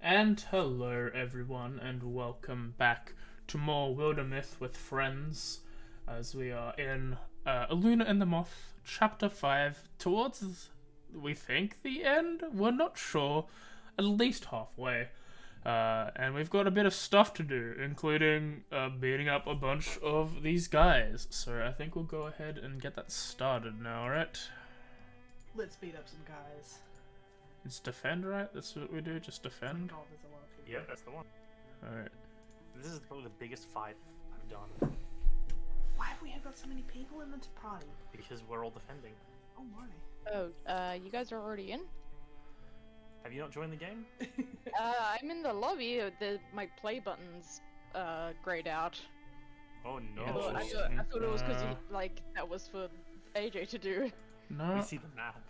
And hello everyone, and welcome back to more Wildermyth with friends, as we are in Eluna and the Moth, Chapter 5, towards, we think, the end? We're not sure, at least halfway. And we've got a bit of stuff to do, including beating up a bunch of these guys. So I think we'll go ahead and get that started now, right? Let's beat up some guys. It's defend, right? That's what we do, just defend? Oh, there's a lot of people. Yeah, that's the one. Alright. This is probably the biggest fight I've done. Why have we got so many people in the party? Because we're all defending. Oh my. Oh, you guys are already in? Have you not joined the game? I'm in the lobby. My play button's grayed out. Oh no. I thought it was because that was for AJ to do. No. We see the map.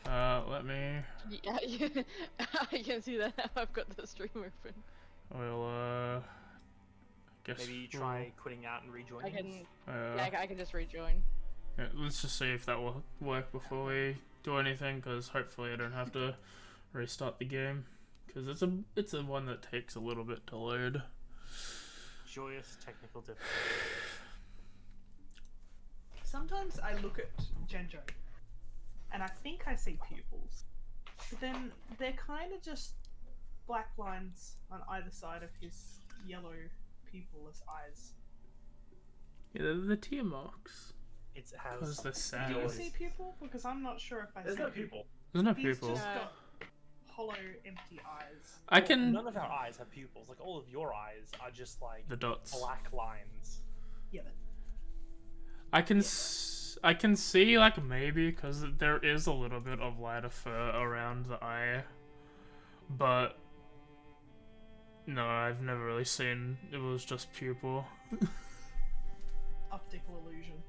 Let me... Yeah, I can see that now. I've got the stream open. We'll, guess Maybe try quitting out and rejoining. I can just rejoin. Yeah, let's just see if that will work before we do anything, because hopefully I don't have to restart the game, because it's a one that takes a little bit to load. Joyous technical difficulty. Sometimes I look at Genjo, and I think I see pupils, but then they're kind of just black lines on either side of his yellow pupilless eyes. Yeah, they're the tear marks. It's Because they're sad. Do you see pupil? Because I'm not sure if I There's see no pupil. There's no He's pupil. just got hollow, empty eyes. I can... None of our eyes have pupils. Like, all of your eyes are just like The dots. black lines. Yeah, but I can I can see, like, maybe, because there is a little bit of lighter fur around the eye. But... no, I've never really seen... it was just pupil. optical illusion.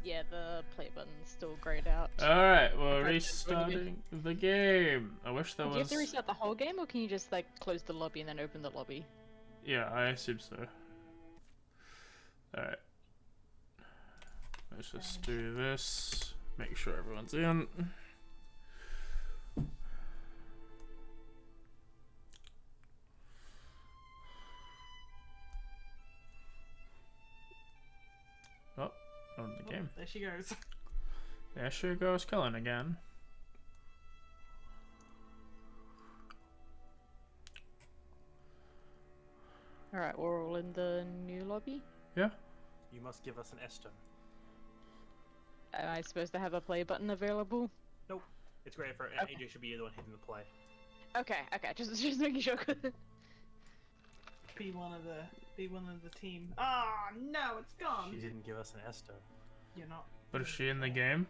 Yeah, the play button's still grayed out. Alright, we're restarting the game. I wish there Do was... you have to restart the whole game, or can you just close the lobby and then open the lobby? Yeah, I assume so. Alright. Let's just do this. Make sure everyone's in. Oh, on the game. There she goes. There she goes killing again. Alright, we're all in the new lobby. Yeah. You must give us an Esther. Am I supposed to have a play button available? Nope. It's great for Okay. AJ should be the one hitting the play. Okay, just making sure. Be one of the team. Ah, no, it's gone. She didn't give us an Esther. You're not. But is she in the game?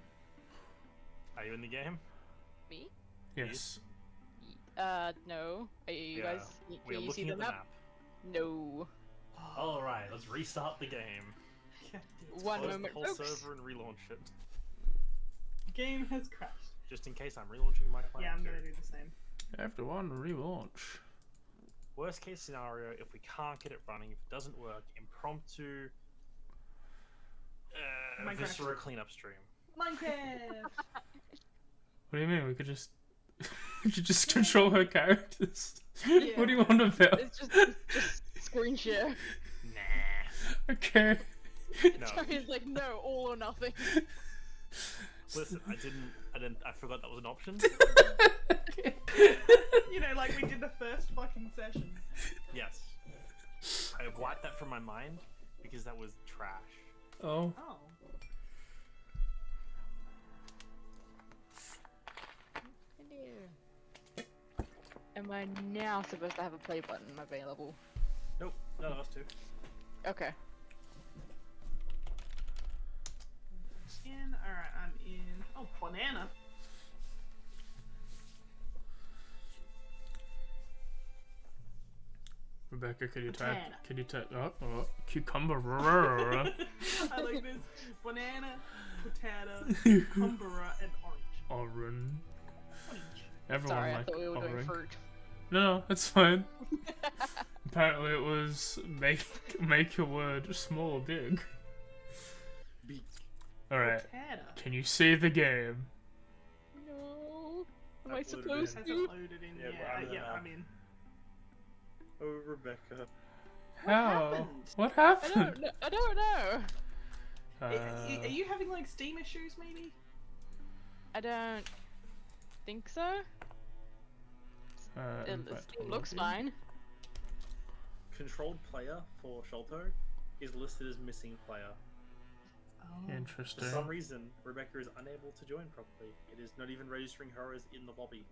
Are you in the game? Me? Yes. No. Are you Yeah. guys? We are Can you see looking the at the map? map. No. Alright, let's restart the game. One Close moment, the whole folks. server and relaunch it. Game has crashed. Just in case I'm relaunching my client. Yeah, I'm too. gonna do the same. After one relaunch. Worst case scenario, if we can't get it running, if it doesn't work, impromptu Minecraft. Viscera cleanup stream. Minecraft. What do you mean? We could just we could just control her characters. Yeah. What do you want about? It's just screen share. Nah. Okay. No. He's like, no, all or nothing. Listen, I forgot that was an option. You know, like we did the first fucking session. Yes. I wiped that from my mind because that was trash. Oh. Oh. Am I now supposed to have a play button available? Nope, none of us do. Okay. In. Alright, I'm in. Oh, banana. Rebecca, could you Banana. type? Could you type? Oh, cucumber. I like this. Banana, potato, cucumber, and orange. Orange. Orange. Everyone Sorry, I liked thought we were doing orange. fruit. No, it's fine. Apparently, it was make your word small or big. Big. All right. Potato. Can you see the game? No. Am I I've loaded supposed Has in. it to? loaded in? Yeah, Yeah, we're under yeah, now. I'm in. Oh, Rebecca. How? happened? What I happened? don't know. I don't know. Are you having like Steam issues, maybe? I don't think so. It invite to looks lobby. fine. Controlled player for Sholto is listed as missing player. Oh. For Interesting. some reason, Rebecca is unable to join properly. It is not even registering her as in the lobby.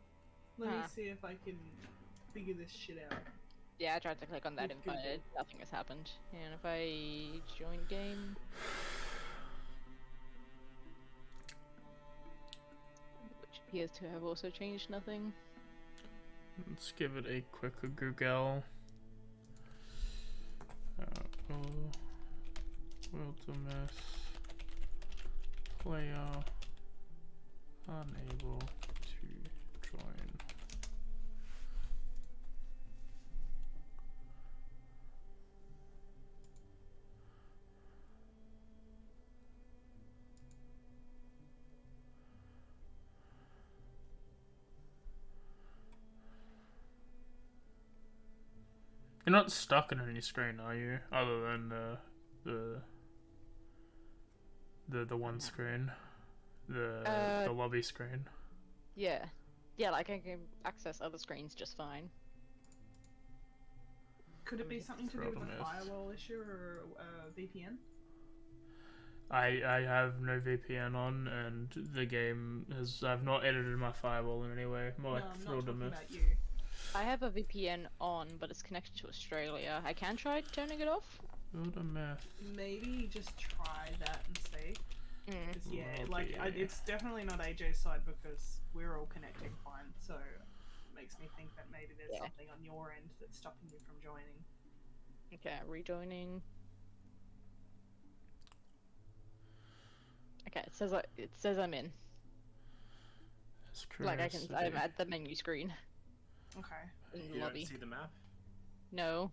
Let me Huh. see if I can figure this shit out. Yeah, I tried to click on that With invite. Google. Nothing has happened. And if I join game, which appears to have also changed nothing. Let's give it a quick Google. Wildermyth player unable to join. You're not stuck in any screen, are you? Other than the one screen, the lobby screen. Yeah. Yeah, like I can access other screens just fine. Could it be something to do with a Wildermyth. firewall issue or VPN? I have no VPN on, and the game has. I've not edited my firewall in any way. More like No, I'm not talking Wildermyth. about you. I have a VPN on, but it's connected to Australia. I can try turning it off. Wildermyth. Maybe just try that and see. 'Cause, yeah, Lobby. it's definitely not AJ's side because we're all connecting fine. So it makes me think that maybe there's Yeah. something on your end that's stopping you from joining. Okay, rejoining. Okay, it says I'm in. It's Like I'm curiosity. at the menu screen Okay. in the You lobby. don't see the map? No.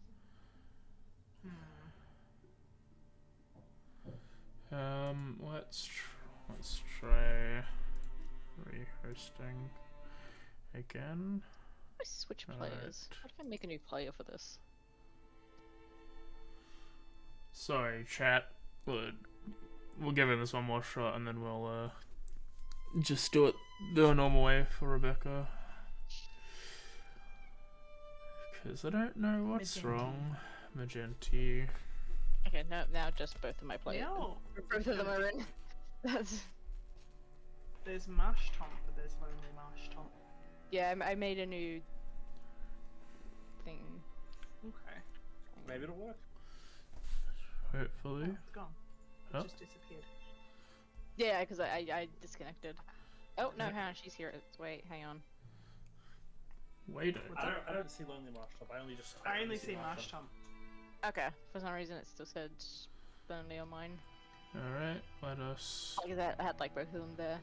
Hmm. Let's try rehosting again. I switch Alright. players. How do I make a new player for this? Sorry, chat. We'll give it this one more shot, and then we'll just do it the normal way for Rebecca. Because I don't know what's Magenti. wrong. Magenti. Okay, no, now just both of my players. Now, Both of them are in. That's there's Marsh Tomp, but there's Lonely Marsh Tomp. yeah. I made a new thing. Okay. Maybe it'll work. Hopefully. Oh, it's gone. It Oh. just disappeared. Yeah, because I disconnected. Oh no, hang on, she's here. Wait, hang on. Wait a What's I don't see Lonely Marsh Top. I only see Marsh Tomp. Okay, for some reason it still said Burnley on mine. Alright, let us. Like that, I had like both of them there.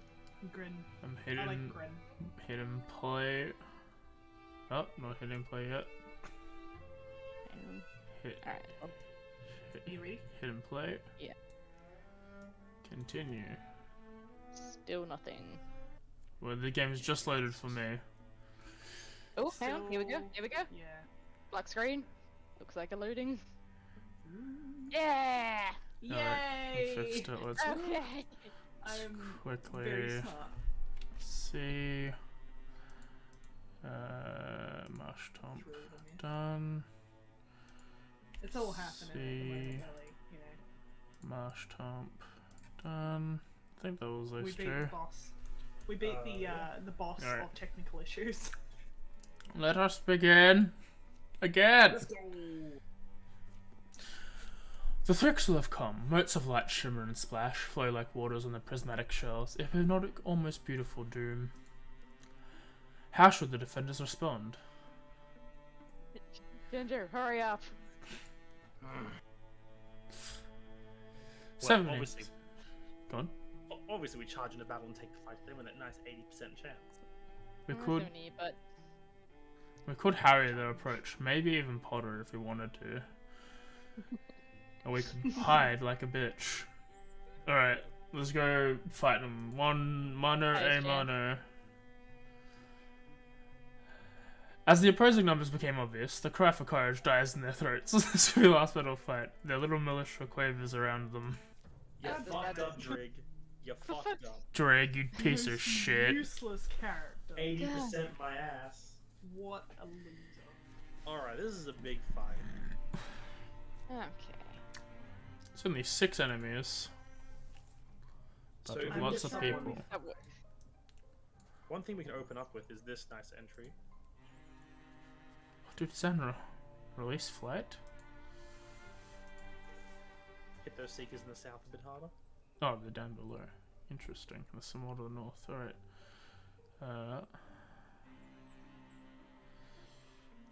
Grin. I'm I hitting like Grin. hidden play. Oh, not hidden play yet. Hit, Alright, You ready? hidden play. Yeah. Continue. still nothing. Well, the game's just loaded for me. Oh, hang on, here we go, Still- here we go. Yeah. Black screen. Looks like a loading. Ooh. Yeah! Alright, we fixed Yay! it. Let's Okay. I'm quickly very smart. see. Mash Tomp It's really weird. done. It's all happening at the moment, See. really, you know. Mash Tomp done. I think that was We those beat two. the boss. We beat the boss Alright. of technical issues. Let us begin again. Let's go! The Thrixel have come. Motes of light shimmer and splash, flow like waters on the prismatic shells, a hypnotic, almost beautiful doom. How should the defenders respond? Ginger, hurry up. Well, 7 obviously, Go on. obviously we charge into battle and take the fight to them with that nice 80% chance. We There's could no need, but harry their approach, maybe even Potter if we wanted to. Or we could hide like a bitch. Alright, let's go fight them. One mono, Nice, a yeah. mono. As the opposing numbers became obvious, the cry for courage dies in their throats as we last battle fight. Their little militia quavers around them. You That's fucked bad. up, Drig. You fucked up. Drag, you piece of Most shit. Useless character. 80% my ass. What a loser. Alright, this is a big fight. Okay. It's only 6 enemies. But So with if lots we of get people. That works. One thing we can open up with is this nice entry. Dude, Zenra. Release flight? Hit those seekers in the south a bit harder. Oh, they're down below. Interesting. There's some more to the north. Alright.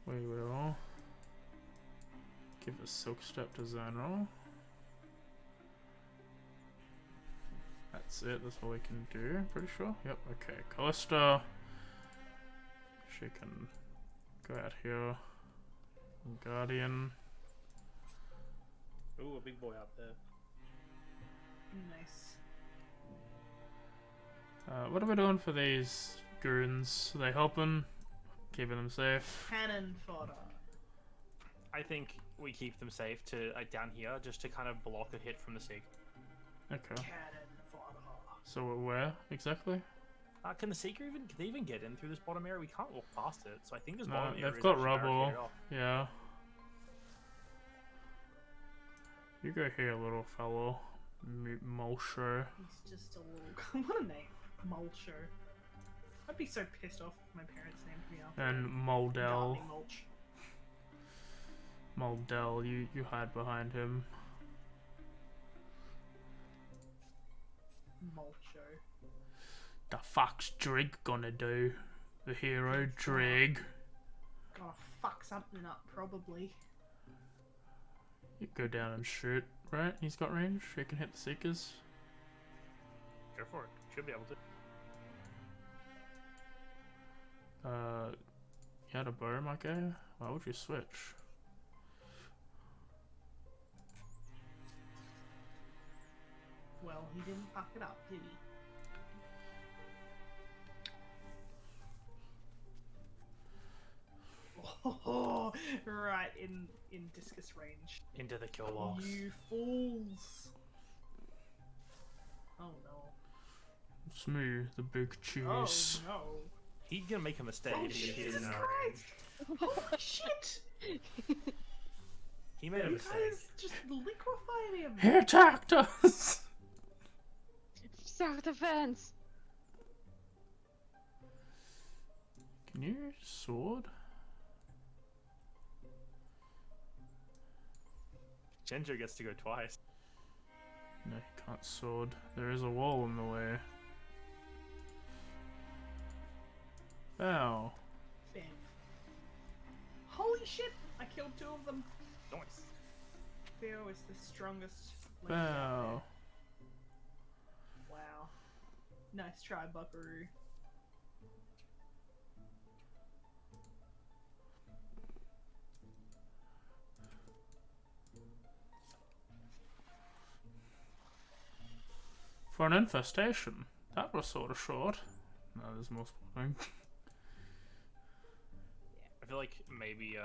We will give a silk step to Zenra. That's it, that's all we can do, pretty sure. Yep, okay. Callista. She can go out here. Guardian. Ooh, a big boy up there. Nice. What are we doing for these goons? Are they helping? Keeping them safe? Cannon fodder. I think we keep them safe to down here just to kind of block a hit from the Seek. Okay. Cannon fodder. So where exactly? Can the Seeker even can they even get in through this bottom area? We can't walk past it, so I think this No, bottom area they've is got actually rubble. barricaded off. Yeah. You go here, little fellow. Mulcher. He's just a little. What a name. Mulcher. I'd be so pissed off if my parents named me after And Moldell. gardening mulch. Moldell, you hide behind him. Mulcher. The fuck's Drig gonna do? The hero Drig. Gonna fuck something up, probably. You go down and shoot, right? He's got range. He can hit the Seekers. Go for it. Should be able to. You had a bow, my guy? Why would you switch? Well, he didn't fuck it up, did he? Oh, right in discus range. Into the kill box. You fools! Oh no! Smooth, the big cheese. Oh no! He's gonna make a mistake Oh if he hits Jesus an arrow. Christ! Holy shit! He made a You mistake. guys just liquefied him. He attacked us! Self-defense! Can you sword? Genjo gets to go twice. No, he can't sword. There is a wall in the way. Ow. Bam. Holy shit! I killed 2 of them. Nice. Theo is the strongest. lady out Ow. there. Wow. Nice try, Buckaroo. For an infestation. That was sort of short. No, there's more spawning. I feel like maybe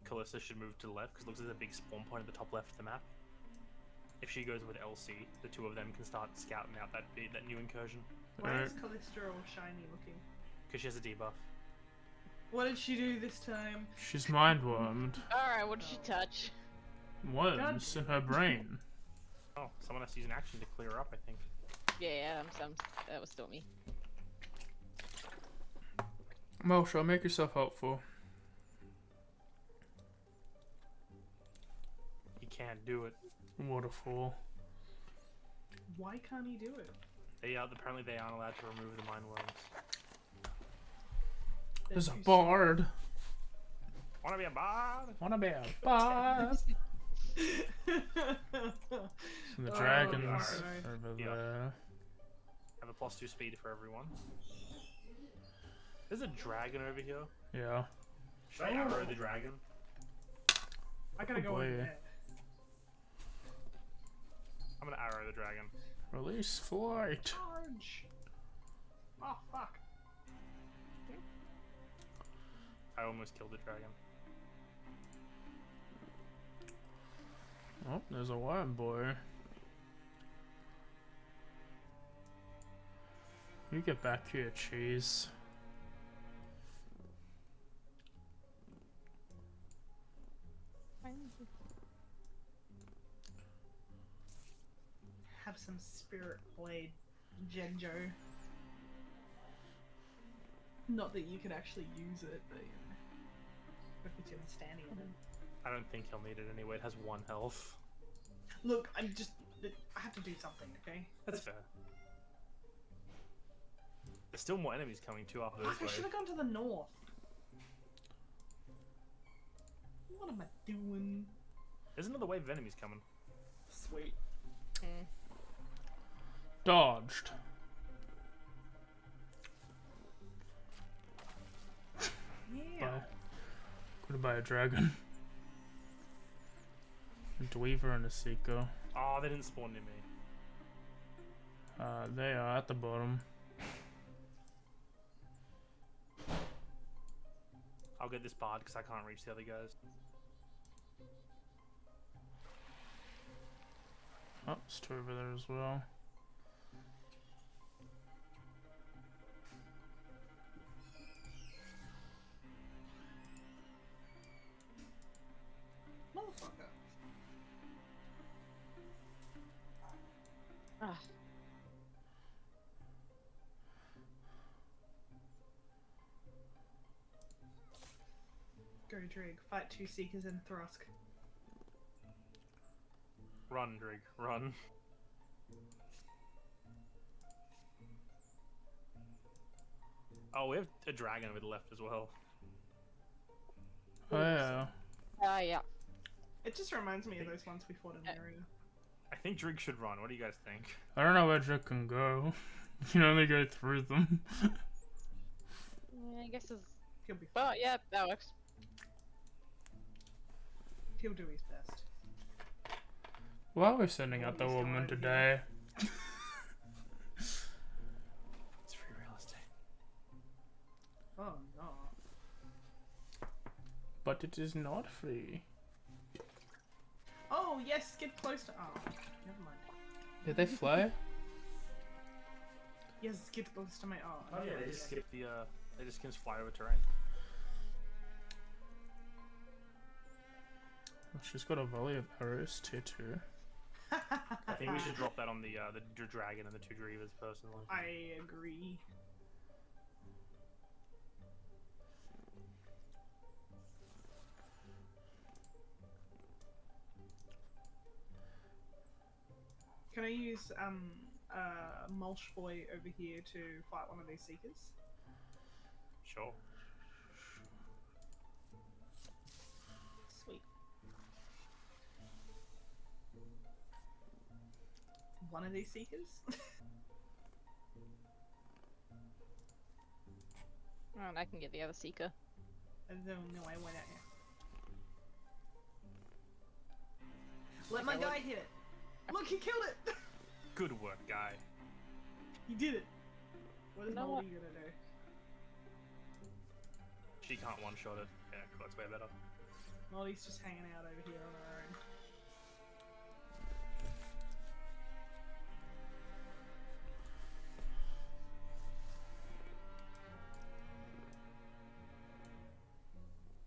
Callista should move to the left because it looks like there's a big spawn point at the top left of the map. If she goes with LC, the 2 of them can start scouting out that new incursion Why is Callista all shiny looking? because she has a debuff. What did she do this time? She's mind-wormed. Alright, what did she touch? Worms in her brain. Oh, someone has to use an action to clear her up, I think. Yeah, that was still me. Mosha, make yourself helpful. He can't do it. Waterfall. Why can't he do it? Apparently they aren't allowed to remove the mind worms. They're There's a too bard. Wanna be a bard? Wanna be a bard? small. And the Oh, dragons no. over Yeah. there. Have a +2 speed for everyone. There's a dragon over here. Yeah. Should I arrow the dragon? I gotta go boy. in there. I'm gonna arrow the dragon. Release flight. Charge! Oh fuck. I almost killed the dragon. Oh, there's a worm boy. You get back here, cheese. Have some spirit blade, Genjo. Not that you could actually use it, but you know, if it's even standing in it. I don't think he'll need it anyway. It has 1 health. Look, I have to do something, okay? That's fair. There's still more enemies coming too after Fuck, I this should wave. have gone to the north. What am I doing? There's another wave of enemies coming. Sweet. Dodged. Yeah. Goodbye, a dragon. A Dweaver and a Seeker. Oh, they didn't spawn near me. They are at the bottom. I'll get this bard because I can't reach the other guys. Oh, there's 2 over there as well. Motherfucker. Ah. Go Drig, fight 2 Seekers and Thrusk. Run, Drig, run. Oh, we have a dragon over the left as well. Oh yeah. Yeah. It just reminds me of those ones we fought in the arena. I think Drig should run. What do you guys think? I don't know where Drake can go. You can only go through them. I guess it's. He'll be fine. Well, yeah, that works. He'll do his best. Why are we sending out the He's woman going today? It's free real estate. Oh no. But it is not free. Oh yes, get close to. Oh, never mind. Did they fly? Yes, get close to my. Oh, Oh yeah, never they just mind. skip the they just can fly over terrain. Oh, she's got a volley of arrows too. I think we should drop that on the dragon and the 2 Dreavers personally. I agree. Can I use Mulch Boy over here to fight one of these Seekers? Sure. Sweet. One of these Seekers? Oh, and I can get the other Seeker. I don't know, I went out here. Let my Okay, guy hit it! Look, he killed it! Good work, guy. He did it! What is You know what? Moldy gonna do? She can't one-shot it. Yeah, cool, that's way better. Moldy's just hanging out over here on her own.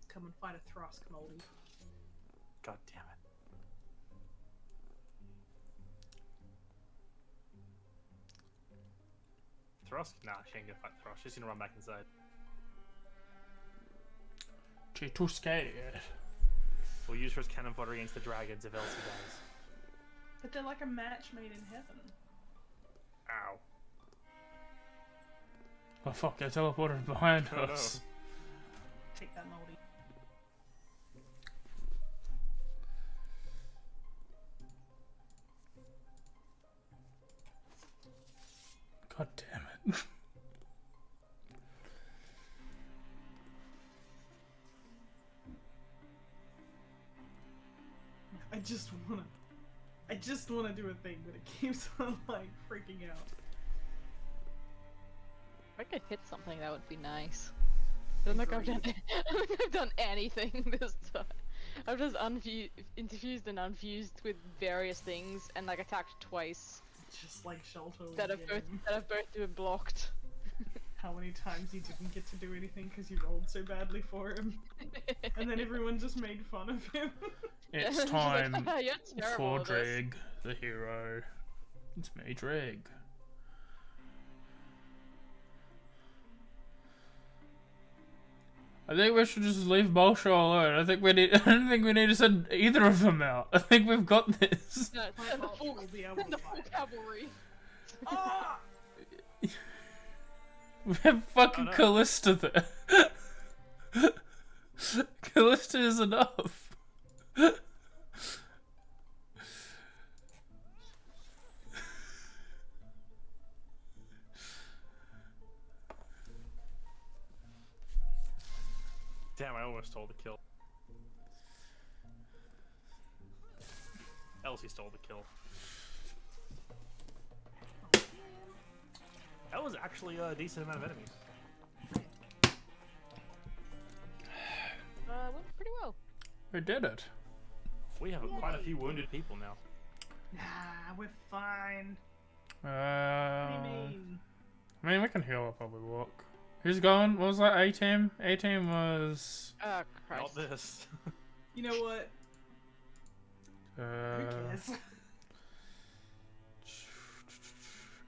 Come and fight a Thrusk, Moldy. God damn it. Thrusk? Nah, she ain't gonna fight Thrusk. She's gonna run back inside. She's too scared. We'll use her as cannon fodder against the dragons if Elsie dies. But they're like a match made in heaven. Ow. Oh fuck, they teleported behind Oh, no. us. Take that, Moldy. God damn it. I just wanna do a thing, but it keeps on like freaking out. If I could hit something, that would be nice. I don't think I've done. I don't think I've done anything this time. I've just infused and unfused with various things, and like attacked twice. Just like Sholto That have both been blocked. How many times you didn't get to do anything because you rolled so badly for him, and then everyone just made fun of him. It's She's time like, "Haha, you're terrible for at this." Dreg, the hero. It's me, Dreg. I think we should just leave Bolshaw alone. I don't think we need to send either of them out. I think we've got this. No, send the full, We'll be able send to the full fight. cavalry. Ah! We have fucking Oh, no. Callista there. Callista is enough. Damn, I almost stole the kill. Elsie stole the kill. That was actually a decent amount of enemies. Went pretty well. We did it. We have quite a few wounded people now. Nah, we're fine. What do you mean? I mean, we can heal up while we walk. Who's going? What was that? A-team? A-team was... Oh Christ. Not this. You know what? Who Uh, cares?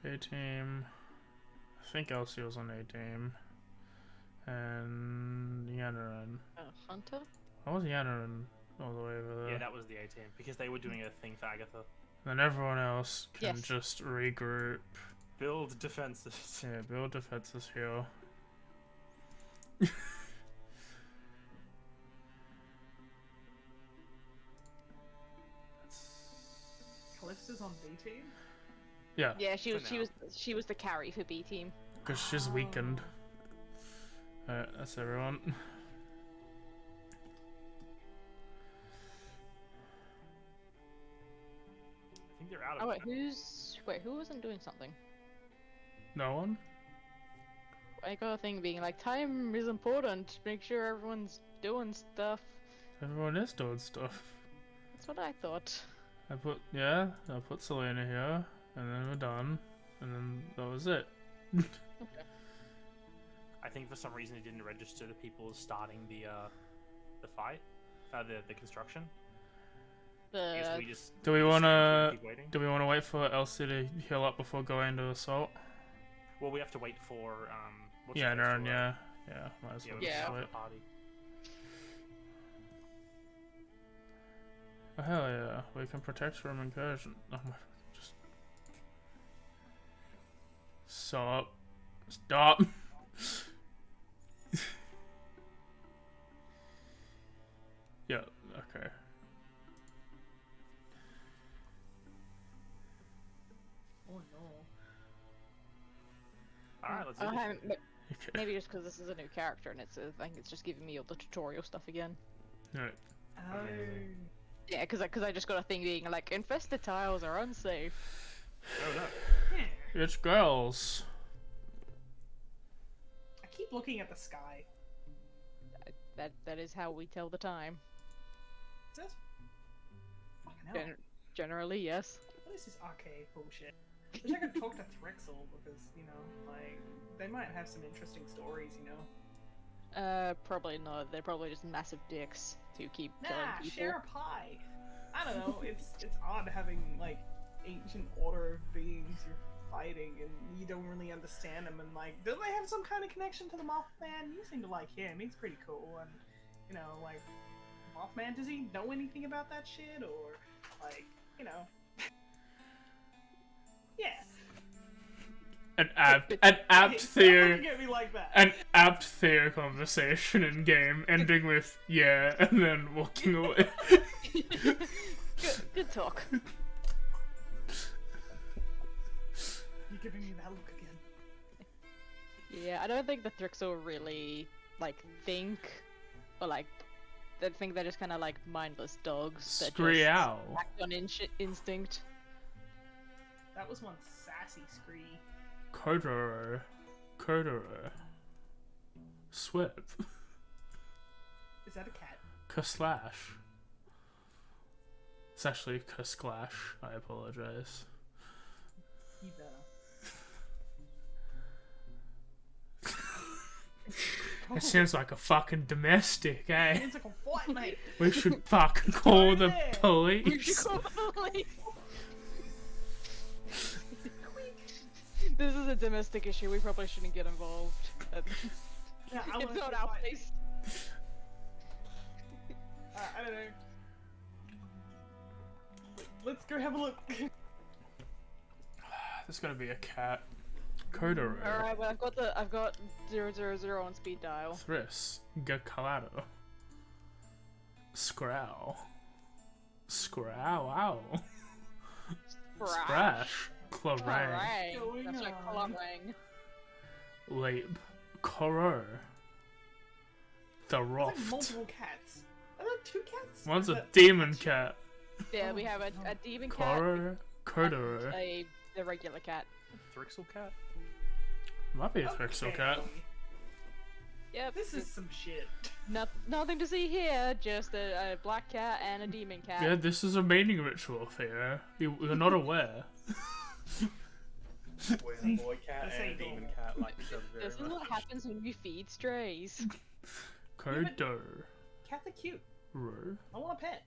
A-team... I think Elsie was on A-team. And... Yannarin. Hunter? I was Yannarin all the way over there. Yeah, that was the A team because they were doing a thing for Agatha. Then everyone else can Yes. just regroup. Build defenses. Yeah, build defenses here. Callista's on B team? Yeah, Yeah, she For was she was the carry for B team. because she's weakened. Alright, that's everyone. I think they're out of Oh it. who wasn't doing something? No one? I got a thing being like, time is important, make sure everyone's doing stuff. Everyone is doing stuff. That's what I thought. I put Selena here, and then we're done, and then that was it. I think for some reason it didn't register the people starting the fight, the construction. I guess The we just Do we just wanna keep waiting. do we wanna wait for Elsie to heal up before going to assault? Well, we have to wait for what's Yeah, the first no, one? yeah, might as Yeah, well we just Yeah. have wait. the party. Oh, hell yeah, we can protect from incursion. Oh my, just stop. Yeah, okay. Oh no. All right, let's do Oh, this. hey, Okay. maybe just because this is a new character and I think it's just giving me all the tutorial stuff again. Alright. Oh. Yeah, because I just got a thing being like, infested tiles are unsafe. Oh no. Hmm. It's girls. I keep looking at the sky. That is how we tell the time. Is it? Fucking hell. Generally, yes. What is this arcade bullshit? I wish I could talk to Threxel because, you know, like, they might have some interesting stories, you know? Probably not. They're probably just massive dicks to keep killing Nah, people. share a pie. I don't know. It's odd having like ancient order of beings you're fighting and you don't really understand them and like, do they have some kind of connection to the Mothman? You seem to like him. He's pretty cool and you know like Mothman. Does he know anything about that shit or like you know? Yeah. An apt Hey, stop Theo, looking at me like that. an apt Theo conversation in game, ending with yeah, and then walking away. Good talk. You're giving me that look again. Yeah, I don't think the Thrixel really like think, or like they think they're just kind of like mindless dogs that just Screow. act on instinct. That was one sassy scree. Kodoro. Swip. Is that a cat? Kaslash. It's actually Kasklash. I apologize. You better. It seems like a fucking domestic, eh? Sounds like a fight, mate. We should fucking call the there. We should police. call the police. This is a domestic issue. We probably shouldn't get involved. Yeah, I It's wanna not see our fight. place. I don't know. Let's go have a look. There's gotta be a cat. Kodoro. Alright, well I've got 000 on speed dial. Thriss. Gakalado. Scrow. Scrow. Sprash. Clarang. Alright. Going That's like on? Clarang. Lape. Koror. The There's like Roft. multiple cats. Are there 2 cats? One's Or a is that- demon cat. Yeah, Oh, we have a no. demon cat, Koror. Kodoro. the regular cat. Thrixel cat? Might be a Thrixel cat. Okay. Yep. This is some shit. Nothing to see here, just a black cat and a demon cat. Yeah, this is a mating ritual, Theo. You're not aware. Where a boy cat This and a ain't demon normal. cat like each other very This is much. what happens when we feed strays. Kodoro. Cats are cute. I want a pet.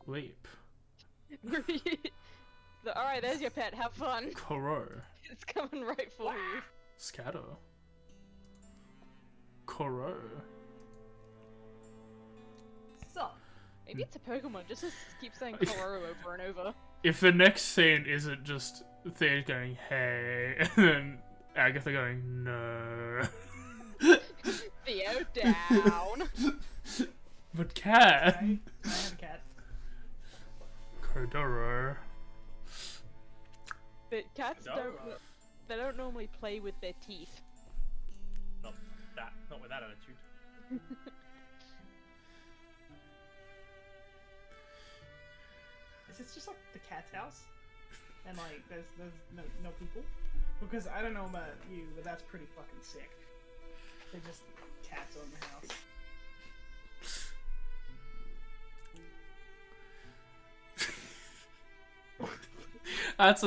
Leap. Alright, there's your pet, have fun. Koro. It's coming right for you. Scatter. Koro. Sup? Maybe it's a Pokemon, just keep saying Koro over and over. If the next scene isn't just Theo going, hey, and then Agatha going, no. Theo down. But cat. I have a cat. Kodoro. But cats No, they don't normally play with their teeth. not with that attitude. Is this just like the cat's house? And like, there's no people? Because I don't know about you, but that's pretty fucking sick. They're just cats on the house. That's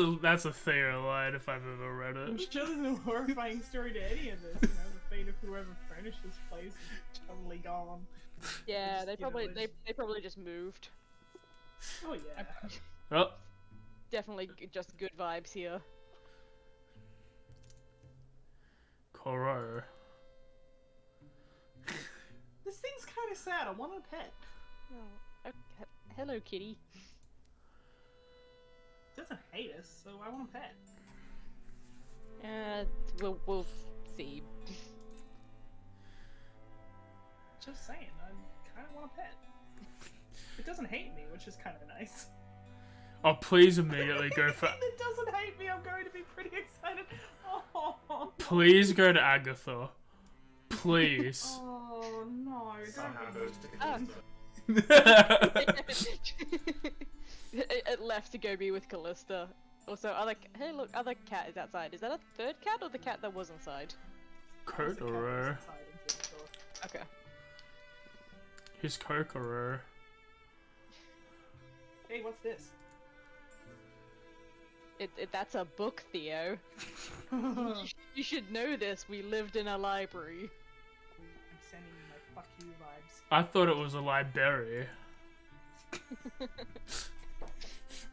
a Theo line if I've ever read I'm it. sure there's no horrifying story to any of this. You know, the fate of whoever furnished this place is totally gone. Yeah, Just they get probably it, they probably just moved. Oh yeah. Oh, Definitely just good vibes here. Koro. This thing's kind of sad. I want a pet. Oh, hello, kitty. It doesn't hate us, so I want a pet. We'll see. Just saying, I kind of want a pet. It doesn't hate me, which is kind of nice. Oh, please immediately go for. Anything that doesn't hate me, I'm going to be pretty excited. Oh, Please go to Agatha. Please. oh no. Somehow goes to Ah. Callisto. It left to go be with Callista. Also, hey look, other cat is outside. Is that a third cat or the cat that was inside? Kodoro. Okay. He's Kokoro. Hey, what's this? That's a book, Theo. I'm You should know this. We lived in a library. sending you my fuck you vibes. I thought it was a library.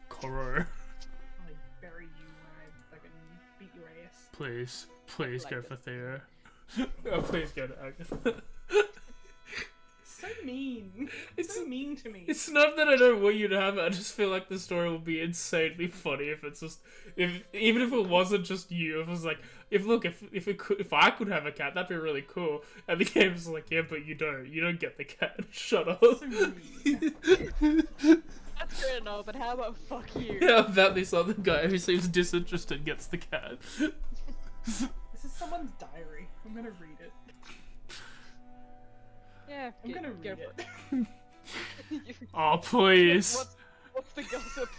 Koro. I'll like bury you when I fucking beat your ass. Please Like go it. for Theo. Oh, please go to Agatha. So mean. It's so mean to me. It's not that I don't want you to have it. I just feel like the story will be insanely funny if it's just even if it wasn't just you. If it was like if I could have a cat, that'd be really cool. And the game's like, yeah, but you don't get the cat. Shut up. So mean. That's good and all, but how about fuck you? How about this other guy who seems disinterested gets the cat? This is someone's diary. I'm gonna read it. Yeah, I'm gonna go read for it. Oh, please. What's the gossip?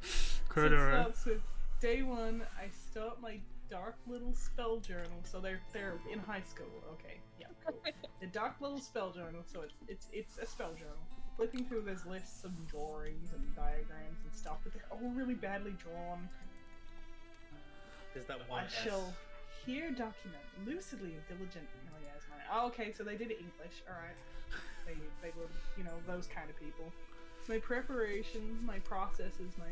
So it Kodoro. starts with day one, I start my dark little spell journal. So they're in high school. Okay, yeah, cool. The dark little spell journal. So it's a spell journal. Flipping through, there's lists of drawings and diagrams and stuff, but they're all really badly drawn. There's that one I S. shall here document lucidly and diligent. Oh yeah, it's mine. Oh, okay, so they did it English. All right, they were, you know, those kind of people. My preparations, my processes, my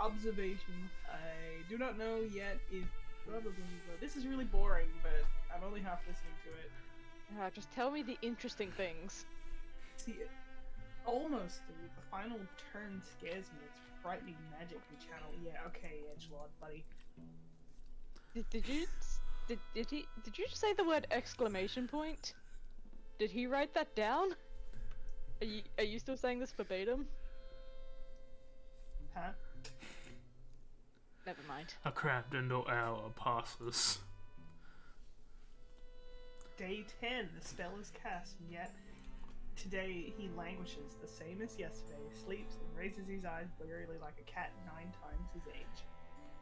observations. I do not know yet if blah, blah, blah, blah. This is really boring, but I'm only half listening to it. Just tell me the interesting things. See, almost the final turn scares me. It's frightening magic we channel. Yeah, okay, edgelord, buddy. Did you just say the word exclamation point? Did he write that down? Are you still saying this verbatim? Huh? Never mind. A cramped indoor hour passes. Day 10, the spell is cast, and yet today he languishes the same as yesterday, sleeps and raises his eyes blearily like a cat 9 times his age.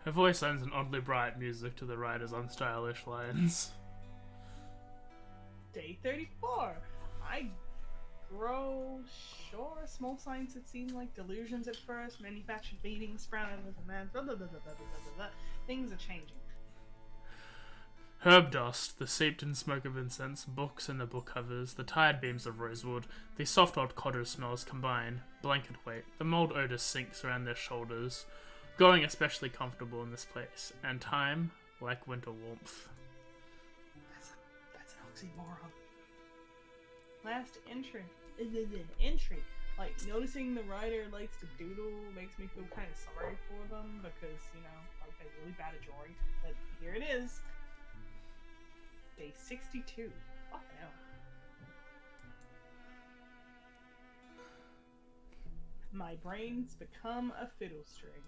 Her voice lends an oddly bright music to the writer's unstylish lines. Day 34, I grow sure small signs that seem like delusions at first, manufactured meetings sprouted with a man, blah, blah, blah, blah, blah, blah, blah. Things are changing. Herb dust, the seeped in smoke of incense, books and the book covers, the tired beams of rosewood, the soft old cottage smells combine, blanket weight, the mold odor sinks around their shoulders, growing especially comfortable in this place, and time like winter warmth. That's an oxymoron. Last entry. Entry. Like, noticing the writer likes to doodle makes me feel kind of sorry for them because, you know, like, they're really bad at drawing. But here it is. Day 62. Fuck hell. My brain's become a fiddle string.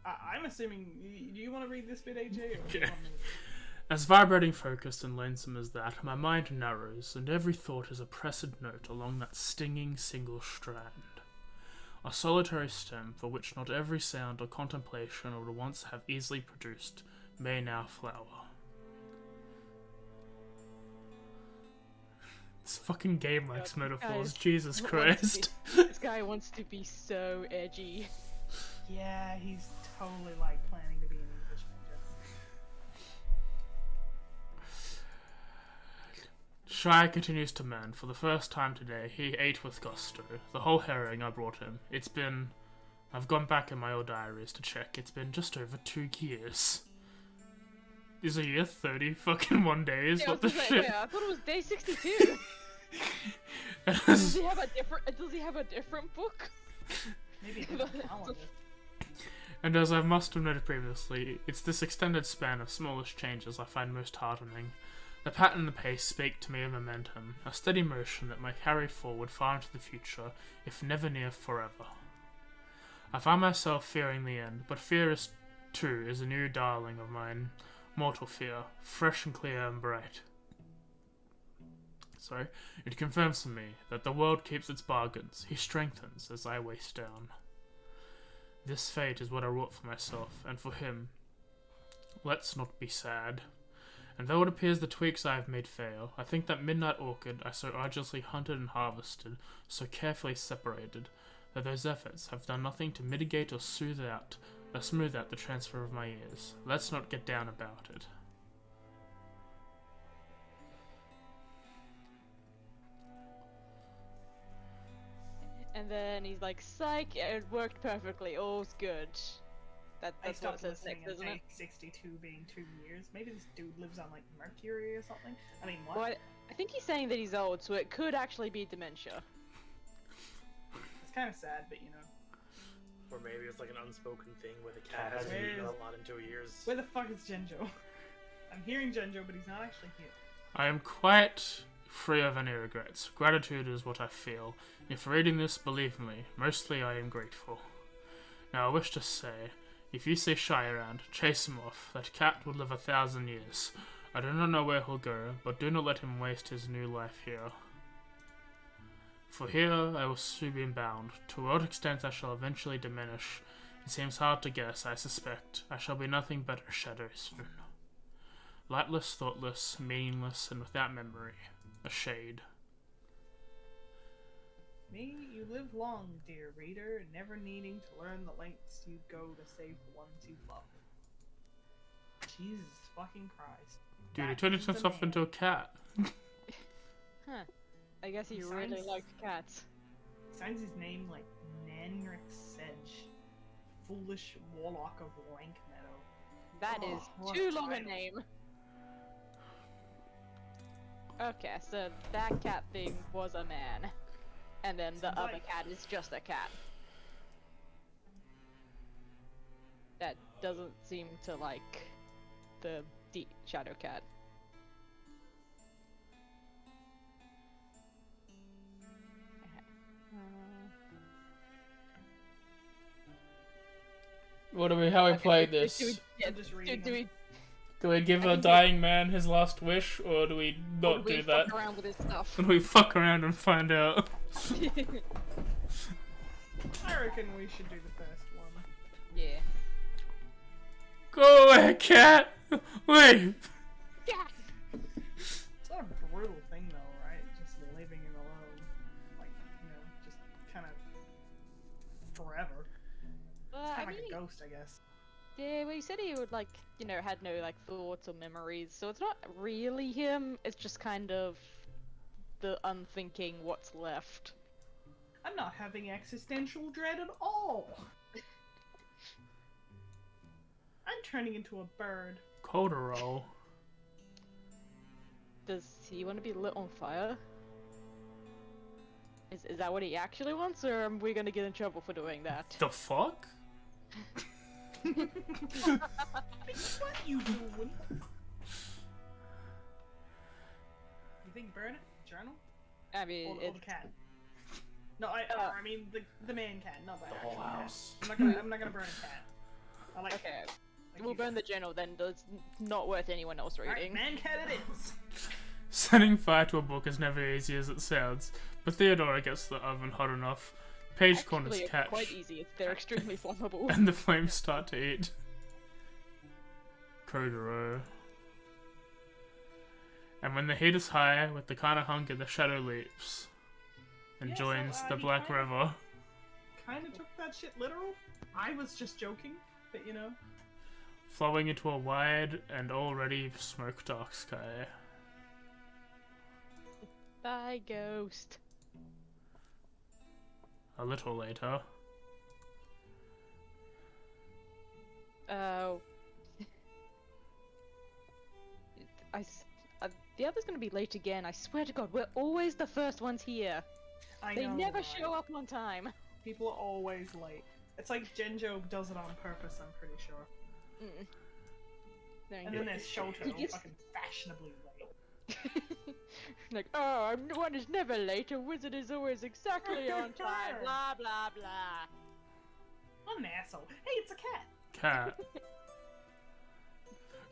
I'm assuming. Do you want to read this bit, AJ? Or do you want me to? As vibrating, focused, and lonesome as that, my mind narrows, and every thought is a pressed note along that stinging single strand. A solitary stem for which not every sound or contemplation would once have easily produced may now flower. This fucking game likes metaphors, guys, Jesus Christ. This guy wants to be so edgy. Yeah, he's totally like planning to be an English major. Shy continues to mend. For the first time today, he ate with gusto. The whole herring I brought him. I've gone back in my old diaries to check. It's been just over 2 years. Is a year 30 fucking 1 days? Yeah, what the shit? Wait, I thought it was day 62. Does he have a different book? Maybe a different calendar. And as I must have noted previously, it's this extended span of smallest changes I find most heartening. The pattern and the pace speak to me of momentum, a steady motion that might carry forward far into the future, if never near forever. I find myself fearing the end, but fear too is a new darling of mine, mortal fear, fresh and clear and bright. It confirms to me that the world keeps its bargains, he strengthens as I waste down. This fate is what I wrought for myself, and for him. Let's not be sad. And though it appears the tweaks I have made fail, I think that midnight orchid I so arduously hunted and harvested, so carefully separated, that those efforts have done nothing to mitigate or smooth out the transfer of my years. Let's not get down about it. And then he's like, psych, it worked perfectly, all's good. I That's what it stopped says listening next, at isn't day it? 62 being 2 years. Maybe this dude lives on like Mercury or something. I mean, what? Well, I think he's saying that he's old, so it could actually be dementia. It's kind of sad, but you know. Or maybe it's like an unspoken thing where the cat hasn't Where eaten is- a lot in 2 years. Where the fuck is Genjo? I'm hearing Genjo, but he's not actually here. I am quite free of any regrets. Gratitude is what I feel. If reading this, believe me, mostly I am grateful. Now I wish to say, if you see Shy around, chase him off. That cat will live 1,000 years. I do not know where he'll go, but do not let him waste his new life here. For here I will soon be bound. To what extent I shall eventually diminish It seems hard to guess, I suspect. I shall be nothing but a shadow soon. Lightless, thoughtless, meaningless, and without memory. A shade. May you live long, dear reader, never needing to learn the lengths you go to save the ones you love. Jesus fucking Christ. Dude, he That turned is the himself man. into a cat. Huh. I guess he He really sounds- likes cats. Signs his name like Nanric Sedge, foolish warlock of Rank Meadow. That Oh, is what too a long a title. name. Okay, so that cat thing was a man. And then the Sounds other like- cat is just a cat. That doesn't seem to like the deep shadow cat. What do we? How we Okay, play do this? we- yeah, I'm just do, reading do we, Do we give I a can do- dying man his last wish, or do we or not do we do that? fuck around with his stuff? Or do we fuck around and find out? I reckon we should do the first one. Yeah. Go away, cat! Leave! Yeah. It's not a brutal thing though, right? Just living in alone. Like, just kind of forever. It's I kind of like mean, a ghost, I guess. yeah, well, he said he would like, had no like thoughts or memories, so it's not really him. It's just kind of the unthinking what's left. I'm not having existential dread at all. I'm turning into a bird. Corduroy. Does he want to be lit on fire? Is that what he actually wants, or are we gonna get in trouble for doing that? The fuck? What you doing? You think burn it? Journal? I mean, Or the it's cat? No, I mean the man cat, not the whole actual cat. house. I'm not gonna burn a cat. I like okay. like We'll you. burn the journal then. It's not worth anyone else Alright, reading. man cat it is. Setting fire to a book is never easy as it sounds, but Theodora gets the oven hot enough, page corners Actually, it's catch, quite easy. They're extremely flammable. and the flames start to eat. Corduroy. And when the heat is high, with the kind of hunger, the shadow leaps and Yeah, so, joins the he Black kinda- River. Kinda took that shit literal. I was just joking, but Flowing into a wide and already smoke dark sky. Bye, ghost. A little later. Oh. The other's gonna be late again. I swear to God, we're always the first ones here. I They know, never right? show up on time. People are always late. It's like Genjo does it on purpose, I'm pretty sure. Mm. There And you then go. there's Shoto, He gets- fucking fashionably late. Like, oh, one is never late. A wizard is always exactly on time. Blah blah blah. What an asshole. Hey, it's a cat! Cat.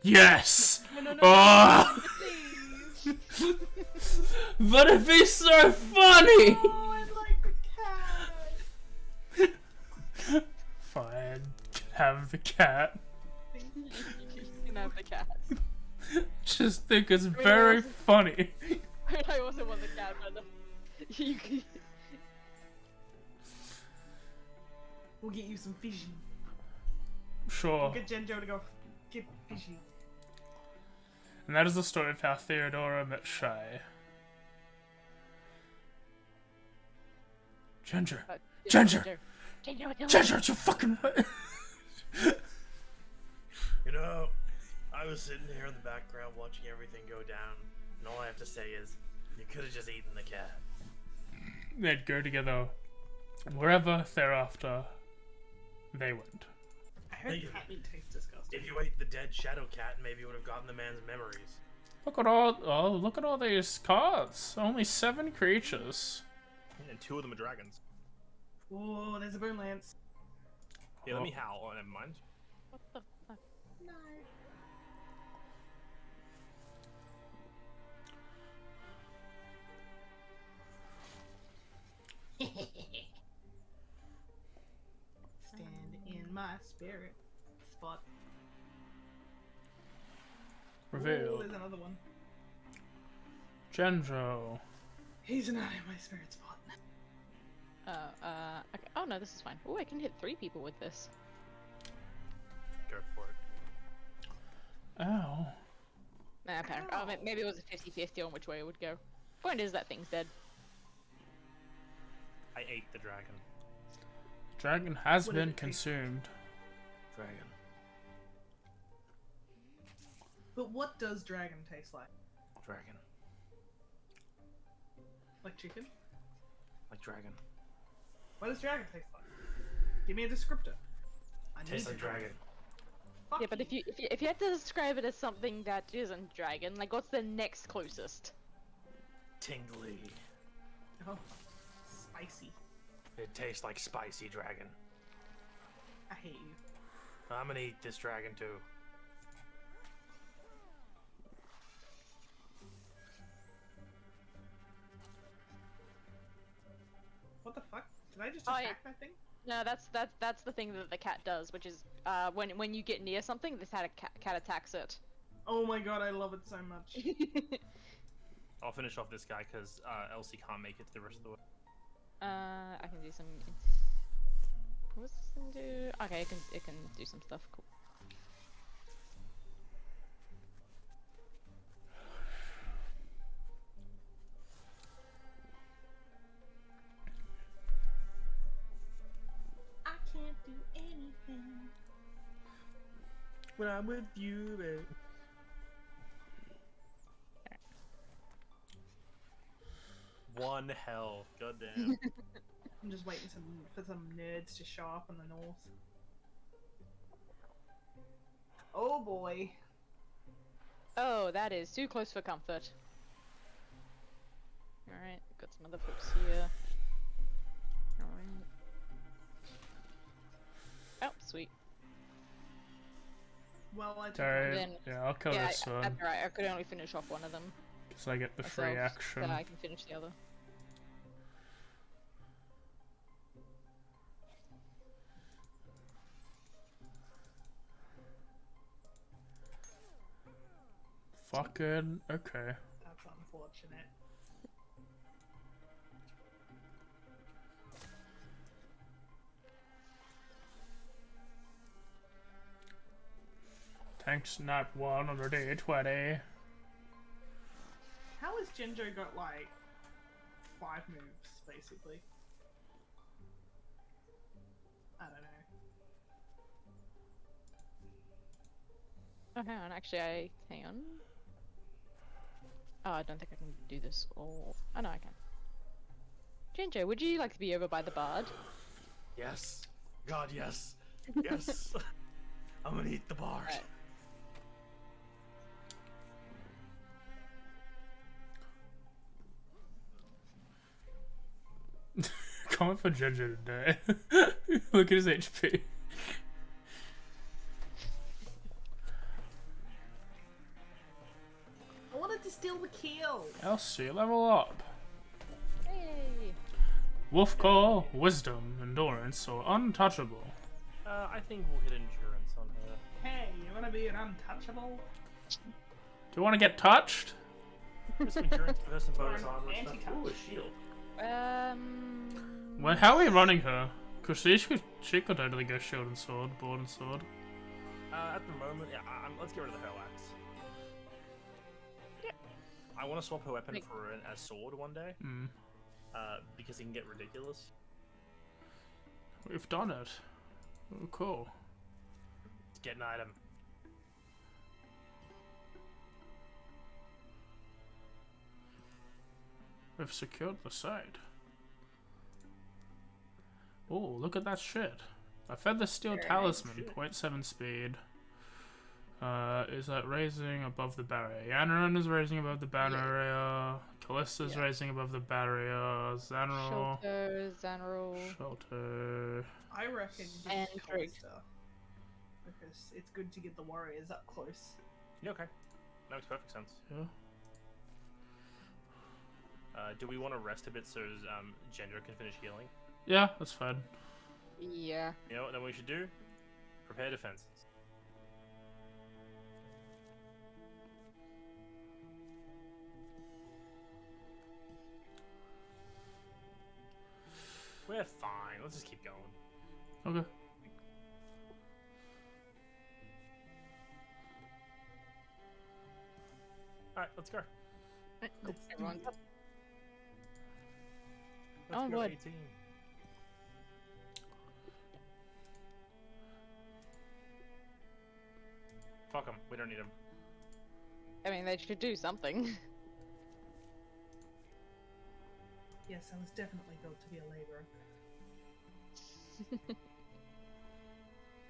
Yes! No, Oh! please! But it'd be so funny! Oh, I like the cat! Fine. Have the cat. You can have the cat. Just think it's very funny. I also want the cat, but you can... We'll get you some fishy. Sure. We'll get Genjo to go get fishy. And that is the story of how Theodora met Shy. Ginger. Ginger! Ginger, it's your fucking way! You know, I was sitting here in the background watching everything go down, and all I have to say is, you could have just eaten the cat. They'd go together wherever thereafter they went. I heard Thank you. cat meat tastes disgusting. If you ate the dead shadow cat, maybe you would have gotten the man's memories. Look at all these cards. Only 7 creatures. And 2 of them are dragons. Oh, there's a boom lance. Yeah, let me howl. Oh, never mind. What the fuck? No. Stand in my spirit spot. Oh, Revealed. there's another one. Genjo. He's not in my spirit spot. Okay. Oh no, this is fine. Oh, I can hit 3 people with this. Go for it. Ow. Okay. Oh, maybe it was a 50-50 on which way it would go. Point is, that thing's dead. I ate the dragon. Dragon has What did been it taste consumed. Dragon. But what does dragon taste like? Dragon. Like chicken? Like dragon. What does dragon taste like? Give me a descriptor. I Tastes need like it. dragon. Fuck Yeah, but if you had to describe it as something that isn't dragon, like what's the next closest? Tingly. Oh, spicy. It tastes like spicy dragon. I hate you. I'm gonna eat this dragon too. What the fuck? Did I just Oh, attack that thing? No, that's the thing that the cat does, which is when you get near something, this cat attacks it. Oh my god, I love it so much. I'll finish off this guy because Elsie can't make it to the rest of the way. I can do some. What's this thing do? Okay, it can do some stuff. Cool. I can't do anything. When I'm with you, babe. One hell. Goddamn. I'm just waiting for some nerds to show up in the north. Oh boy. Oh, that is too close for comfort. Alright, got some other folks here. Alright. Oh, sweet. Well, I took Sorry. Then- Yeah, I'll kill Yeah, this one. that's alright. I could only finish off one of them. Because I get the free myself, action. So I can finish the other. Fucking okay. That's unfortunate. Tank snap 1 on the D20. How has Genjo got like 5 moves, basically? I don't know. Oh, hang on. Actually, hang on. Oh, I don't think I can do this all. Oh, no, I can. Ginger, would you like to be over by the bard? Yes. God, yes. Yes. I'm gonna eat the bars. Right. Comment for Ginger today. Look at his HP. I wanted to steal the kill. Elsie, level up. Hey! Wolf Call, Wisdom, Endurance, or Untouchable. I think we'll hit endurance on her. Hey, you wanna be an untouchable? Do you want to get touched? Just some endurance for her, some bonus Or an armor and stuff. anti-touch. Ooh, a shield. Well, how are we running her? Because she could totally go shield and sword, board and sword. At the moment, yeah, let's get rid of the hurl axe. I want to swap her weapon for a sword one day. Hmm. Because it can get ridiculous. We've done it. Oh, cool. Let's get an item. We've secured the site. Oh, look at that shit. I fed the steel Very talisman, shit. 0.7 speed. Is that raising above the barrier? Yanran is raising above the barrier. Callista's Yeah. raising above the barrier. Zanrol. Shelter, Zanrol. Shelter. I reckon And just Drake. Callista. Because it's good to get the warriors up close. Yeah, okay. That makes perfect sense. Yeah. Do we want to rest a bit so Gender can finish healing? Yeah, that's fine. Yeah. You know what then we should do? Prepare defenses. We're fine. Let's just keep going. Okay. Alright, let's go. Everyone's up. Let's Oh, go, Lord. 18. Fuck them. We don't need them. I mean, they should do something. Yes, I was definitely built to be a labourer.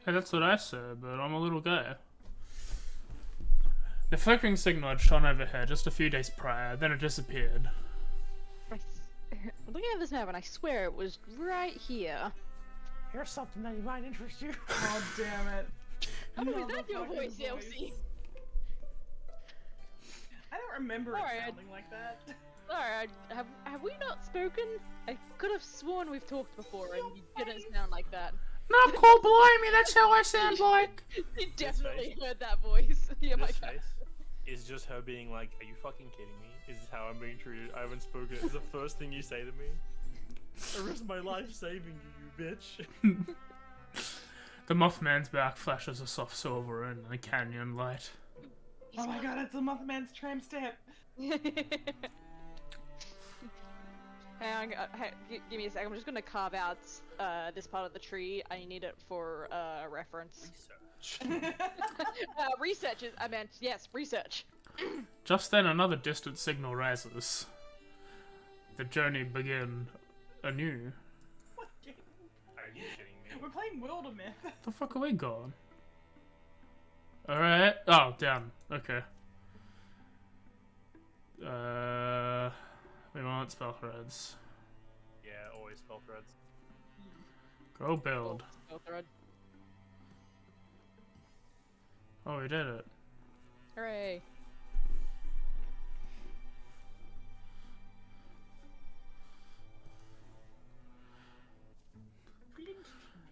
Hey, that's what I said, but I'm a little guy. The flickering signal had shone overhead just a few days prior, then it disappeared. I'm looking at this map and I swear it was right here. Here's something that might interest you. God damn it. Oh, is that your Motherfucking voice, Elsie? I don't remember Alright. it sounding like that. Alright, have we not spoken? I could have sworn we've talked before and you didn't sound like that. Not cold blimey, that's how I sound like. You definitely heard that voice. Yeah, my This God. face is just her being like, are you fucking kidding me? Is this how I'm being treated? I haven't spoken. It's the first thing you say to me. I risked my life saving you, you bitch. The Mothman's back flashes a soft silver in the canyon light. Oh my god, it's the Mothman's tram step. Hang on, give me a sec. I'm just gonna carve out this part of the tree. I need it for reference. Research. Research is, I meant, yes, research. Just then another distant signal rises. The journey begin anew. What game? Are you kidding me? We're playing Wildermyth. The fuck are we going? Alright. Oh, down. Okay. We want spell threads. Yeah, always spell threads. Go build. Go thread. Oh, we did it. Hooray.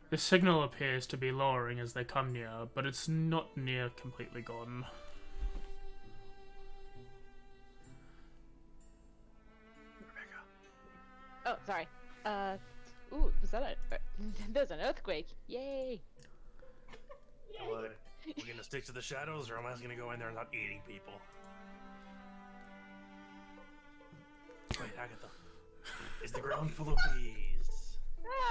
The signal appears to be lowering as they come near, but it's not near completely gone. Oh, sorry. Ooh, was that a... There's an earthquake. Yay. Look, we're gonna stick to the shadows, or am I just gonna go in there and start eating people? Wait, Agatha. Is the ground full of bees?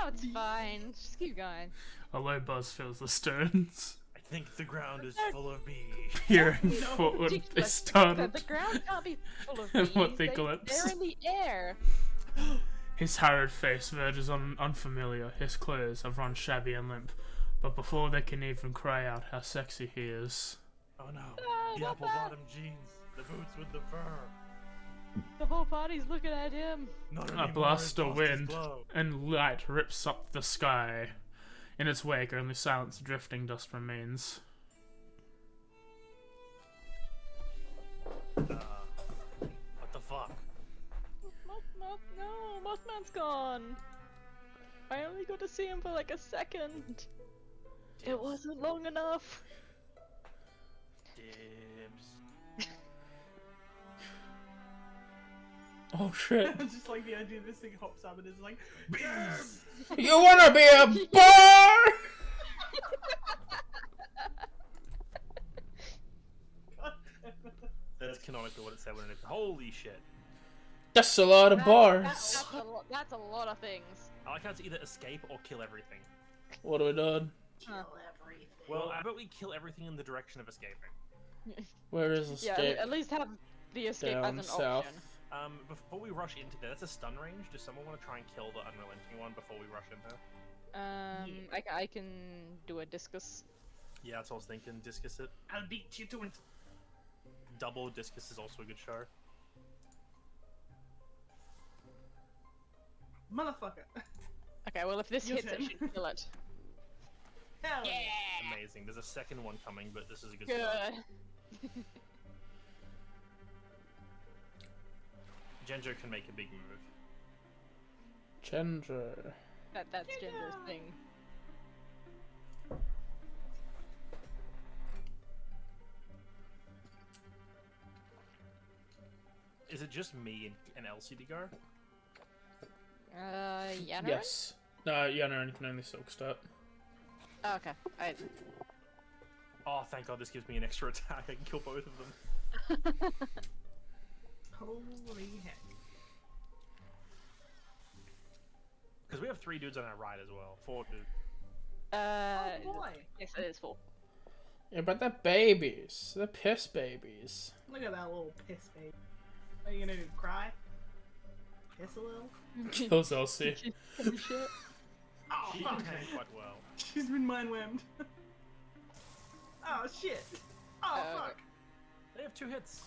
Oh, it's fine. Just keep going. A low buzz fills the stones. I think the ground is full of bees. Peering No, forward, they Ridiculous. started. The ground can't be full of And bees. what they glimpse. They're in the air. His harrowed face verges on unfamiliar. His clothes have run shabby and limp. But before they can even cry out how sexy he is, Oh no, No, the not apple bottom jeans, the boots with the fur. The whole party's looking at him. Not a anymore, blast his of boss is wind blow. and light rips up the sky. In its wake, only silence and drifting dust remains. What the fuck? No, Mothman's gone. I only got to see him for like a second. It wasn't long enough. Dibs. Oh shit. It's just like the idea this thing hops up and is like, Bees! You wanna be a bar? God damn it. That's canonically what it said when it. Holy shit. That's a lot of bars. That's a lot of things. I like how it's either escape or kill everything. What are we doing? Huh. Well, how about we kill everything in the direction of escaping? Where is Yeah, escape? at least have the escape Down as an south. option. Before we rush into there, that's a stun range. Does someone want to try and kill the unrelenting one before we rush in there? I can do a discus. Yeah, that's what I was thinking. Discus it. I'll beat you to it. Double discus is also a good show. Motherfucker. Okay, well if this Your hits, turn. it should kill it. Hell yeah. Amazing. There's a second one coming, but this is a good Good. start. Genjo can make a big move. Ginger. That's Gender's thing. Is it just me and Elsie to go? Yanner? Yes. No, Yanner can only silk step. Oh, okay. Oh, thank God, this gives me an extra attack. I can kill both of them. Holy heck. Because we have 3 dudes on our right as well. 4 dudes. Oh boy. Yes, it is 4. Yeah, but they're babies. They're piss babies. Look at that little piss baby. Are you gonna do? Cry? Piss a little? Kills Elsie. Oh She fuck. can tank quite well. She's been mind whammed. Oh shit. Oh Okay. fuck. They have 2 hits.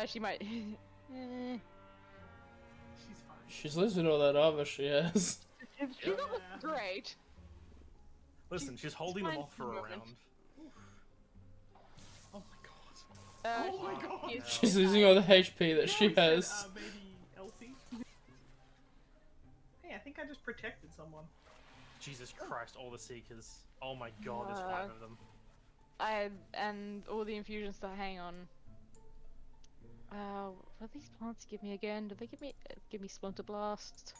She might. She's fine. She's losing all that armor she has. She don't look great. Listen, she's holding them off for a round. Oh my god. Oh my god. he's- She's losing all the HP that she You know, I has. said, baby Elsie. Hey, I think I just protected someone. Jesus Christ, all the Seekers. Oh my God, there's 5 of them. And all the infusions to hang on. What do these plants give me again? Do they give me Splinter Blast?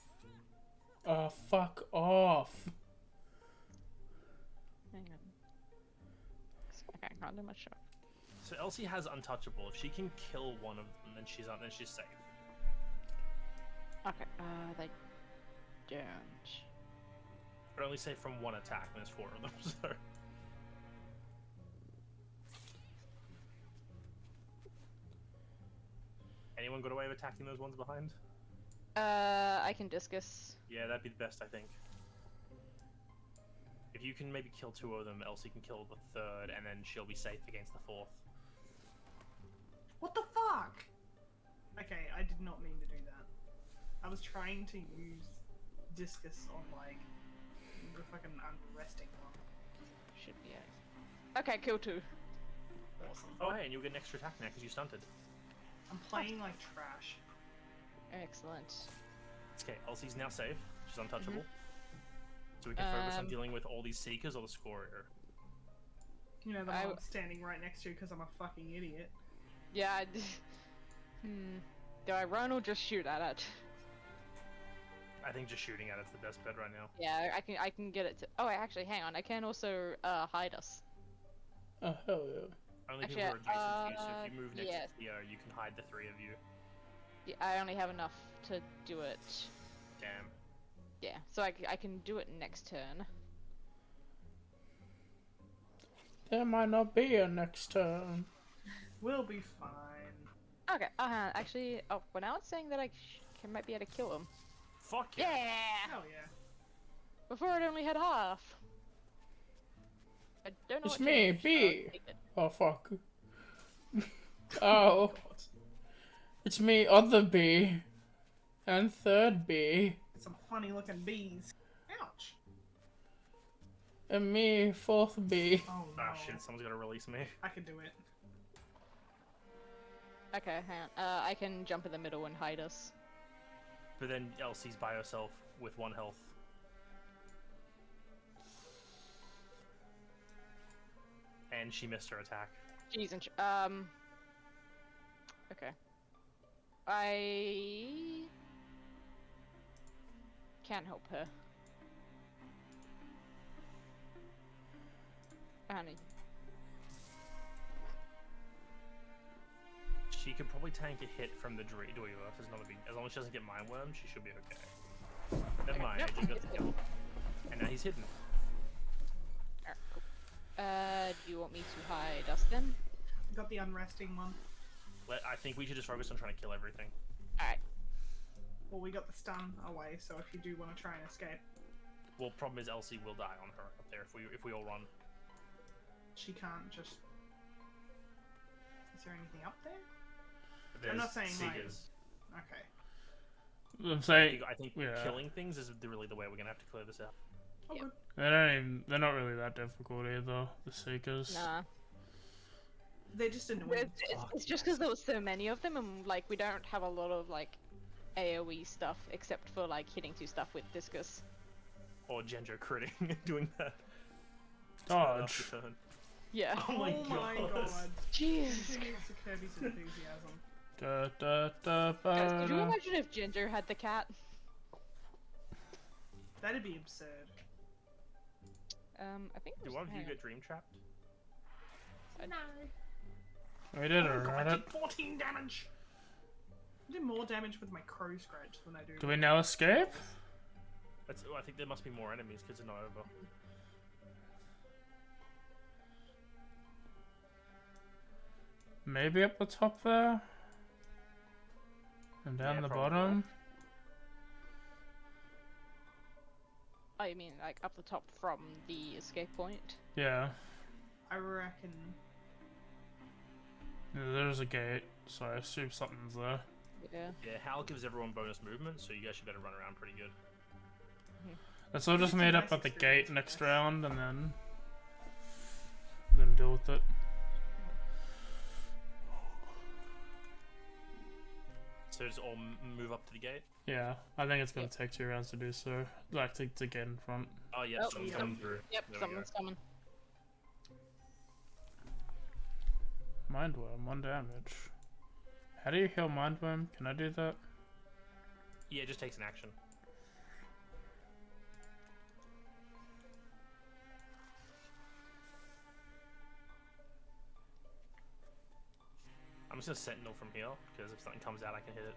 Oh, fuck off. Hang on. Okay, I can't do much. So Elsie has Untouchable. If she can kill one of them, then she's safe. Okay, they don't. But only safe from 1 attack, and there's 4 of them, so... Anyone got away with attacking those ones behind? I can discus. Yeah, that'd be the best, I think. If you can maybe kill 2 of them, Elsie can kill the 3rd, and then she'll be safe against the 4th. What the fuck? Okay, I did not mean to do that. I was trying to use discus on like the fucking unresting one. Should be it. Okay, kill 2. Awesome. Oh, hey, and you'll get an extra attack now because you stunted. I'm playing like trash. Excellent. Okay, Elsie's now safe. She's untouchable. So we can focus on dealing with all these Seekers or the Scorer. You know, the one I'm standing right next to because I'm a fucking idiot. Yeah. Do I run or just shoot at it? I think just shooting at it's the best bet right now. Yeah, I can get it to. Oh, actually, hang on. I can also hide us. Oh, hell yeah. Only Actually, people who are adjacent to you, so if you move next yes. to Theo, you can hide the 3 of you. Yeah, I only have enough to do it. Damn. Yeah, so I can do it next turn. There might not be a next turn. We'll be fine. Okay. Actually, oh, well now it's saying that I might be able to kill him. Fuck yeah! Yeah. Hell yeah. Before it only had half. I don't know. It's what me, changed, so B. I'll take it. Oh, fuck. Oh. God. It's me, other B. And 3rd B. Some funny looking bees. Ouch. And me, 4th B. Oh no. Ah shit, someone's gotta release me. I can do it. Okay, hang on. I can jump in the middle and hide us. But then Elsie's by herself with 1 health. And she missed her attack. Jeez, and okay. I can't help her. Honey. She could probably tank a hit from the Dweever. It's not a big. As long as she doesn't get Mind Worm, she should be okay. Never mind. Nope, She got it's the good. kill. And now he's hidden. Alright, cool. Do you want me to hide us then? Got the unresting one. I think we should just focus on trying to kill everything. Alright. Well, we got the stun away, so if you do want to try and escape, Well, problem is Elsie will die on her up there if we all run. she can't just. Is there anything up there? There's not saying, like- Seekers. Okay. I'm saying, I think yeah. killing things is really the way we're gonna have to clear this out. Oh, Yep. good. they're not really that difficult either, the Seekers. Nah. They're just annoying. It's just because there was so many of them, and like we don't have a lot of like AoE stuff except for like hitting 2 stuff with discus. Or Genjo critting and doing that. Dodge. Turn. Yeah. Oh my God. god. Jeez. Continues to Kirby's enthusiasm. Da, da, da, Guys, could you ba, da. imagine if Ginger had the cat? That'd be absurd. I think. Do one of you get dream trapped? We did Oh it, god, I right? did 14 damage! I do more damage with my crow scratch than I do. Do we now escape? I think there must be more enemies because it's not over. Maybe up the top there? And down Yeah, the probably. bottom? Oh, you mean like up the top from the escape point? Yeah. I reckon. Yeah, there's a gate, so I assume something's there. Yeah. Yeah, Hal gives everyone bonus movement, so you guys should better run around pretty good. Let's all just It's a meet up nice at the experience, gate next yes. round and then deal with it. So just all move up to the gate. Yeah, I think it's gonna Yep. take 2 rounds to do so. Like to get in front. Oh yeah, Oh, someone's yeah. coming through. Yep, There we someone's coming. Mindworm, 1 damage. How do you heal Mindworm? Can I do that? Yeah, it just takes an action. I'm just gonna sentinel from here because if something comes out, I can hit it.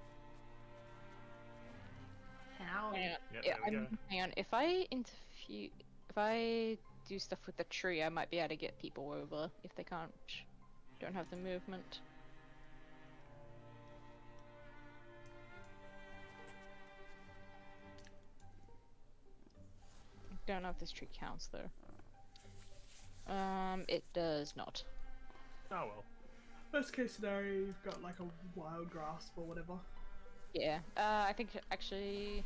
How? Hang on. Yep, Yeah, there we go. hang on. If I do stuff with the tree, I might be able to get people over if they don't have the movement. Don't know if this tree counts though. It does not. Oh well. Best case scenario, you've got like a wild grasp or whatever. Yeah. I think actually,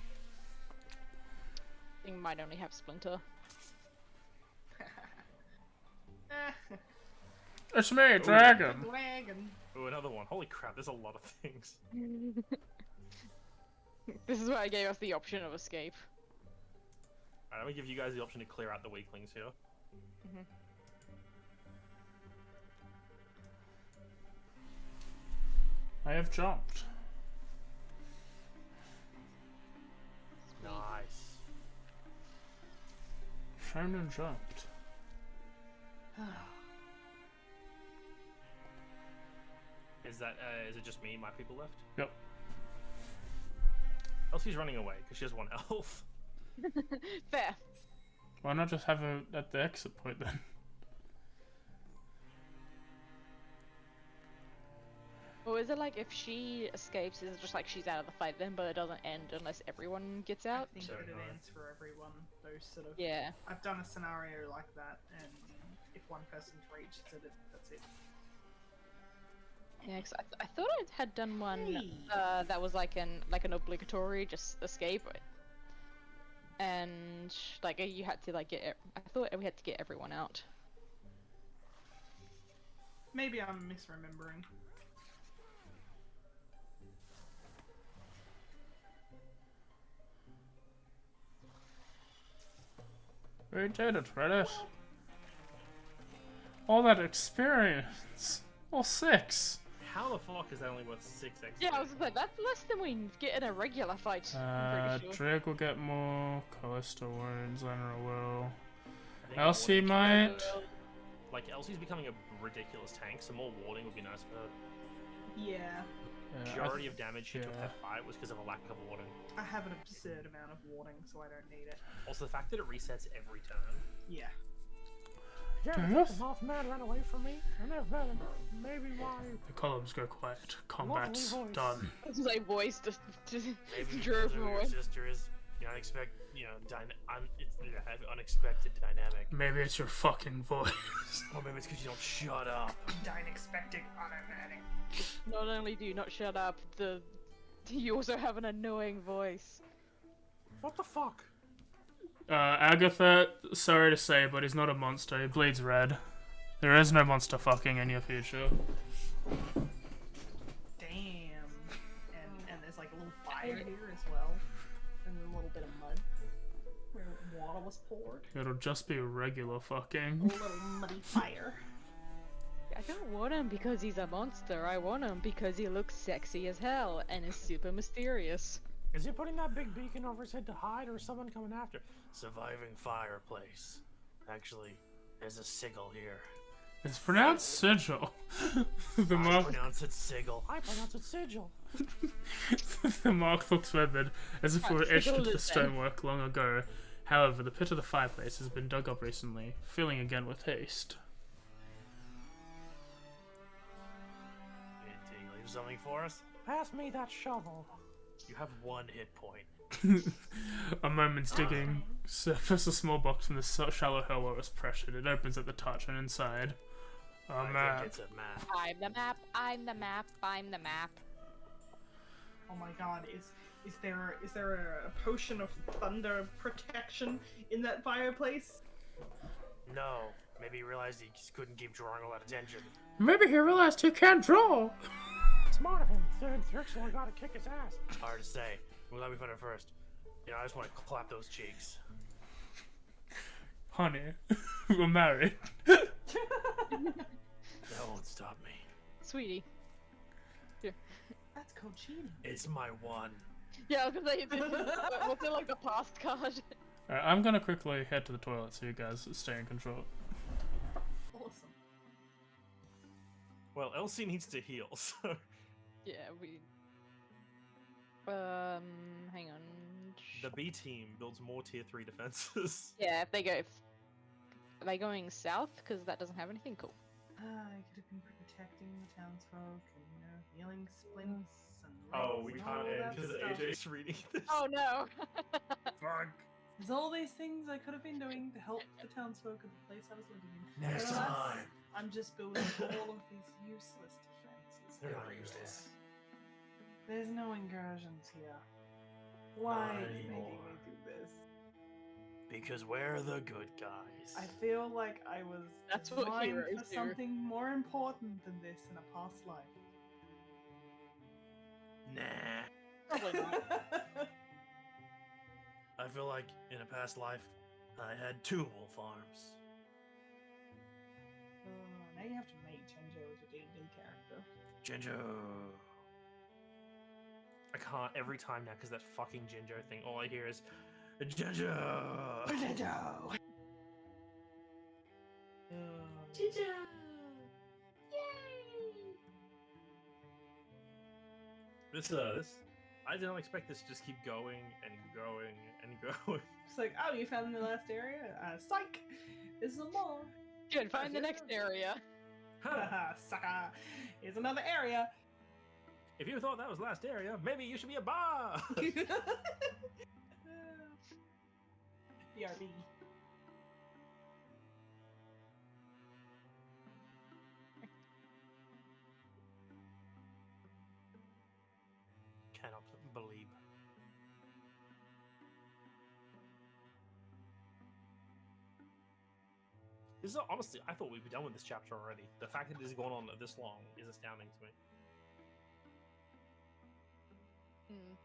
thing might only have splinter. It's me, Dragon! Dragon. Oh, another one. Holy crap! There's a lot of things. This is why I gave us the option of escape. Alright, I'm gonna give you guys the option to clear out the weaklings here. I have jumped. Nice. Shonen jumped. Is it just me and my people left? Yep. Elsie's running away because she has 1 elf. Fair. Why not just have her at the exit point then? Or is it like if she escapes, is it just like she's out of the fight then, but it doesn't end unless everyone gets out? I think So it annoying. ends for everyone. Those sort of. Yeah. I've done a scenario like that, and if one person's reached it, that's it. Yeah, 'cause I thought I had done one Hey. that was like an obligatory just escape, and like you had to like I thought we had to get everyone out. Maybe I'm misremembering. We did it, Reddit. All that experience. All 6. How the fuck is that only worth 6 XP? Yeah, I was like, that's less than we get in a regular fight. I'm pretty sure. Drake will get more. Callista won't. Xenra will. I think Elsie warding- might. Like, Elsie's becoming a ridiculous tank, so more warding would be nice for her. Yeah, Yeah, I Majority of damage she took yeah. that fight was because of a lack of warding. I have an absurd amount of warding, so I don't need it. Also, the fact that it resets every turn. Yeah. Yes. Mothman ran away from me, and maybe why. The columns go quiet. Combat's Lovely voice. done. It's like voice just Maybe drew because from of your away. sister is, unexpected dynamic. Maybe it's your fucking voice. Or maybe it's because you don't shut up. Unexpected automatic. Not only do you not shut up, you also have an annoying voice. What the fuck? Agatha, sorry to say, but he's not a monster. He bleeds red. There is no monster fucking in your future. Damn. And there's like a little fire here as well. And a little bit of mud. Where water was poured. It'll just be regular A fucking. little muddy fire. I don't want him because he's a monster. I want him because he looks sexy as hell and is super mysterious. Is he putting that big beacon over his head to hide, or is someone coming after? Surviving fireplace. Actually, there's a sigil here. It's pronounced sigil. The I mark, pronounce it sigil. I pronounce it sigil. the mark looks weathered, as if it were etched Sigil into the is then. stonework long ago. However, the pit of the fireplace has been dug up recently, filling again with haste. Did he leave something for us? Pass me that shovel. You have 1 hit point. A moment's digging surface a small box from the shallow hole where it was pressured. It opens at the touch, and inside, a I map. think it's a map. I'm the map. I'm the map. I'm the map. Oh my god, is there a potion of thunder protection in that fireplace? No. Maybe he realized he just couldn't keep drawing all that attention. Maybe he realized he can't draw. Smart of him. Thirk's only gotta kick his ass. Hard to say. Well, let me find it first. You know, I just want to clap those cheeks. Honey, we're married. That won't stop me. Sweetie. That's called cheating. It's my one. Yeah, I was gonna say, was it like the past card? I'm gonna quickly head to the toilet so you guys stay in control. Awesome. Well, Elsie needs to heal, so... Yeah, we. Hang on. The B team builds more tier 3 defenses. Yeah, if they go. Are they going south? Because that doesn't have anything cool. I could have been protecting the townsfolk and, you know, healing splints and Oh, legs we and can't all end that because stuff. AJ's reading this. Oh no! Fuck. There's all these things I could have been doing to help the townsfolk of the place I was living in. Next Alas, time. I'm just building all of these useless defenses. They're not everywhere. useless. There's no incursions here. Why Not are you making anymore. me do this? Because we're the good guys. I feel like I was That's what designed heroes for do. something more important than this in a past life. Nah. Probably not. I feel like in a past life, I had 2 wolf arms. Now you have to make Chenjo as a D&D character. Jinjo. I can't every time now because that fucking Jinjo thing. All I hear is Jinjo. Chenjo! This I did not expect this to just keep going and going and going. It's like, oh, you found the last area? Psych! There's some more. Good, find the next area. Haha, sucker! Here's another area. If you thought that was last area, maybe you should be a bar. BRB. Cannot believe. This is honestly, I thought we'd be done with this chapter already. The fact that it has gone on this long is astounding to me. Hmm.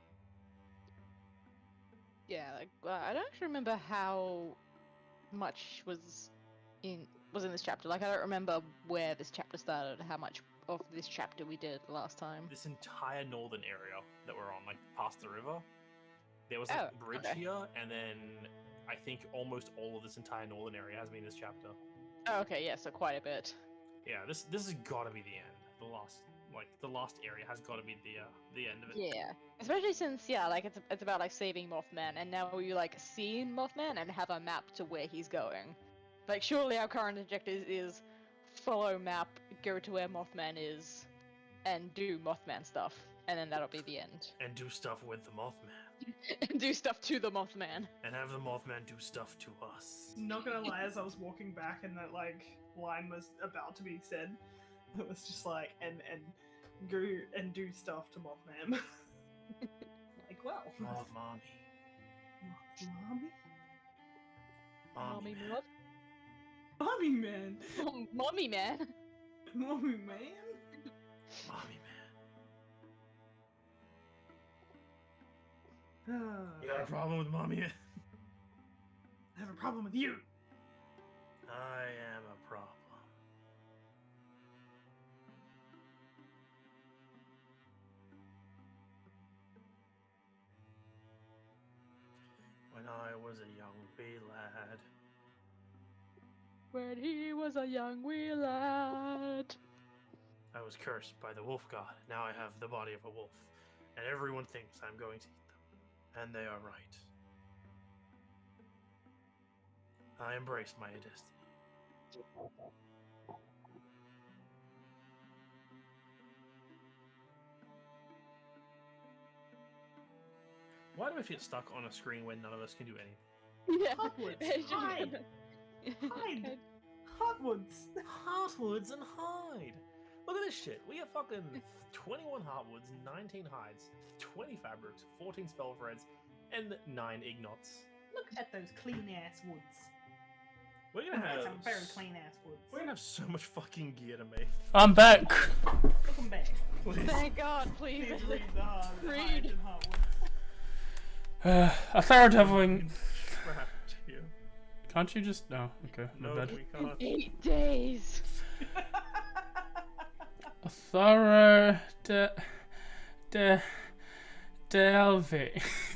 Yeah, like, I don't actually remember how much was in this chapter. Like, I don't remember where this chapter started, how much of this chapter we did last time. This entire northern area that we're on, like past the river, there was like Oh, a bridge okay. here, and then I think almost all of this entire northern area has been this chapter. Oh, okay, yeah, so quite a bit. Yeah, this has got to be the end. The last area has got to be the end of it. Yeah, especially since like it's about like saving Mothman, and now you like see Mothman and have a map to where he's going. Like, surely our current objective is follow map, go to where Mothman is, and do Mothman stuff, and then that'll be the end. And do stuff with the Mothman. And do stuff to the Mothman. And have the Mothman do stuff to us. Not gonna lie, as I was walking back and that like line was about to be said, it was just like and go and do stuff to Mothman. Like, well, Moth mommy. mommy, Mommy man. what? mommy man, Mommy man. mommy man. Mommy I man. You got a problem with mommy man? have a problem with you. I am a problem. was a young wee lad. When he was a young wee lad. I was cursed by the wolf god. Now I have the body of a wolf, and everyone thinks I'm going to eat them. And they are right. I embrace my destiny. Why do I feel stuck on a screen when none of us can do anything? Yeah. Hotwoods, hide! Hide! Hotwoods! Heartwoods and hide! Look at this shit. We have fucking 21 heartwoods, 19 hides, 20 fabrics, 14 spell threads, and 9 ignots. Look at those clean ass woods. We're gonna have Some very clean ass woods. We're gonna have so much fucking gear to make. I'm back. Welcome back. Please. Thank God, please. Please read the Read. hides and hotwoods. A thorough deviling. Trapped you. Can't you just? No. Okay. My No, bad. we can't. 8 days. A thorough delving.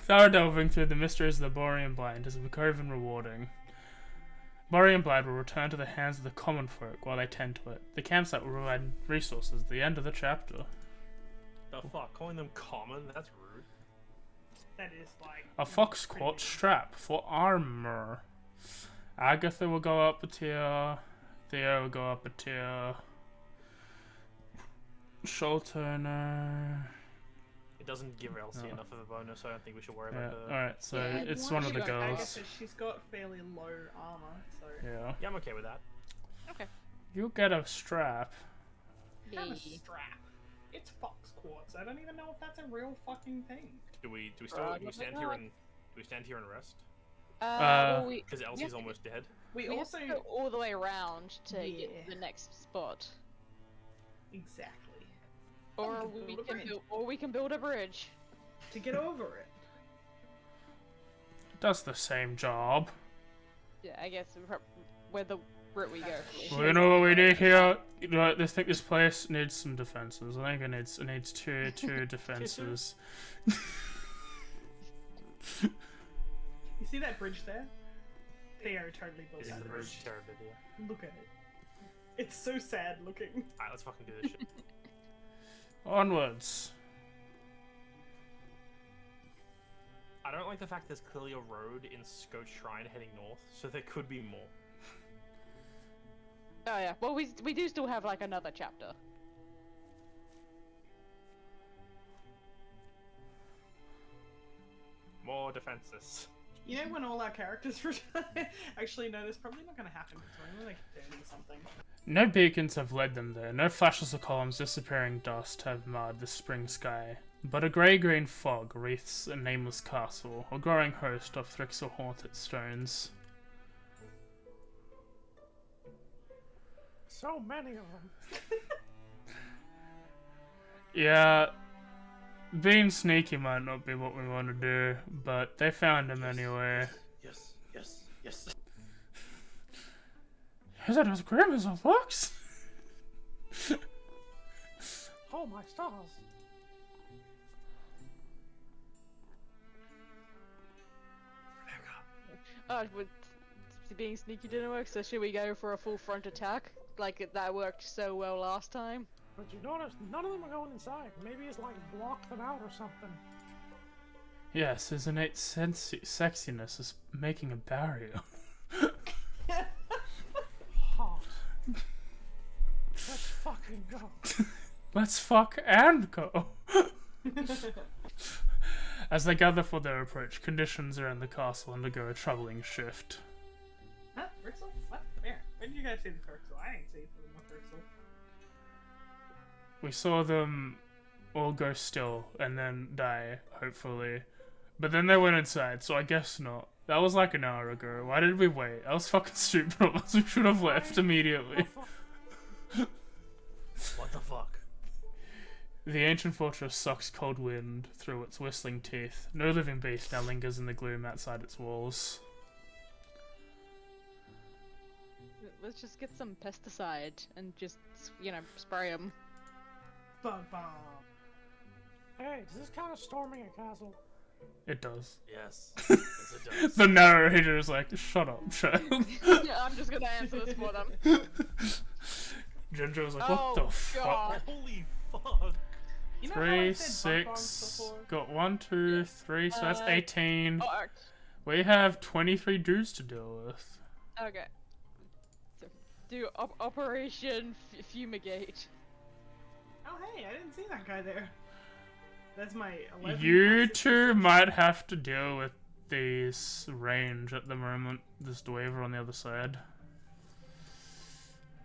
Thorough delving through the mysteries of the Borean Blind has become rewarding. Borean Blind will return to the hands of the common folk while they tend to it. The campsite will provide resources at the end of the chapter. The fuck? Calling them common? That's rude. That is like A fox caught strap for armor. Agatha will go up a tier. Theo will go up a tier. Shulturner. It doesn't give Elsie No. enough of a bonus, so I don't think we should worry Yeah. about the... Alright, so Yeah, it's why one of the should I- Agatha, girls. she's got fairly low armor, so Yeah. Yeah, I'm okay with that. Okay. You get a strap. have a Yay. strap. It's fox quartz. I don't even know if that's a real fucking thing. Do we Probably stand not. here and do we stand here and rest? Well, we Because Elsie's almost dead. We have also to go all the way around to Yeah. get to the next spot. exactly Or can we build a can bridge. build a bridge. to get over it. It does the same job. Yeah, I guess where the route we go. Well, you know what we need here? You know, I think this place needs some defenses. I think it needs two defenses. You see that bridge there? Theo totally built This is that the bridge. bridge terror video. Look at it. It's so sad looking. Alright, let's fucking do this shit. Onwards. I don't like the fact there's clearly a road in Scout Shrine heading north, so there could be more. Oh yeah. Well, we do still have like another chapter. More defenses. You know when all our characters retire? Actually, no, that's probably not going to happen because we're only like 30 or something. No beacons have led them there. No flashes or columns disappearing dust have marred the spring sky. But a grey-green fog wreaths a nameless castle, a growing host of Thrixel-haunted stones. So many of them. Yeah, being sneaky might not be what we want to do, but they found him anyway. Yes, yes, yes. Is it as grim as it looks? Oh my stars. With being sneaky didn't work, so should we go for a full front attack? Like that worked so well last time. But you notice none of them are going inside. Maybe it's like blocked them out or something. Yes, his innate sexiness is making a barrier. Hot. Let's fucking go. Let's fuck and go. As they gather for their approach, conditions around the castle undergo a troubling shift. Huh? Thrixel? What? Where? When did you guys see the Thrixel? I didn't see the Thrixel. We saw them all go still and then die, hopefully. But then they went inside, so I guess not. That was like an hour ago. Why did we wait? That was fucking stupid of us. We should have left immediately. What the fuck? The ancient fortress sucks cold wind through its whistling teeth. No living beast now lingers in the gloom outside its walls. Let's just get some pesticide and just, spray them. Bum bum. Hey, does this count as storming a castle? It does. Yes. Yes, it does. The narrator is like, shut up, child. Yeah, I'm just gonna answer this for them. Ginger was like, Oh, what the fuck? God. Holy fuck. You know how I 3, said bug bombs 6, before? got 1, 2, 3, so that's 18. Oh, We have 23 dudes to deal with. okay. So, do Operation Fumigate. Oh hey, I didn't see that guy there. That's my 11. You two might have to deal with this range at the moment. This dweaver on the other side.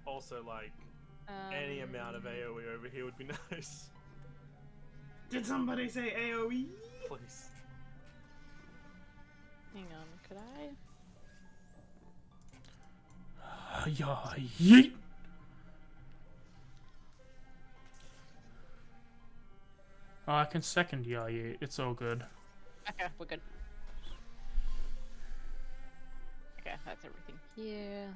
Also, like, any amount of AoE over here would be nice. Did somebody say AoE? Please. Hang on, could I? Yeah, yeet! Oh, I can second yeah, yeet. It's all good. Okay, we're good. Okay, that's everything here.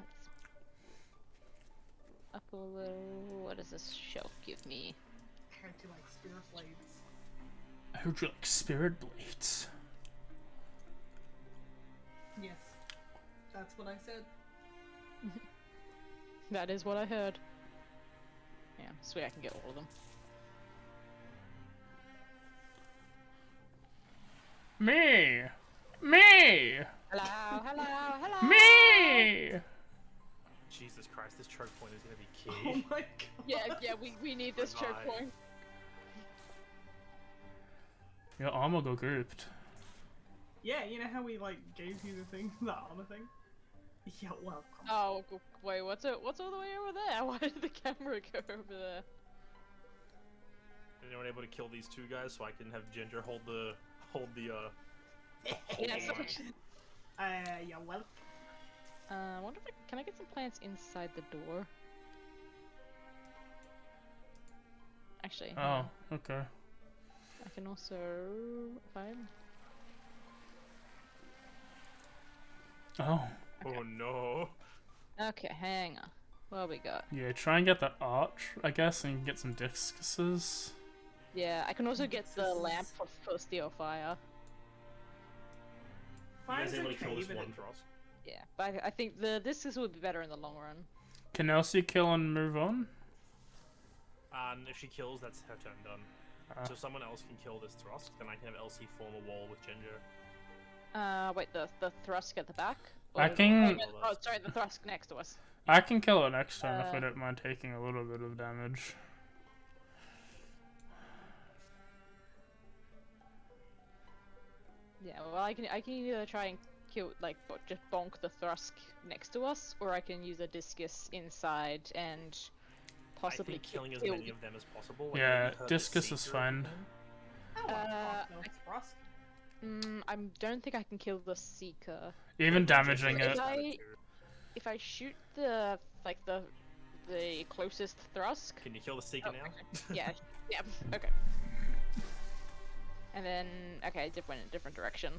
Let's up a little. What does this shelf give me? I heard you like spirit blades. I heard you like spirit blades. Yes. That's what I said. That is what I heard. Yeah, sweet, I can get all of them. Me! Me! Hello, hello, hello! Me! Jesus Christ, this choke point is gonna be Oh key. my god. Yeah, we need this choke Right. point. Your armor got grouped. Yeah, you know how we like gave you the thing, the armor thing? Yeah, welcome. Oh, wait, what's all the way over there? Why did the camera go over there? Anyone able to kill these two guys so I can have Ginger hold the Yes. Yeah, well. I wonder if can I get some plants inside the door? Actually, Oh, okay. I can also find. Oh. Oh no. Okay, hang on. What we got? Yeah, try and get that arch, I guess, and you can get some discuses. Yeah, I can also get the This is- lamp for steel fire. You guys Fire's able to kill okay, this but one it- Frost? Yeah, but I think the discus would be better in the long run. Can Elsie kill and move on? And if she kills, that's her turn done. Ah. So if someone else can kill this thrust, then I can have Elsie form a wall with Ginger. Wait, the thrust at the back? I Or- can- Oh, sorry, the thrust next to us. I can kill it next turn if I Uh. don't mind taking a little bit of damage. Yeah, well, I can either try and kill, like, just bonk the thrust next to us, or I can use a discus inside and possibly I think killing as kill many of them as possible. and Yeah, maybe hurt the discus is seeker if fine. we can. Oh, well, fuck, no, I- Frost. I don't think I can kill the seeker. Even Ginger damaging does it. that I- too. If I shoot the closest thrust. Can you kill the seeker Oh, now? okay. Yeah, yeah, okay. And then, okay, different direction.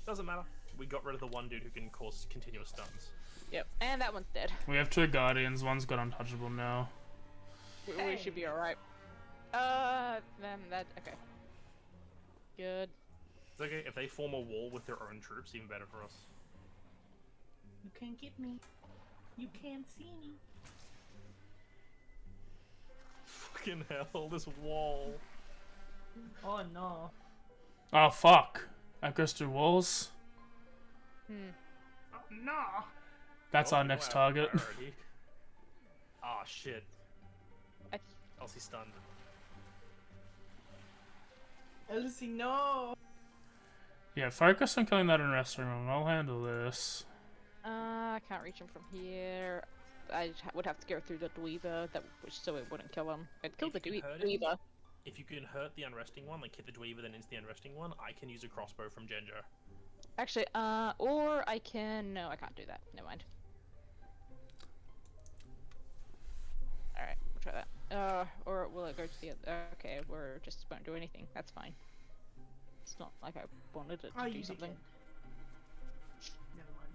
Doesn't matter. We got rid of the one dude who can cause continuous stuns. Yep, and that one's dead. We have 2 guardians, one's got untouchable now. We should be alright. Then that, okay. Good. It's okay, if they form a wall with their own troops, even better for us. You can't get me. You can't see me. Fucking hell, this wall. Oh no. Oh fuck! That goes through walls. Oh no. That's Oh, our next wow, target. priority. Ah, shit. I- Elsie stunned. Elsie, no. Yeah, focus on killing that interesting one. I'll handle this. I can't reach him from here. I would have to go through the dweeber, so it wouldn't kill him. I'd kill If the you can hurt him- dweeber. If you can hurt the unresting one, like hit the dweaver then into the unresting one, I can use a crossbow from Ginger. Actually, or I can... No, I can't do that. Never mind. Alright, we'll try that. Or will it go to the other... Okay, or just won't do anything. That's fine. It's not like I wanted it to Oh, do you something. did. Never mind.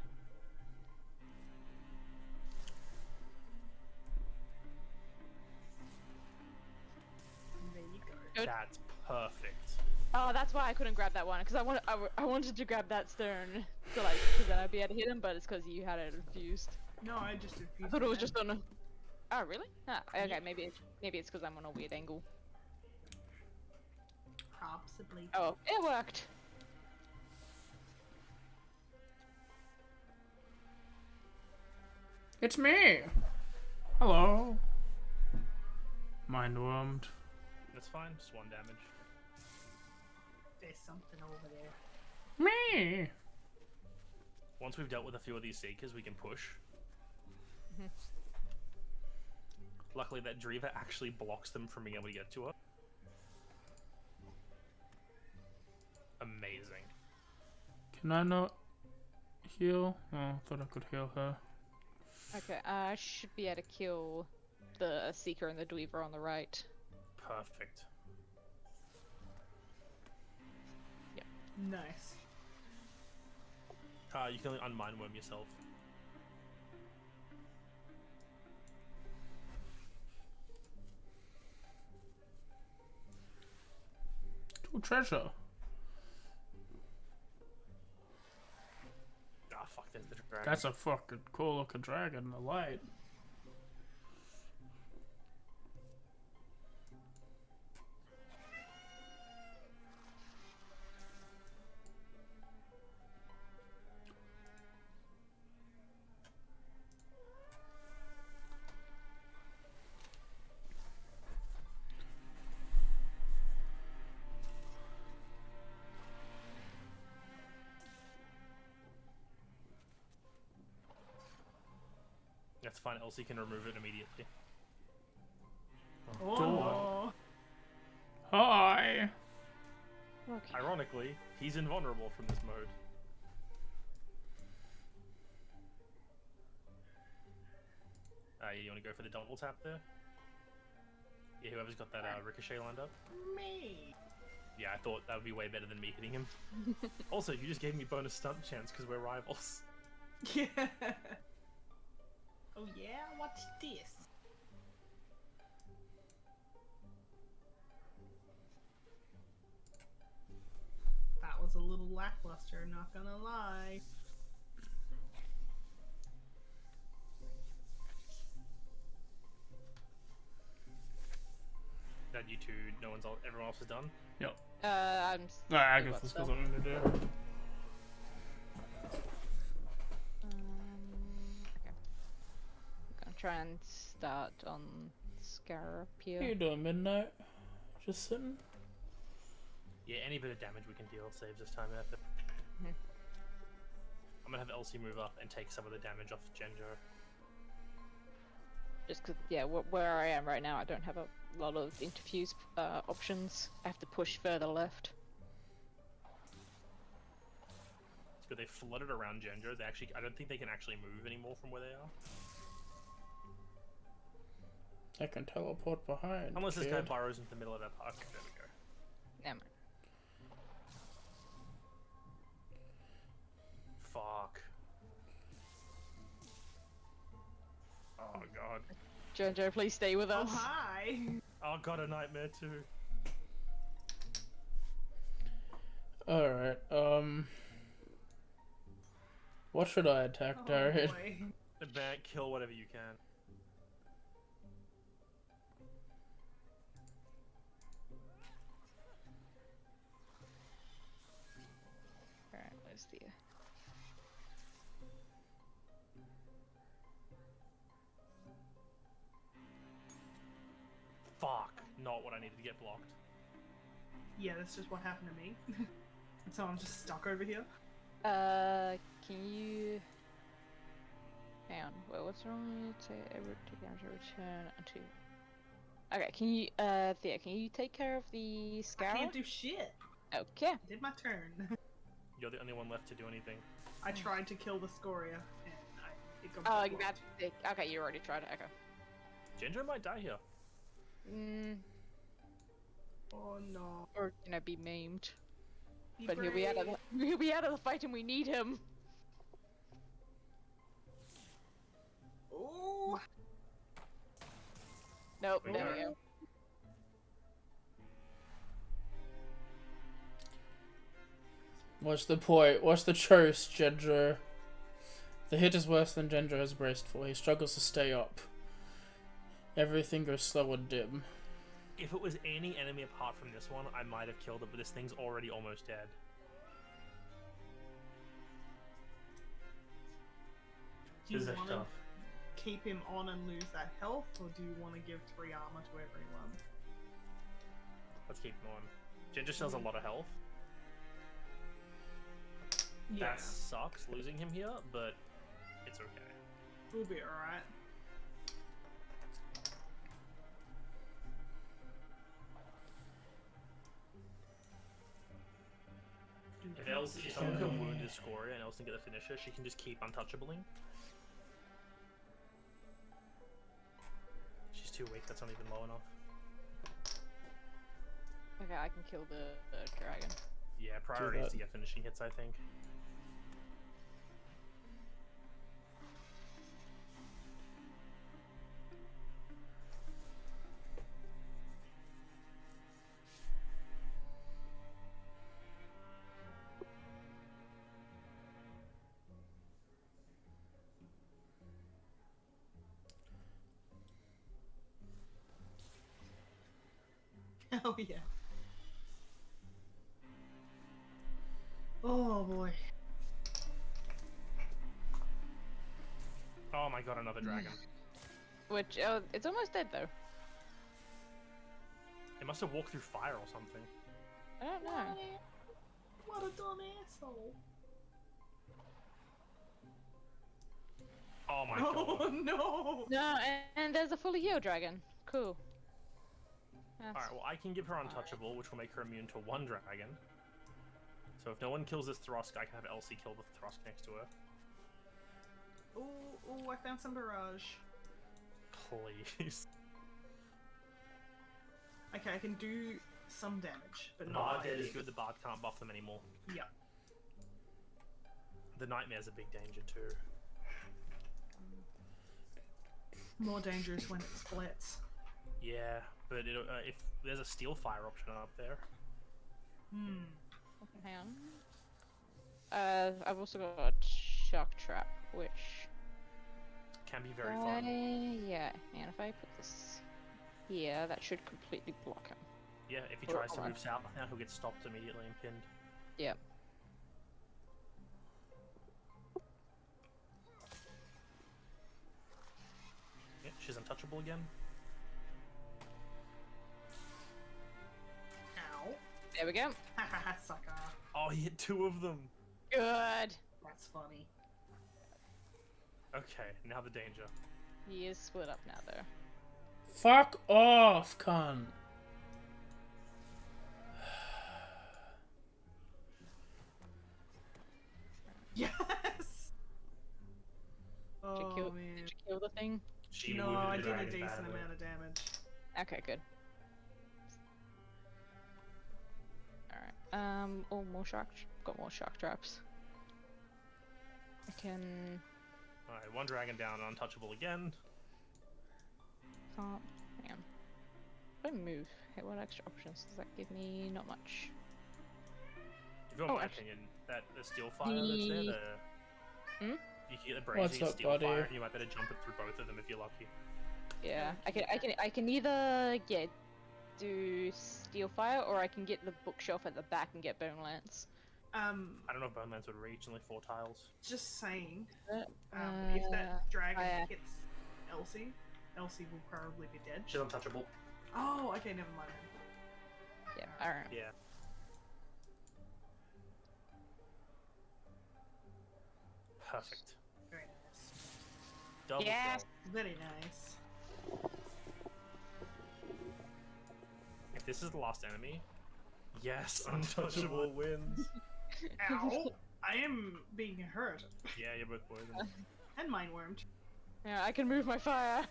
There you go. Good. That's perfect. Oh, that's why I couldn't grab that one, because I wanted to grab that stone, so like, because then I'd be able to hit him, but it's because you had it infused. No, I just infused I thought it was then. just on a... Oh, really? Ah, okay, Yeah. maybe it's because I'm on a weird angle. Possibly. Oh, it worked! It's me! Hello! Mind whelmed. That's fine, just 1 damage. There's something over there. Me! Once we've dealt with a few of these Seekers, we can push. Luckily, that Driva actually blocks them from being able to get to her. Amazing. Can I not heal? Oh, I thought I could heal her. Okay, I should be able to kill the Seeker and the Dweaver on the right. Perfect. Nice. You can only unmind worm yourself. Ooh, treasure. Ah, fuck, there's the dragon. That's a fucking cool looking dragon in the light. That's fine, Elsie can remove it immediately. Oh. Hi! Okay. Ironically, he's invulnerable from this mode. You want to go for the double tap there? Yeah, whoever's got that ricochet lined up. Me. Yeah, I thought that would be way better than me hitting him. Also, you just gave me bonus stunt chance because we're rivals. Yeah. Oh yeah, what's this? That was a little lackluster, not gonna lie. That you two, everyone else is done? Yep. I'm... No, I do guess what that's spell? what I'm gonna do. Okay. I'm gonna try and start on Scarab here. What are you doing, Midnight? Just sitting? Yeah, any bit of damage we can deal saves us time and effort. Mhm. I'm gonna have Elsie move up and take some of the damage off Genjo. Just because, yeah, where I am right now, I don't have a lot of interfuse options. I have to push further left. It's good they flooded around Genjo. I don't think they can actually move anymore from where they are. I can teleport behind. Unless this guy kid. burrows into the middle of that park. There we go. Never mind. Fuck. Oh god. Jojo, please stay with Oh us. hi. Oh god, a nightmare too. Alright, what should I attack, Oh Darius? boy. Advance, kill whatever you can. Alright, where's the... Fuck. Not what I needed to get blocked. Yeah, that's just what happened to me. And so I'm just stuck over here. Can you... Hang on, wait, what's wrong with take damage to return unto... Okay, can you, Thea, can you take care of the I Scarab? can't do shit. Okay. I did my turn. You're the only one left to do anything. I tried to kill the Scoria, and it got Oh, blocked. that's... Okay, you already tried it, okay. Genjo might die here. Oh no. Or, you know, be maimed. Be But he'll be out of brave. the... He'll be out of the fight and we need him! Ooh. Nope, We there go. we go. What's the point? What's the choice, Gendro? The hit is worse than Gendro has braced for. He struggles to stay up. Everything goes slow and dim. If it was any enemy apart from this one, I might have killed it, but this thing's already almost dead. Do you This is want to tough. keep him on and lose that health, or do you want to give 3 armor to everyone? Let's keep him on. Ginger still has a lot of health. Yeah, That sucks, losing him here, but it's okay. we'll be alright. If someone can wound his scorer and else can get the finisher, she can just keep untouchabling. She's too weak, that's not even low enough. Okay, I can kill the dragon. Yeah, priority is that. to get finishing hits, I think. Oh yeah. Oh boy. Oh my god, another dragon. Which, it's almost dead though. It must have walked through fire or something. I don't know. What a dumb asshole. Oh my Oh god. no! No, and there's a fully healed dragon. Cool. Alright, well I can give her untouchable, which will make her immune to 1 dragon. So if no one kills this Thrusk, I can have Elsie kill the Thrusk next to her. Oh, I found some barrage. Please. Okay, I can do some damage, but not Bard like dead is big. good, the Bard can't buff them anymore. Yeah. The Nightmare's a big danger too. More dangerous when it splits. Yeah, but if there's a Steel Fire option up there. Hmm. Hang on. I've also got a shock trap, which Can be very fun. yeah, and if I put this here, that should completely block him. Yeah, if he Oh, tries to hold on. move south now, he'll get stopped immediately and pinned. Yep. Yeah, she's untouchable again. Ow. There we go. Hahaha, sucker. Oh, he hit 2 of them. Good. That's funny. Okay, now the danger. He is split up now, though. Fuck off, cunt. Yes! Did Oh you kill, man. did you kill the thing? She No, wounded I the did a dragon decent badly. amount of damage. Okay, good. Alright. Oh, more shock. Got more shock traps. I can. Alright, 1 dragon down, untouchable again. Can't. Hang on. If I move, hey, what extra options does that give me? Not much. If you want Oh, my actually- opinion, the Steel Fire that's there, Hmm? you can get the Brazen What's up, Steel buddy? Fire, and you might better jump it through both of them if you're lucky. Yeah, I can either do steel fire, or I can get the bookshelf at the back and get bone lance. I don't know if Bonelands would reach, only 4 tiles. Just saying. If Uh, that dragon I- hits Elsie, Elsie will probably be dead. She's untouchable. Oh, okay, never mind. Yeah, alright. Yeah. Perfect. Very nice. Double Yes! kill. Very nice. If this is the last enemy, yes, untouchable wins. Ow! I am being hurt. Yeah, you're both poisoned. And mind wormed. Yeah, I can move my fire.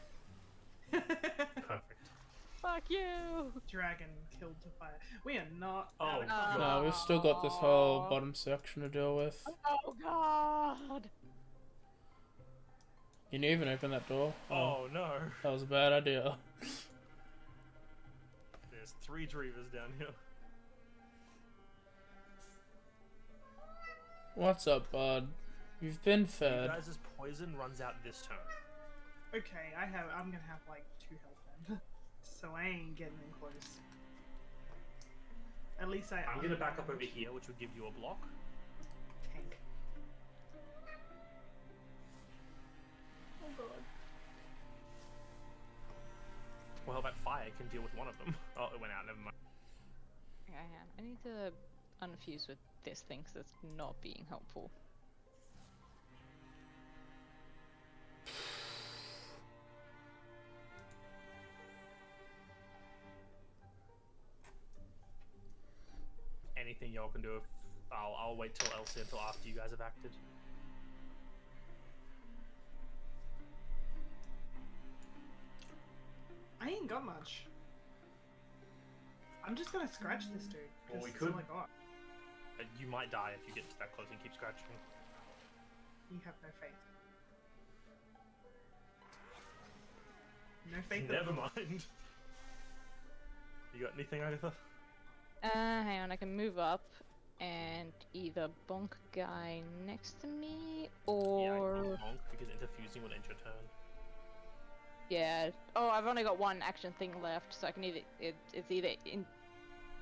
Perfect. Fuck you! Dragon killed to fire. We are not. Oh, out of God. time. No, we've still got this whole bottom section to deal with. Oh god! You didn't even open that door. Oh no. That was a bad idea. There's 3 Dreavers down here. What's up, bud? You've been You fed. guys' poison runs out this turn. Okay, I'm gonna have like 2 health then. So I ain't getting in close. At least I'm gonna back up over here, which would give you a block. Tank. Oh god. Well, that fire can deal with one of them. Oh, it went out, never mind. Okay, hang on. I need to unfuse with this thing because it's not being helpful. Anything y'all can do, if I'll wait till Elsie until after you guys have acted. I ain't got much. I'm just gonna scratch this dude. Well, we 'cause it's all could- I got. You might die if you get to that close and keep scratching. You have no faith. No faith. Never mind. You got anything, Agatha? Hang on, I can move up and either bonk guy next to me Yeah, or you bonk because interfusing will end your turn. yeah. Oh, I've only got one action thing left, so I can either it's either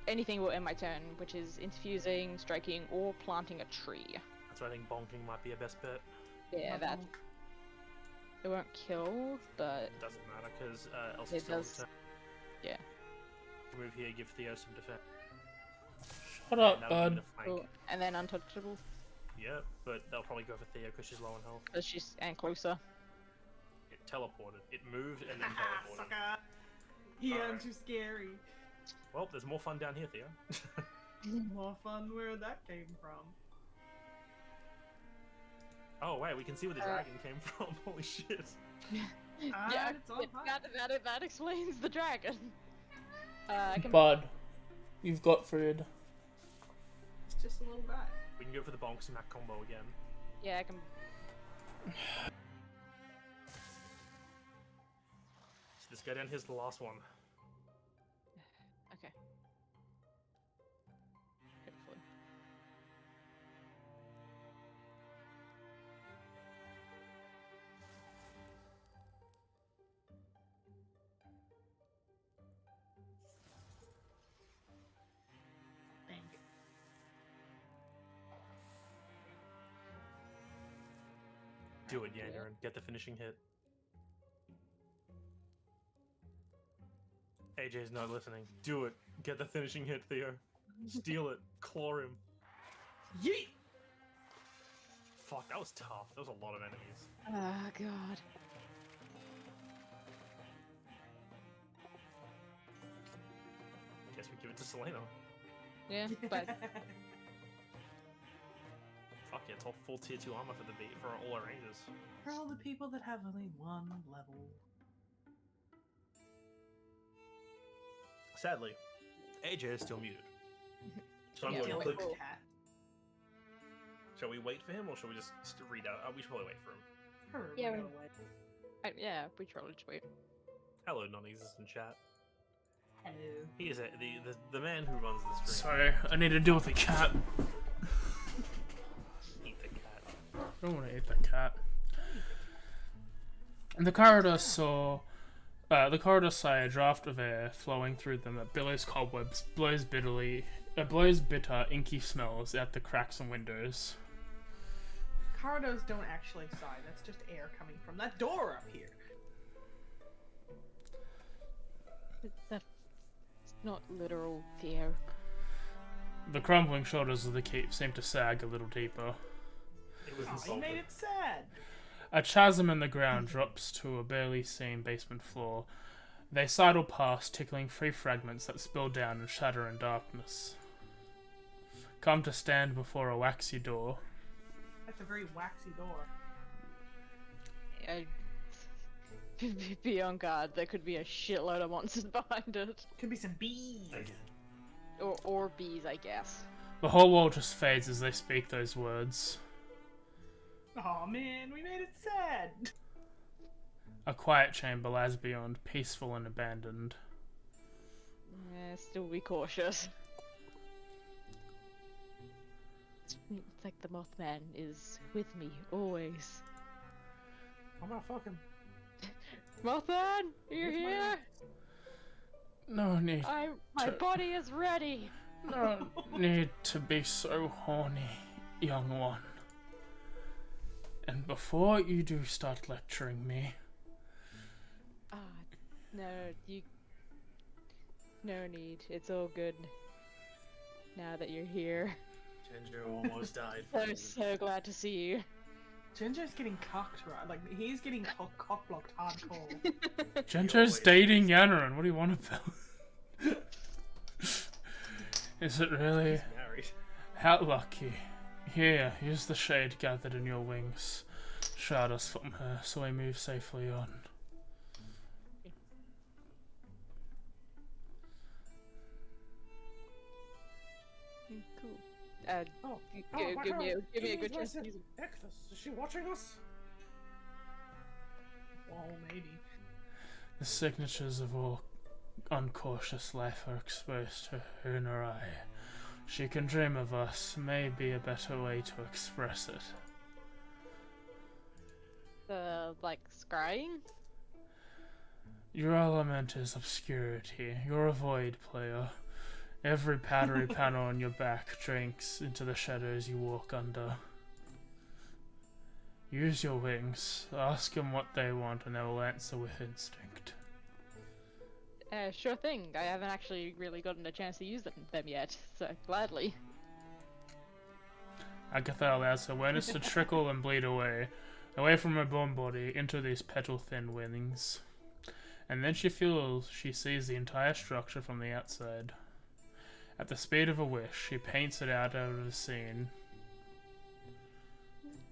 anything will end my turn, which is interfusing, striking, or planting a tree. That's why I think bonking might be a best bet. Yeah, that it won't kill, but It doesn't matter because Elsie's It still on does. turn. yeah. Move here, give Theo some defense. Shut up, That'll bud. be the flank. Cool. And then untouchable, Yeah, but they'll probably go for Theo because she's low on health. because she's and closer. It teleported. It moved and then Haha, teleported. sucker! Yeah, I'm Alright. too scary. Well, there's more fun down here, Theo. More fun where that came from. Oh wait, we can see where the Uh, dragon came from. Holy shit! Yeah, And it's on fire. that explains the dragon. I can Bud, you've got food. It's just a little guy. We can go for the bonk smack combo again. yeah, I can. So this guy down here's the last one. Okay. Hopefully. Bang. Do it, Yander, and get the finishing hit. AJ's not listening. Do it. Get the finishing hit, Theo. Steal it. Claw him. Yeet! Fuck, that was tough. There was a lot of enemies. Oh god. Guess we give it to Selena. Yeah, but Fuck yeah, it's all full tier 2 armor for the beat for all our ranges. For all the people that have only one level. Sadly, AJ is still muted. So I'm Yeah, going to we'll click. wait. Cat. Shall we wait for him or shall we just read out? We should probably wait for him. Yeah, we we- gotta wait. yeah, we probably just wait. Hello, non-existent chat. Hello. He is the man who runs the stream. Sorry, I need to deal with the cat. Eat the cat. I don't want to eat the cat. The corridor saw a draft of air flowing through them that billows cobwebs, blows bitter, inky smells out the cracks and windows. Corridors don't actually sigh, that's just air coming from that door up here. That's not literal, Theo. The crumbling shoulders of the keep seem to sag a little deeper. It was Oh, you insulting. made it sad. A chasm in the ground drops to a barely seen basement floor. They sidle past, tickling free fragments that spill down and shatter in darkness. Come to stand before a waxy door. That's a very waxy door. Be on guard. There could be a shitload of monsters behind it, Could be some bees. or bees, I guess. The whole wall just fades as they speak those words. Oh man, we made it sad. A quiet chamber lies beyond, peaceful and abandoned. Still be cautious. It's like the Mothman is with me always. I'm gonna fuck him. Mothman, you here? No need. My body is ready. No need to be so horny, young one. And before you do start lecturing me, No, no need. It's all good. Now that you're here. Ginger almost died. So glad to see you. Ginger's getting cocked, right? Like, he's getting cock-blocked hardcore. Gento's dating Yanarin. What do you want about? Is it really? He's married. How lucky. Here, use the shade gathered in your wings. Shroud us from her so we move safely on. Cool. Give me a good chance to use it. Is she watching us? Well, maybe. The signatures of all uncautious life are exposed to her in her eye. She can dream of us, may be a better way to express it. Like, scrying? Your element is obscurity. You're a void player. Every powdery panel on your back drinks into the shadows you walk under. Use your wings. Ask them what they want and they will answer with instinct. Sure thing. I haven't actually really gotten a chance to use them yet, so gladly. Agatha allows her awareness to trickle and bleed away from her born body into these petal-thin wings. And then she sees the entire structure from the outside. At the speed of a wish, she paints it out of the scene.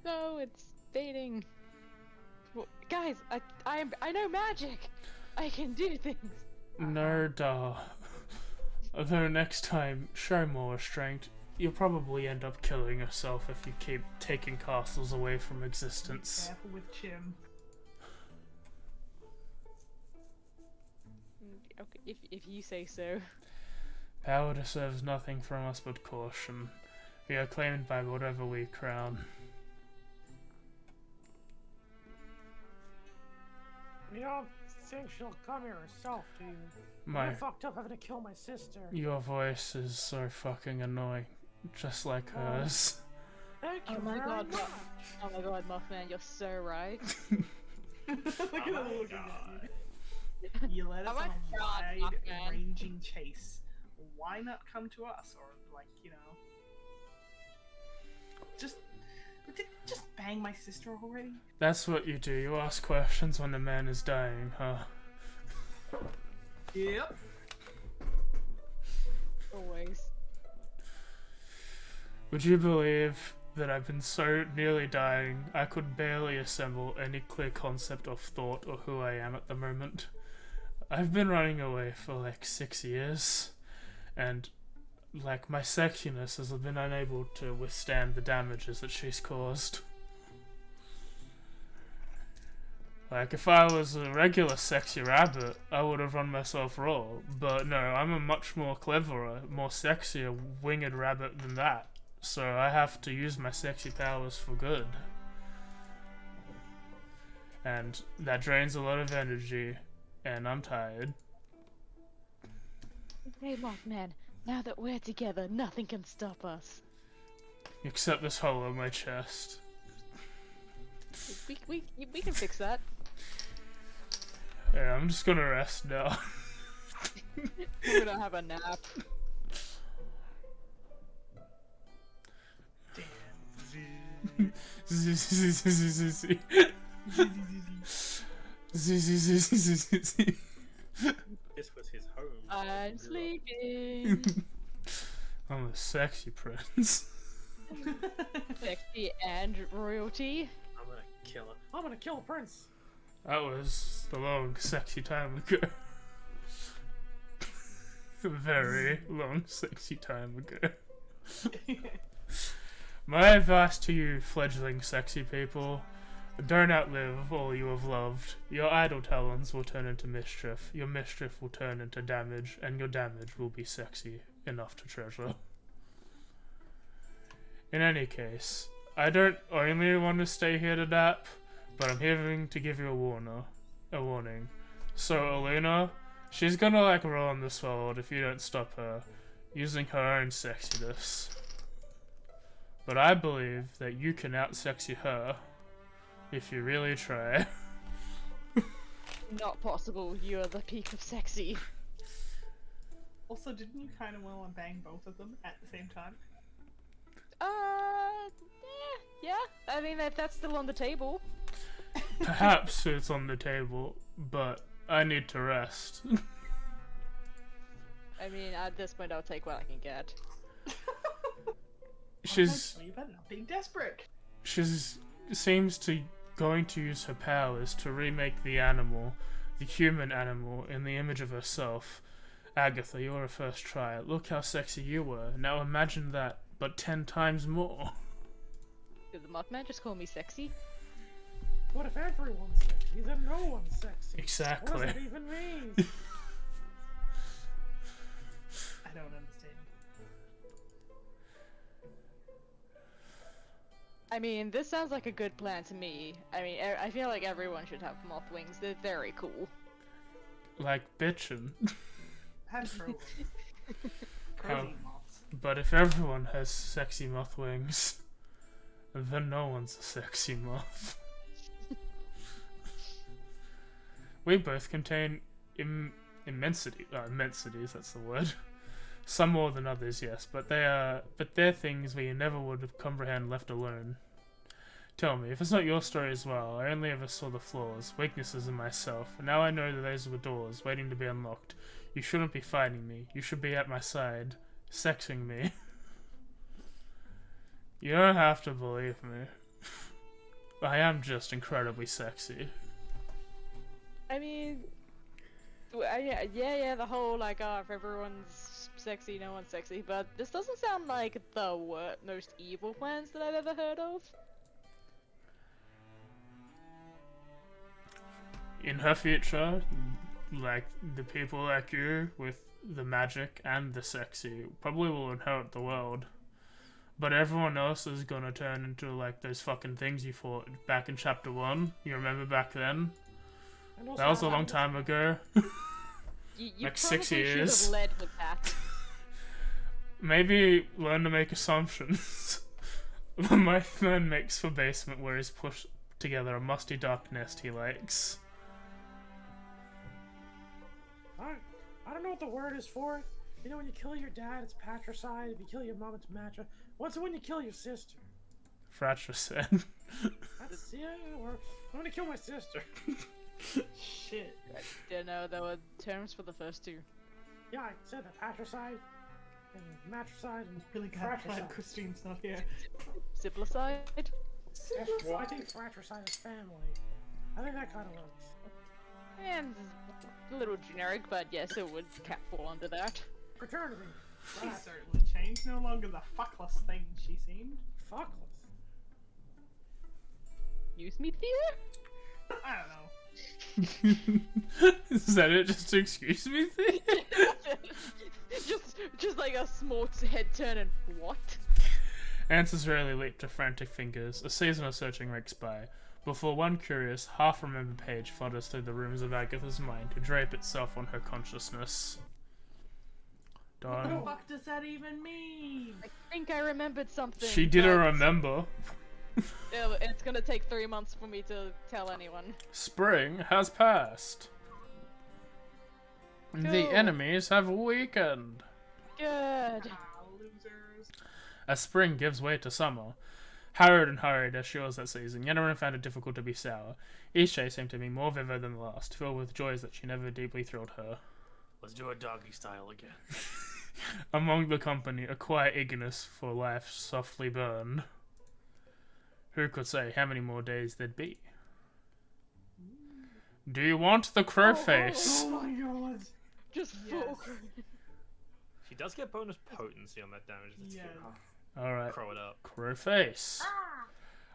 No, it's fading. Well, guys, I know magic. I can do things. No, duh. Although next time, show more restraint. You'll probably end up killing yourself if you keep taking castles away from existence. Careful with Chim. Okay, if you say so. Power deserves nothing from us but caution. We are claimed by whatever we crown. You don't think she'll come here herself, do you? I fucked up having to kill my sister. Your voice is so fucking annoying. Just like hers. Thank you Oh my very god, much. Oh my god, Mothman, you're so right. Look at him looking at you. You led us Oh on my a God, Mothman. wide-ranging chase. Why not come to us? Or, like, you know... Just bang my sister already? That's what you do. You ask questions when the man is dying, huh? Yep. Always. Would you believe that I've been so nearly dying, I could barely assemble any clear concept of thought or who I am at the moment? I've been running away for like 6 years, and like my sexiness has been unable to withstand the damages that she's caused. Like, if I was a regular sexy rabbit, I would have run myself raw. But no, I'm a much more cleverer, more sexier winged rabbit than that. So I have to use my sexy powers for good. And that drains a lot of energy, and I'm tired. Hey, Mothman, now that we're together, nothing can stop us. Except this hole in my chest. We can fix that. Yeah, I'm just gonna rest now. We're gonna have a nap. This was his home. I'm sleeping. I'm a sexy prince. Sexy and royalty. I'm gonna kill her. I'm gonna kill the prince. That was a long, sexy time ago. A very long, sexy time ago. My advice to you, fledgling sexy people, don't outlive all you have loved. Your idle talents will turn into mischief, your mischief will turn into damage, and your damage will be sexy enough to treasure. In any case, I don't only want to stay here to nap, but I'm here to give you a warning. So Eluna, she's gonna like ruin this world if you don't stop her, using her own sexiness. But I believe that you can out-sexy her, if you really try. Not possible. You are the peak of sexy. Also, didn't you kind of want to bang both of them at the same time? Yeah. I mean, if that's still on the table. Perhaps it's on the table, but I need to rest. I mean, at this point, I'll take what I can get. You better not be desperate. She's seems to going to use her powers to remake the animal, the human animal, in the image of herself. Agatha, you're a first try. Look how sexy you were. Now imagine that, but 10 times more. Did the Mothman just call me sexy? What if everyone's sexy? Then no one's sexy. Exactly. What does that even mean? I don't understand. I mean, this sounds like a good plan to me. I mean, I feel like everyone should have moth wings. They're very cool. Like bitchin'. Have protein. Protein moths. But if everyone has sexy moth wings, then no one's a sexy moth. We both contain immensities, that's the word. Some more than others, yes, but they're things we never would have comprehend left alone. Tell me, if it's not your story as well, I only ever saw the flaws, weaknesses in myself, and now I know that those were doors waiting to be unlocked. You shouldn't be fighting me. You should be at my side, sexing me. You don't have to believe me. I am just incredibly sexy. I mean, yeah, the whole like, if everyone's sexy, no one's sexy, but this doesn't sound like the most evil plans that I've ever heard of. In her future, like, the people like you with the magic and the sexy probably will inherit the world. But everyone else is gonna turn into, like, those fucking things you fought back in chapter 1. You remember back then? That was a long time ago. You like 6 years. Should have led with that. Maybe learn to make assumptions. The Mothman makes for basement where he's pushed together a musty dark nest he likes. I don't know what the word is for it. You know, when you kill your dad, it's patricide. If you kill your mom, it's matcha. What's it when you kill your sister? Fratricide. That's, yeah, or I'm gonna kill my sister. Shit. I don't know, there were terms for the first two. Yeah, I said that. Patricide and matricide and Really glad Christine's not here. Siblicide? I think fratricide is family. I think that kind of works. And a little generic, but yes, it would fall under that. Fraternity. She's certainly changed. No longer the fuckless thing she seemed. Fuckless. Use me theater? I don't know. Is that it? Just excuse me thing? just like a small head turn and what? Answers rarely leap to frantic fingers. A season of searching rakes by, before one curious, half-remembered page flutters through the rooms of Agatha's mind to drape itself on her consciousness. What the Darn. fuck does that even mean? I think I remembered something. She didn't but remember. It's gonna take 3 months for me to tell anyone. Spring has passed. The Cool. enemies have weakened. Good. Losers. As spring gives way to summer, harrowed and hurried as she was that season, yet everyone found it difficult to be sour. Each day seemed to be more vivid than the last, filled with joys that she never deeply thrilled her. Let's do a doggy style again. Among the company, a quiet eagerness for life softly burned. Who could say how many more days there'd be? Do you want the crow face? Oh my god. Just Yes. She does get bonus potency on that damage. That's Yes. good. Alright, Crow it up. crow face.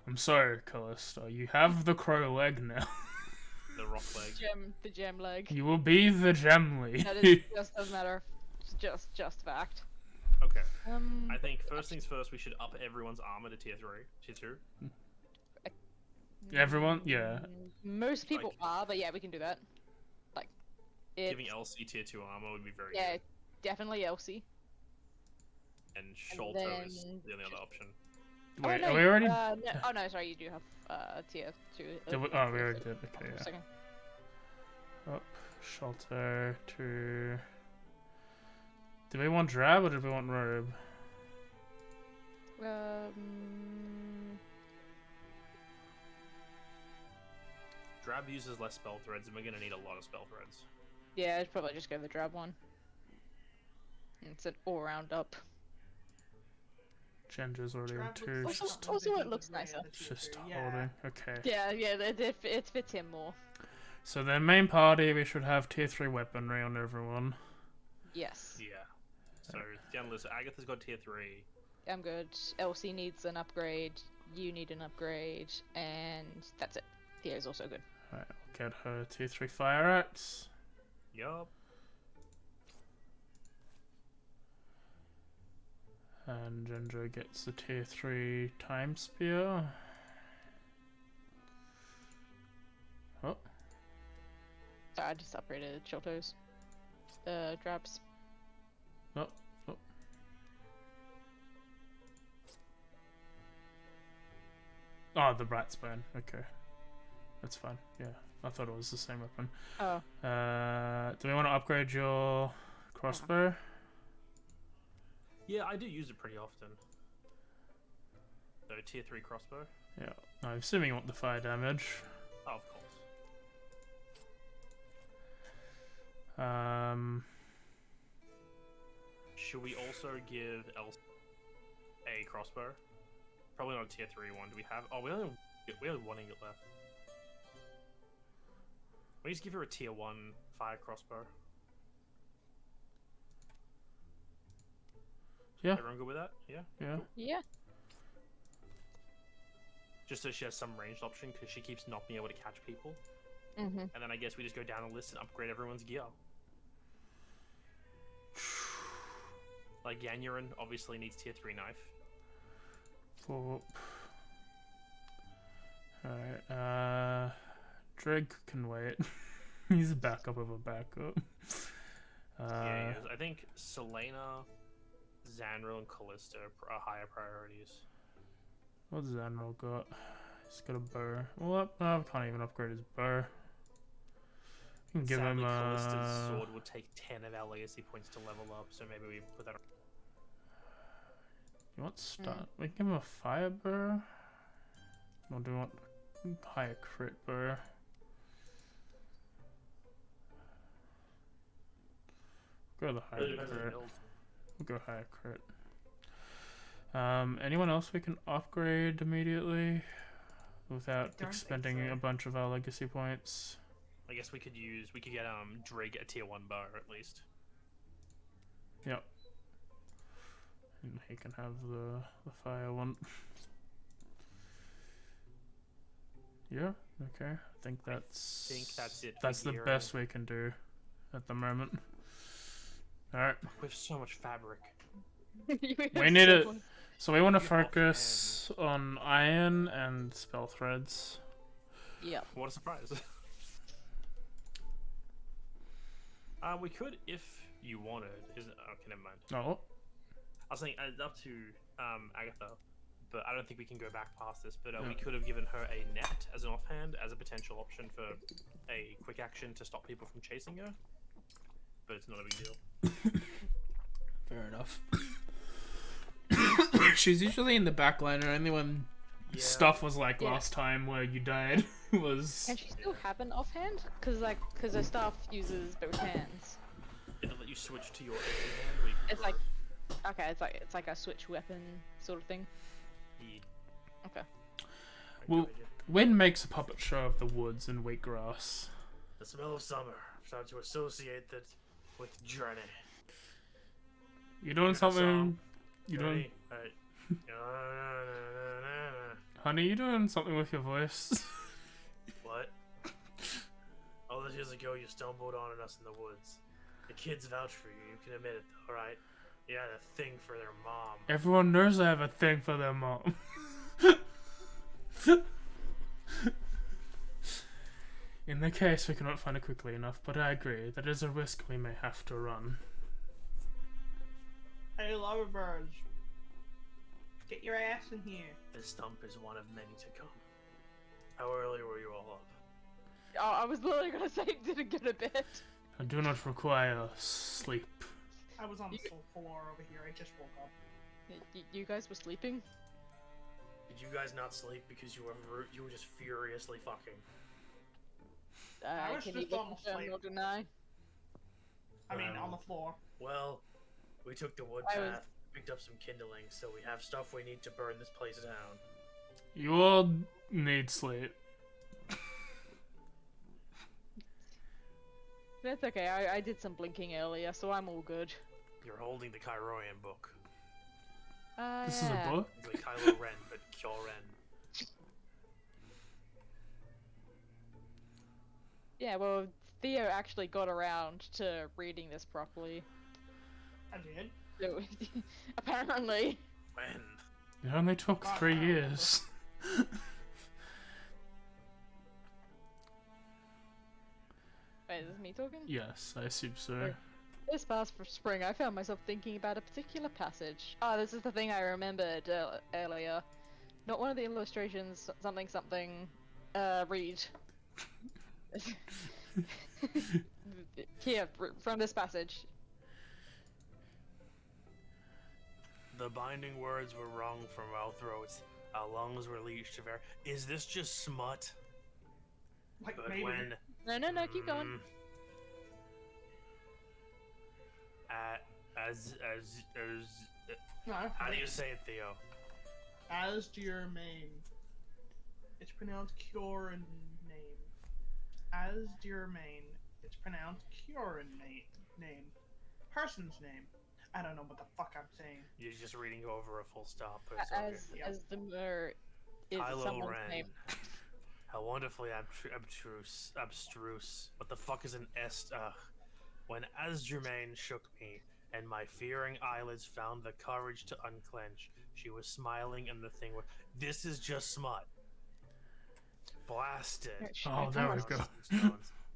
I'm sorry, Callista. You have the crow leg now. The rock leg. The gem leg. You will be the Gemly. That is just a matter of just fact. Okay. I think Mm, first things first, we should up everyone's armor to tier 3, tier 2. Everyone? Yeah. Most people Like- are, but yeah, we can do that. Like, it's, Giving LC tier 2 armor would be very yeah, good. definitely Elsie. And Sholto is then the only other option. Wait, no, are we already? no, oh no, sorry, you do have tier 2. Did we, oh, we already did. Okay, For a yeah. second. Up, shelter to. Do we want drab or do we want robe? Drab uses less spell threads, and we're gonna need a lot of spell threads. Yeah, I'd probably just go the drab one. It's an all-round up. Gender's already on Drab 2. looks like She's, something also that it he looks would wear nicer. the tier she's two, holding. Okay. Yeah, it fits him more. So the main party, we should have tier 3 weaponry on everyone. Yes, Yeah. So down the list, Agatha's got tier 3. I'm good. Elsie needs an upgrade. You need an upgrade, and that's it. Thea's also good. Alright, we'll get her tier 3 fire axe. Yup. And Ginger gets the tier 3 time spear. Oh, Sorry, I just upgraded Sholto's. Drabs. oh, oh. Oh, the rat's bone. Okay. That's fine. Yeah, I thought it was the same weapon. Oh, Do we want to upgrade your crossbow? Yeah, I do use it pretty often. So tier 3 crossbow. Yeah. I'm assuming you want the fire damage. Oh, of course. Should we also give Elsa a crossbow? Probably not a tier 3 one. Do we have? Oh, we only have one ingot left. We just give her a tier 1 fire crossbow. Yeah. Everyone good with that? Yeah. Yeah. yeah. Just so she has some ranged option, because she keeps not being able to catch people. Mm-hmm. And then I guess we just go down the list and upgrade everyone's gear. Like Yanyarin obviously needs tier 3 knife. Oh. Alright, Drake can wait. He's a backup of a backup. Yeah, he is. I think Selena, Xanril, and Callista are higher priorities. What's Zanril got? He's got a bow. Well, I can't even upgrade his bow. We can give Sadly, him Callista's sword will take 10 of our legacy points to level up, so maybe we put that on. You want stun? We can give him a fire bow. Or do we want higher crit bow? Go the higher Really depends on the crit. build. We'll go higher crit. Anyone else we can upgrade immediately without think expending so. a bunch of our legacy points? I guess we could get Drig a tier 1 bow at least. Yep. And he can have the fire one. Yeah, okay. I think that's it for that's the gear. best we can do at the moment. Alright. We have so much fabric. We need it. Someone- So we want to Yeah, focus on iron and spell threads. Yeah. What a surprise. We could, if you wanted. Isn't okay? Never mind. Oh, I was saying up to Agatha, but I don't think we can go back past this. But we Yeah. could have given her a net as an offhand, as a potential option for a quick action to stop people from chasing her. But it's not a big deal. fair enough. She's usually in the back line, and only when Yeah. stuff was like Yeah. last time where you died was. Can she still have an offhand? Cause her staff uses both hands. It'll let you switch to your empty hand. Where you It's prefer. like, okay, it's like a switch weapon sort of thing. Yeah. Okay. Well- Good idea. Wind makes a puppet show of the woods and wheatgrass. The smell of summer. I'm starting to associate that with journey. You doing something? You doing, Journey. honey? You doing something with your voice? What? All those years ago, you stumbled on us in the woods. The kids vouch for you. You can admit it, all right? Yeah, the thing for their mom. Everyone knows I have a thing for their mom. In the case we cannot find it quickly enough, but I agree, that is a risk we may have to run. Hey, Loverbirds. Get your ass in here. This stump is one of many to come. How early were you all up? Oh, I was literally gonna say it didn't get a bit. I do not require sleep. I was on the floor over here. I just woke up. You guys were sleeping? Did you guys not sleep because you were just furiously fucking? I was Can just you on the confirm sleep. or deny? I mean, on the floor. Well, we took the wood I was- path, picked up some kindling, so we have stuff we need to burn this place down. You all need sleep. That's okay, I did some blinking earlier, so I'm all good. You're holding the Kyroian book. This is a book? It's like Kylo Ren, but Kyoren. Yeah, well, Theo actually got around to reading this properly. I did. So, apparently. When? It only took 3 years. Wait, is this me talking? Yes, I assume so. Right. This past spring, I found myself thinking about a particular passage. Oh, this is the thing I remembered earlier. Not one of the illustrations, something, read. Here, from this passage. The binding words were wrung from our throats. Our lungs were leashed to air. Is this just smut? Like, But maybe. when... No, keep going. No. How do you say it, Theo? As dear main. It's pronounced Kioran name. As dear main. It's pronounced Kioran name. Person's name. I don't know what the fuck I'm saying. You're just reading over a full stop. But it's okay. As the mer is Kylo someone's Ren. name. How wonderfully abstruse. What the fuck is an est? When Asgermain shook me, and my fearing eyelids found the courage to unclench, she was smiling and the thing was... This is just smut. Blasted. Oh, there we go.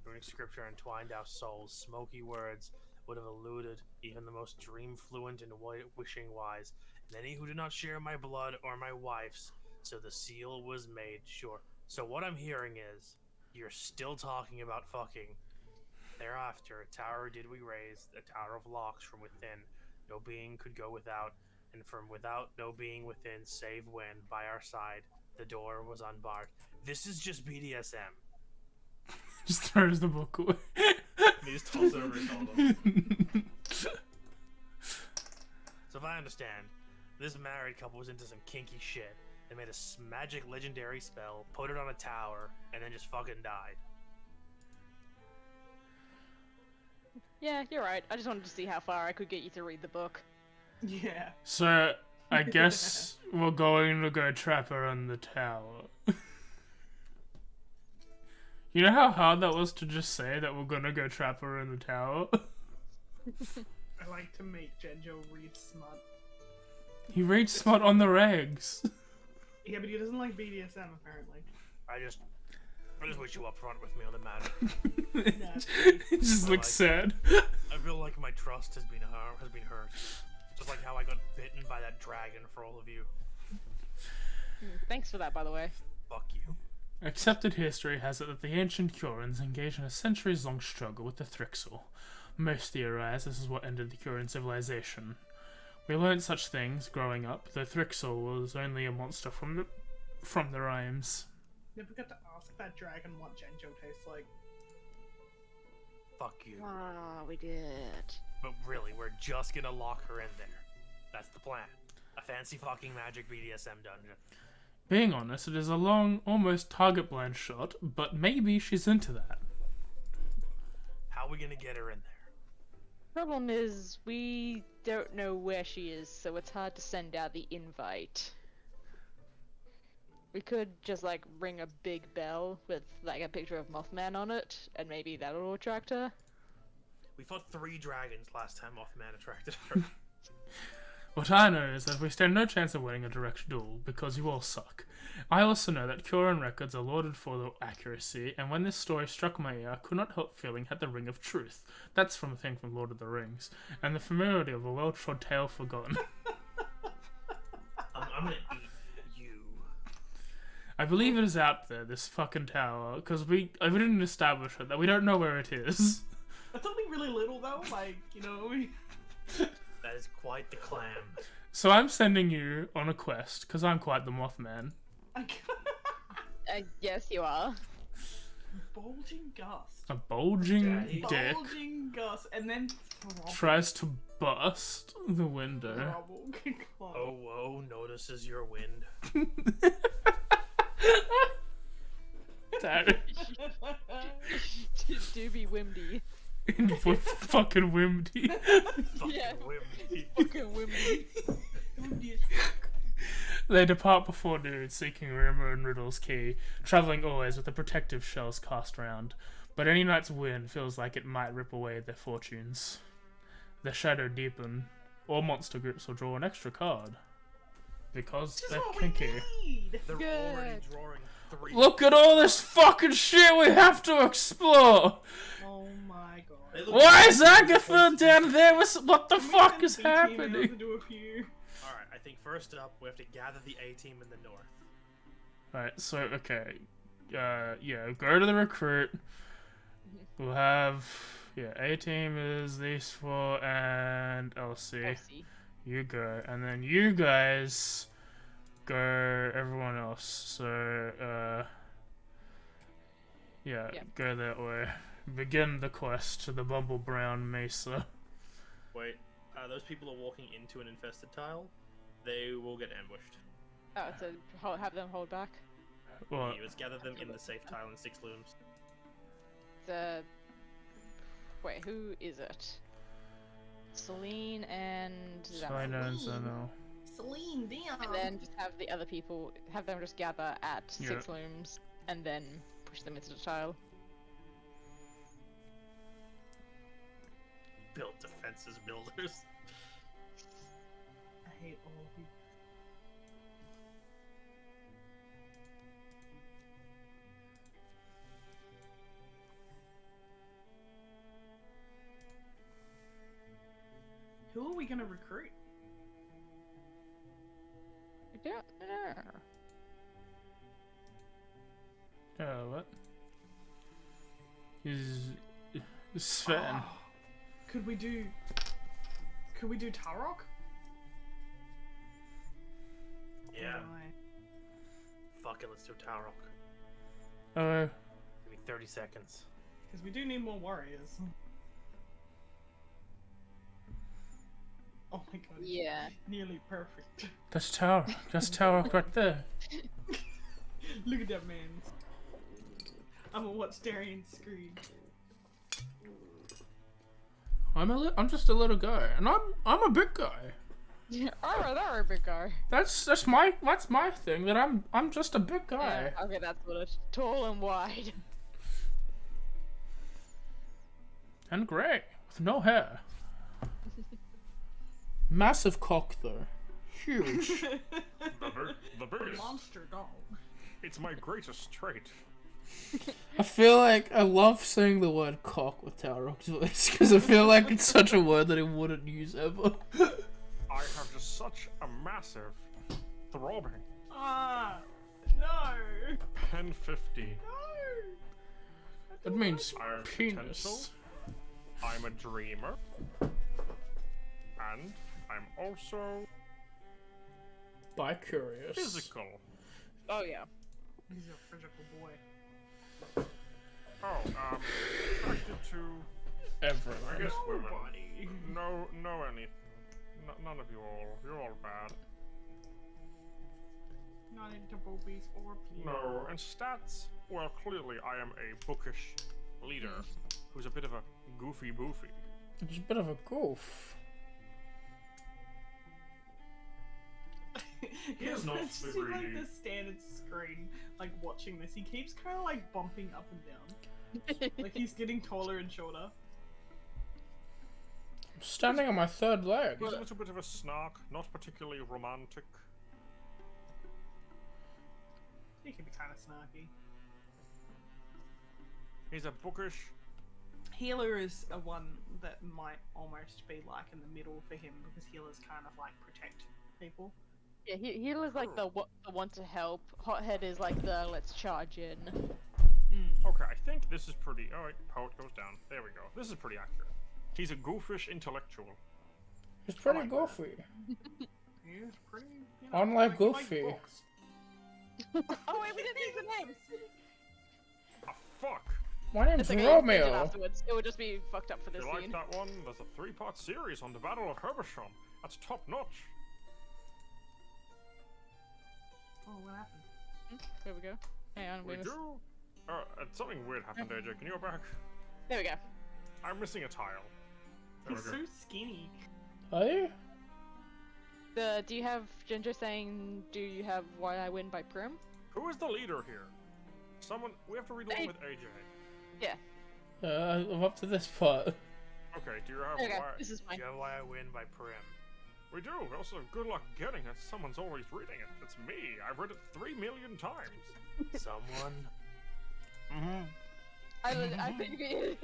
Runic scripture entwined our souls. Smoky words would have eluded even the most dream-fluent and wishing-wise, and any who did not share my blood or my wife's, so the seal was made sure. So what I'm hearing is, you're still talking about fucking. Thereafter, a tower did we raise, a tower of locks from within. No being could go without, and from without no being within, save when, by our side, the door was unbarred. This is just BDSM. Just throws the book away. He just tosses over his shoulder. So if I understand, this married couple was into some kinky shit. They made a magic legendary spell, put it on a tower, and then just fucking died. Yeah, you're right. I just wanted to see how far I could get you to read the book. Yeah. So, I guess we're going to go trap her on the tower. You know how hard that was to just say that we're gonna go trap her in the tower? I like to make Genjo read smut. He reads smut on the regs. Yeah, but he doesn't like BDSM apparently. I just wish you up front with me on the matter. He just looks sad. I feel like my trust has been hurt. Just like how I got bitten by that dragon for all of you. Thanks for that, by the way. Fuck you. Accepted history has it that the ancient Kurans engaged in a centuries-long struggle with the Thrixel. Most theorize this is what ended the Kuran civilization. We learned such things growing up. The Thrixel was only a monster from the rhymes. Never got to ask that dragon what Genjo tastes like. Fuck you. Ah, we did. But really, we're just gonna lock her in there. That's the plan. A fancy fucking magic BDSM dungeon. Being honest, it is a long, almost target-blind shot, but maybe she's into that. How are we gonna get her in there? Problem is, we don't know where she is, so it's hard to send out the invite. We could just, like, ring a big bell with, like, a picture of Mothman on it, and maybe that'll attract her. We fought 3 dragons last time Mothman attracted her. What I know is that we stand no chance of winning a direct duel, because you all suck. I also know that Curan records are lauded for their accuracy, and when this story struck my ear, I could not help feeling had the ring of truth. That's from a thing from Lord of the Rings. And the familiarity of a well-trod tale forgotten. I'm gonna eat you. I believe it is out there, this fucking tower, because we didn't establish it, that we don't know where it is. It's only really little though, like, you know. That is quite the clam. So I'm sending you on a quest, because I'm quite the Mothman. Yes, you are. Bulging gust. A bulging Daddy. dick Bulging gust, and then throbbing tries to bust the window. throbbing claw. Oh, whoa, notices your wind. Daddy. Do be Wimdy. Fucking Wimdy. Fucking Yeah. wind. Fucking Wimdy. They depart before noon, seeking Rimmer and Riddle's key, travelling always with the protective shells cast round. But any night's wind feels like it might rip away their fortunes. The shadow deepen. All monster groups will draw an extra card. Because Just they're what we kinky. need. They're Good. already drawing 3. Look at all this fucking shit we have to explore! Oh my god. They look Why like is they're Agatha down there? What the Can we fuck send is B team out happening? to do a few? Alright, I think first up, we have to gather the A team in the north. Right, so, okay. Yeah, go to the recruit. We'll have... Yeah, A-team is these 4 and LC. Elsie. You go. And then you guys go everyone else. So, yeah, Yep. go that way. Begin the quest to the Bumble Brown Mesa. Wait, those people are walking into an infested tile. They will get ambushed. Oh, so have them hold back. Well, You just gather them in the safe tile in 6 looms. Wait, who is it? Celine and so I know and so no. Celine Dion. And then just have the other people, have them just gather at 6 looms, and then push them into the tile. Build defenses builders. I hate all of you. Who are we gonna recruit? I don't know. What? Is Sven? Oh, could we do Tarok? Yeah, Why? fuck it, let's do Tarok. Oh, Give me 30 seconds. Because we do need more warriors. Oh my god. it's Yeah. Nearly perfect. that's Tower. That's Tower right there. Look at that man. I'm gonna watch Darian scream. I'm just a little guy, and I'm a big guy. Oh, they're a big guy. That's my thing. That I'm just a big guy. Yeah, okay, that's what it's tall and wide. And grey, with no hair. Massive cock though, huge. The biggest. Monster dog. It's my greatest trait. I feel like I love saying the word cock with Tarok's voice because I feel like it's such a word that he wouldn't use ever. I have just such a massive, throbbing Ah, no, pen 50. no. It means I have penis. potential. I'm a dreamer. And I'm also Bi-curious. physical. Oh yeah. He's a physical boy. Oh, attracted to, I Everyone. guess, women. Nobody. No any. None of you all. You're all bad. Not into boobies or penis. No, and stats? Well, clearly I am a bookish leader who's a bit of a goofy boofy. It's a bit of a goof. He is not It's just super like greedy. the standard screen, like watching this. He keeps kind of like bumping up and down, like he's getting taller and shorter. Standing on my third leg. He's a little bit of a snark, not particularly romantic. He can be kind of snarky. He's a bookish. Healer is a one that might almost be like in the middle for him because healers kind of like protect people. Yeah, healer's like the want to help. Hothead is like the let's charge in. Okay, I think this is pretty. Oh wait, poet goes down. There we go. This is pretty accurate. He's a goofish intellectual. He's pretty like goofy. He's pretty. Unlike like Goofy. books. Oh wait, we didn't use the names. Ah, fuck! My name's It's okay, we'll change it Romeo. afterwards. It would just be fucked up for this You like scene. that one? There's a 3-part series on the Battle of Herbersham. That's top notch. Oh, what happened? There we go. Hang on, We do. Something weird happened, AJ. Can you go back? There we go. I'm missing a tile. There He's we go. so skinny. Are you? Do you have Ginger saying, do you have Why I Win by Prim? Who is the leader here? Someone. We have to read along with AJ. Yeah. I'm up to this part. Okay. Do you have Okay, why? this is fine. Do you have Why I Win by Prim? We do. Also, good luck getting it. Someone's always reading it. It's me. I've read it 3 million times. Someone. Mm-hmm. I think I read.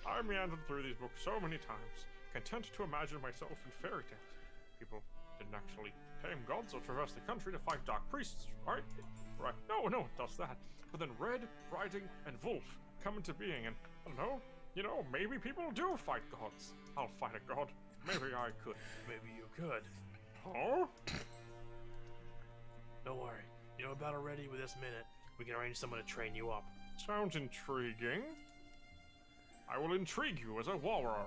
I meandered through these books so many times, content to imagine myself in fairy tales. People didn't actually tame gods or traverse the country to fight dark priests, right? Right. No one does that. But then Red, Riding, and Wolf come into being, and I don't know. You know, maybe people do fight gods. I'll fight a god. Maybe I could. Maybe you could. Oh? Don't worry. You know about already with this minute. We can arrange someone to train you up. Sounds intriguing. I will intrigue you as a warrior.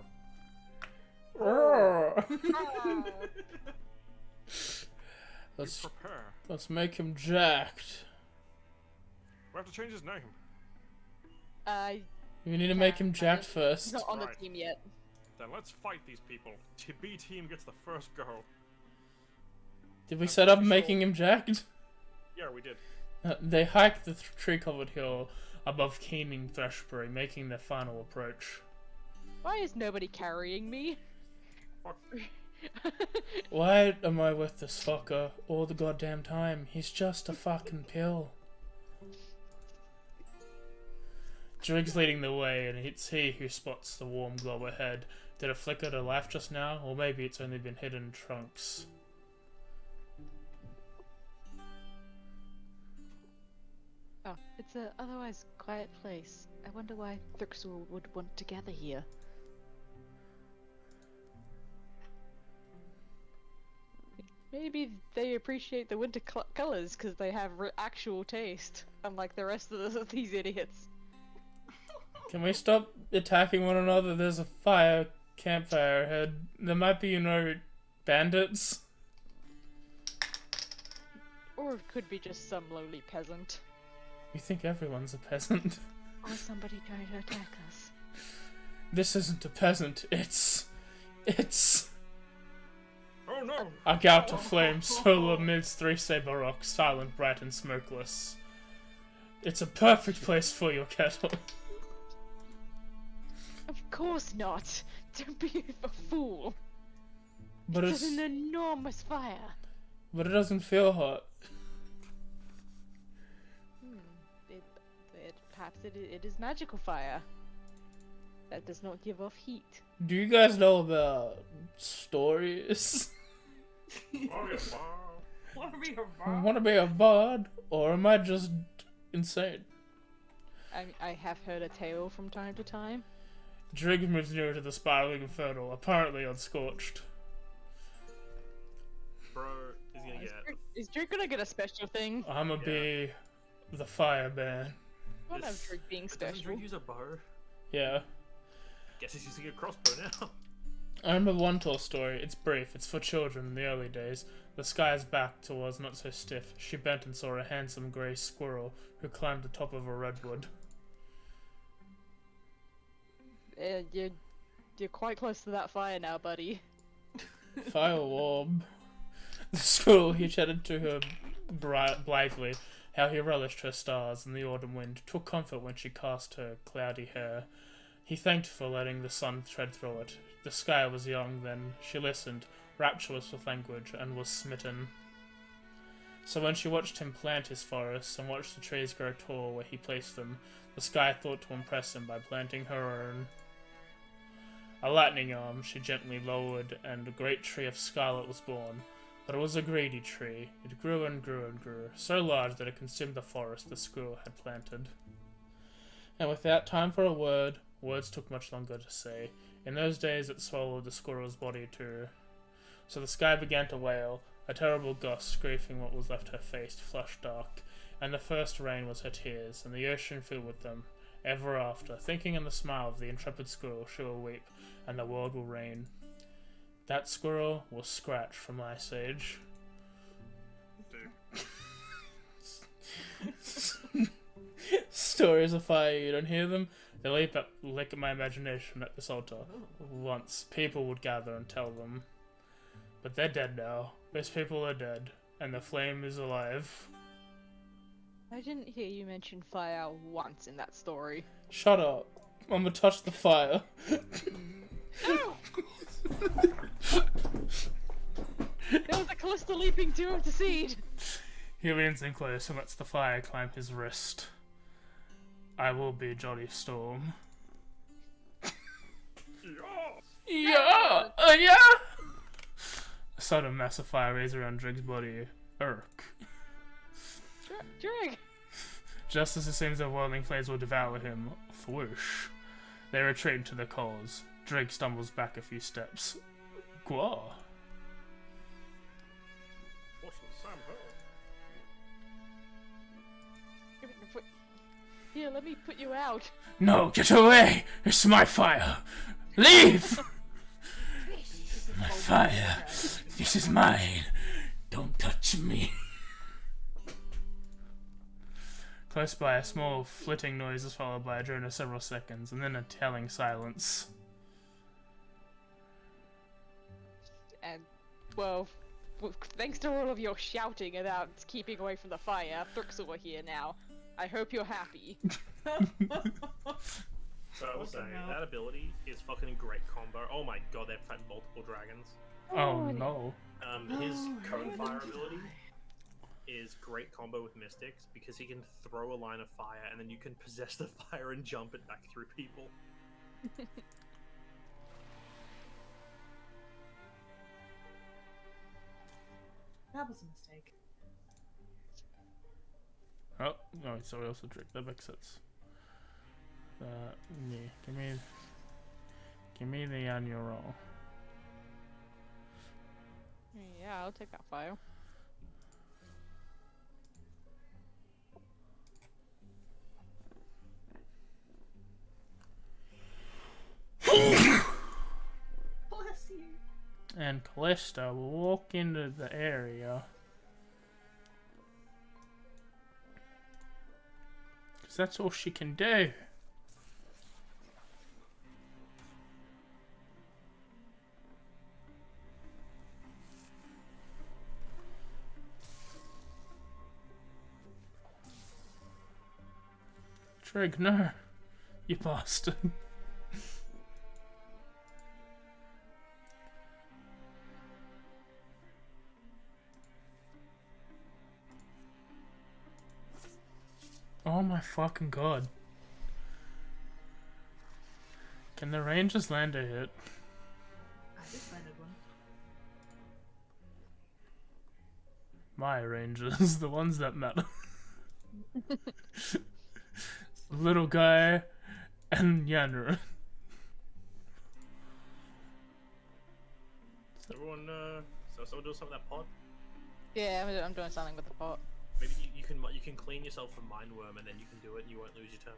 let's Prepare. let's make him jacked. We have to change his name. We need to make him jacked He's first. not on the Right. team yet. Then let's fight these people. B team gets the first go. Did we I'm set up pretty making sure- him jacked? Yeah, we did. They hiked the tree-covered hill above Keening Threshbury, making their final approach. Why is nobody carrying me? Fuck. Why am I with this fucker all the goddamn time? He's just a fucking pill. Drig's leading the way, and it's he who spots the warm glow ahead. Did it flicker to life just now? Or maybe it's only been hidden in trunks. Oh, it's a otherwise quiet place. I wonder why Thrixel would want to gather here. Maybe they appreciate the winter colors because they have actual taste, unlike the rest of these idiots. Can we stop attacking one another? There's a campfire ahead. There might be, bandits. Or it could be just some lowly peasant. You think everyone's a peasant? Or somebody trying to attack us. This isn't a peasant, it's... Oh no! A gout of flames full amidst 3 saber rocks, silent, bright, and smokeless. It's a perfect place for your kettle. Of course not! Don't be a fool! But It's it's... an enormous fire! But it doesn't feel hot. Perhaps it is magical fire. That does not give off heat. Do you guys know about stories? Oh, yeah, wow. Wanna be a I bard? want to be a bard, or am I just insane? I have heard a tale from time to time. Drig moves nearer to the spiraling inferno, apparently unscorched. Bro is gonna get. Is Drake gonna get a special thing? I'ma be the fireman. I don't have Drake being Doesn't special. Drake use a bow? Yeah. Guess he's using a crossbow now. I remember one tall story. It's brief. It's for children in the early days. The sky's back towards not so stiff. She bent and saw a handsome grey squirrel who climbed the top of a redwood. You're quite close to that fire now, buddy. Fire orb. The squirrel he chatted to her blithely, how he relished her stars and the autumn wind, took comfort when she cast her cloudy hair. He thanked for letting the sun tread through it. The sky was young then. She listened, rapturous with language, and was smitten. So when she watched him plant his forests and watched the trees grow tall where he placed them, the sky thought to impress him by planting her own. A lightning arm she gently lowered, and a great tree of scarlet was born. But it was a greedy tree. It grew and grew and grew, so large that it consumed the forest the squirrel had planted. And without time for a word, words took much longer to say. In those days it swallowed the squirrel's body too. So the sky began to wail, a terrible gust scraping what was left her face, flushed dark, and the first rain was her tears, and the ocean filled with them. Ever after, thinking in the smile of the intrepid squirrel, she will weep, and the world will reign. That squirrel was Scratch from Ice Age. Stories of fire, you don't hear them? They leap at my imagination at this altar. Once, people would gather and tell them. But they're dead now. Those people are dead, and the flame is alive. I didn't hear you mention fire once in that story. Shut up. I'm gonna touch the fire. No! There was a Callista leaping to intercede! He leans in close and lets the fire climb his wrist. I will be Johnny Storm. Yeah! Yeah! A sudden massive fire rays around Drig's body. Irk. Drig! Just as it seems the whirling flames will devour him, whoosh. They retreat into the coals. Drig stumbles back a few steps. Gwa. What's the Sam Hill? Here, let me put you out. No, get away! It's my fire! Leave! My fire. This is mine. Don't touch me. Close by, a small flitting noise is followed by a drone of several seconds, and then a telling silence. And, well, thanks to all of your shouting about keeping away from the fire, Thrixel are here now. I hope you're happy. So I was saying, no. that ability is fucking great combo. Oh my god, they've had multiple dragons. Oh no. His Oh, cone really? fire ability is great combo with Mystics because he can throw a line of fire and then you can possess the fire and jump it back through people. That was a mistake. Oh, no, so we also drink. That makes sense. Yeah, give me the annual roll. Yeah, I'll take that file. Bless you. And Callista will walk into the area. Because that's all she can do. Trig, no. You bastard. Oh my fucking god. Can the Rangers land a hit? I just landed one. My Rangers, the ones that matter. Little guy and Yanner. Everyone, so someone do something with that pod? Yeah, I'm doing something with the pot. Maybe you can clean yourself from Mindworm and then you can do it and you won't lose your turn.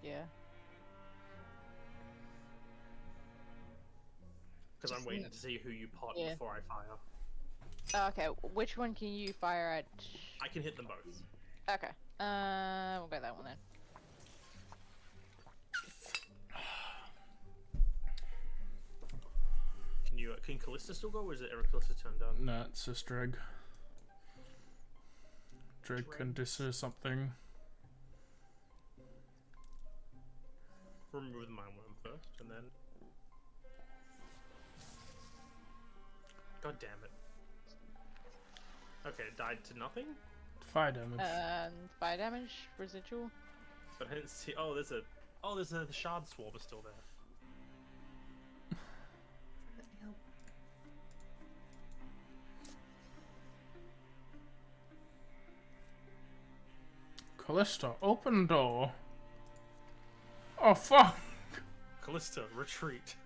Yeah. Because I'm waiting to see who you pot Yeah. before I fire. Okay, which one can you fire at? I can hit them both. Okay. We'll go that one then. Can Callista still go, or is it Eric Callista's turn done? Nah, it's just Dreg. Dreg can do something. remove the mind worm first, and then. God damn it. Okay, it died to nothing? Fire damage. And fire damage, residual. But I didn't see. Oh, there's a. The shard swarm is still there. Let me help. Callista, open door. Oh fuck! Callista, retreat.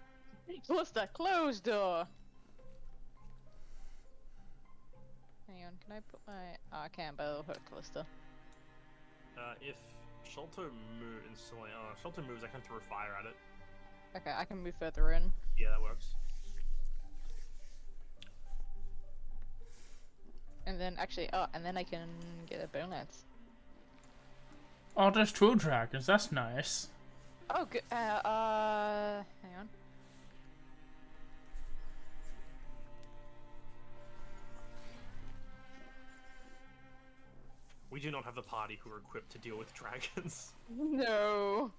Callista, close door. Hang on, can I put my? Oh, I can't, but it'll hurt Callista. If Sholto Sholto moves, I can throw fire at it. Okay, I can move further in. Yeah, that works. And then and then I can get a bone lance. Oh, there's 2 dragons. That's nice. Oh, good. Hang on. We do not have the party who are equipped to deal with dragons. No.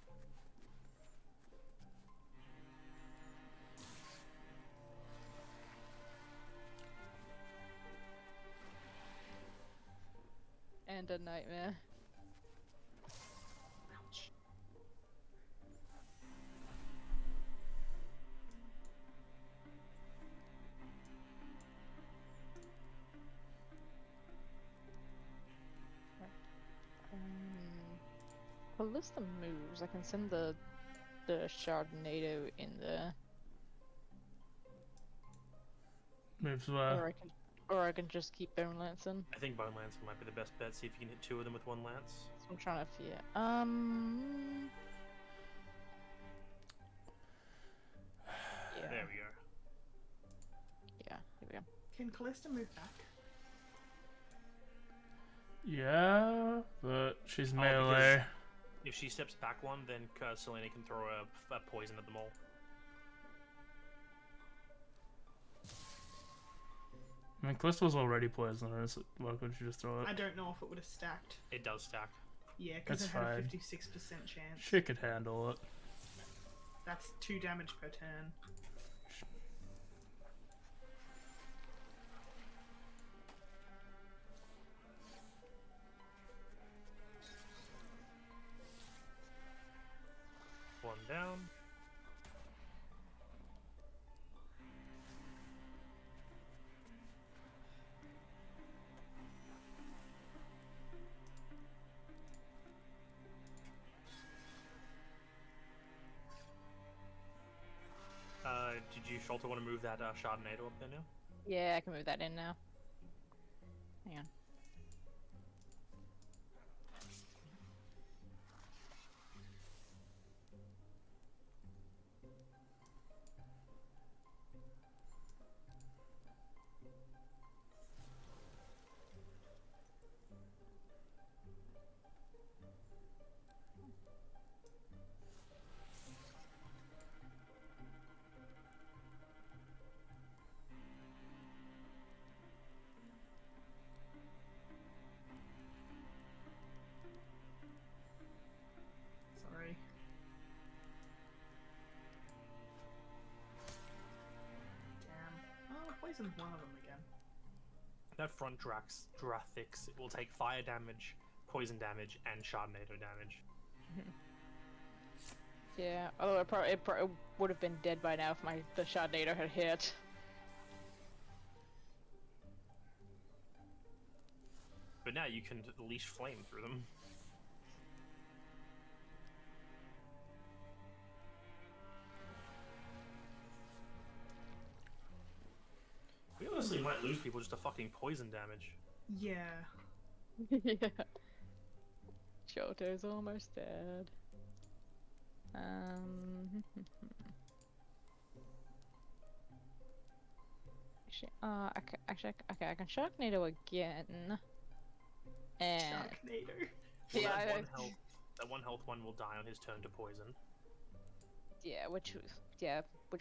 And a nightmare. Ouch. Ballista moves. I can send the Sharknado in there, Moves or I can just keep Bone Lancing. I think Bone Lance might be the best bet. See if you can hit 2 of them with 1 lance. So I'm trying to fear. Yeah. There we go. Yeah. Here we go. Can Callista move back? Yeah, but she's Oh, melee. If she steps back 1, then Selena can throw a poison at them all. I mean, Callista was already poisonous. Why couldn't you just throw it? I don't know if it would have stacked. It does stack. Yeah, because That's it had a fine. 56% chance. She could handle it. That's 2 damage per turn. One down. Did you, Sholto, want to move that Sharknado up there now? Yeah, I can move that in now. Hang on. Sorry. Damn. Oh, I poisoned one of them again. That front Drathix, it will take fire damage, poison damage, and Sharknado damage. Yeah, although it probably would have been dead by now if the Sharknado had hit. But now you can leash flame through them. We honestly might lose people just to fucking poison damage. Yeah. Yeah. Shoto's almost dead. Actually, okay, I can Sharknado again. And Sharknado. Well, Yeah, that one health one will die on his turn to poison. yeah, which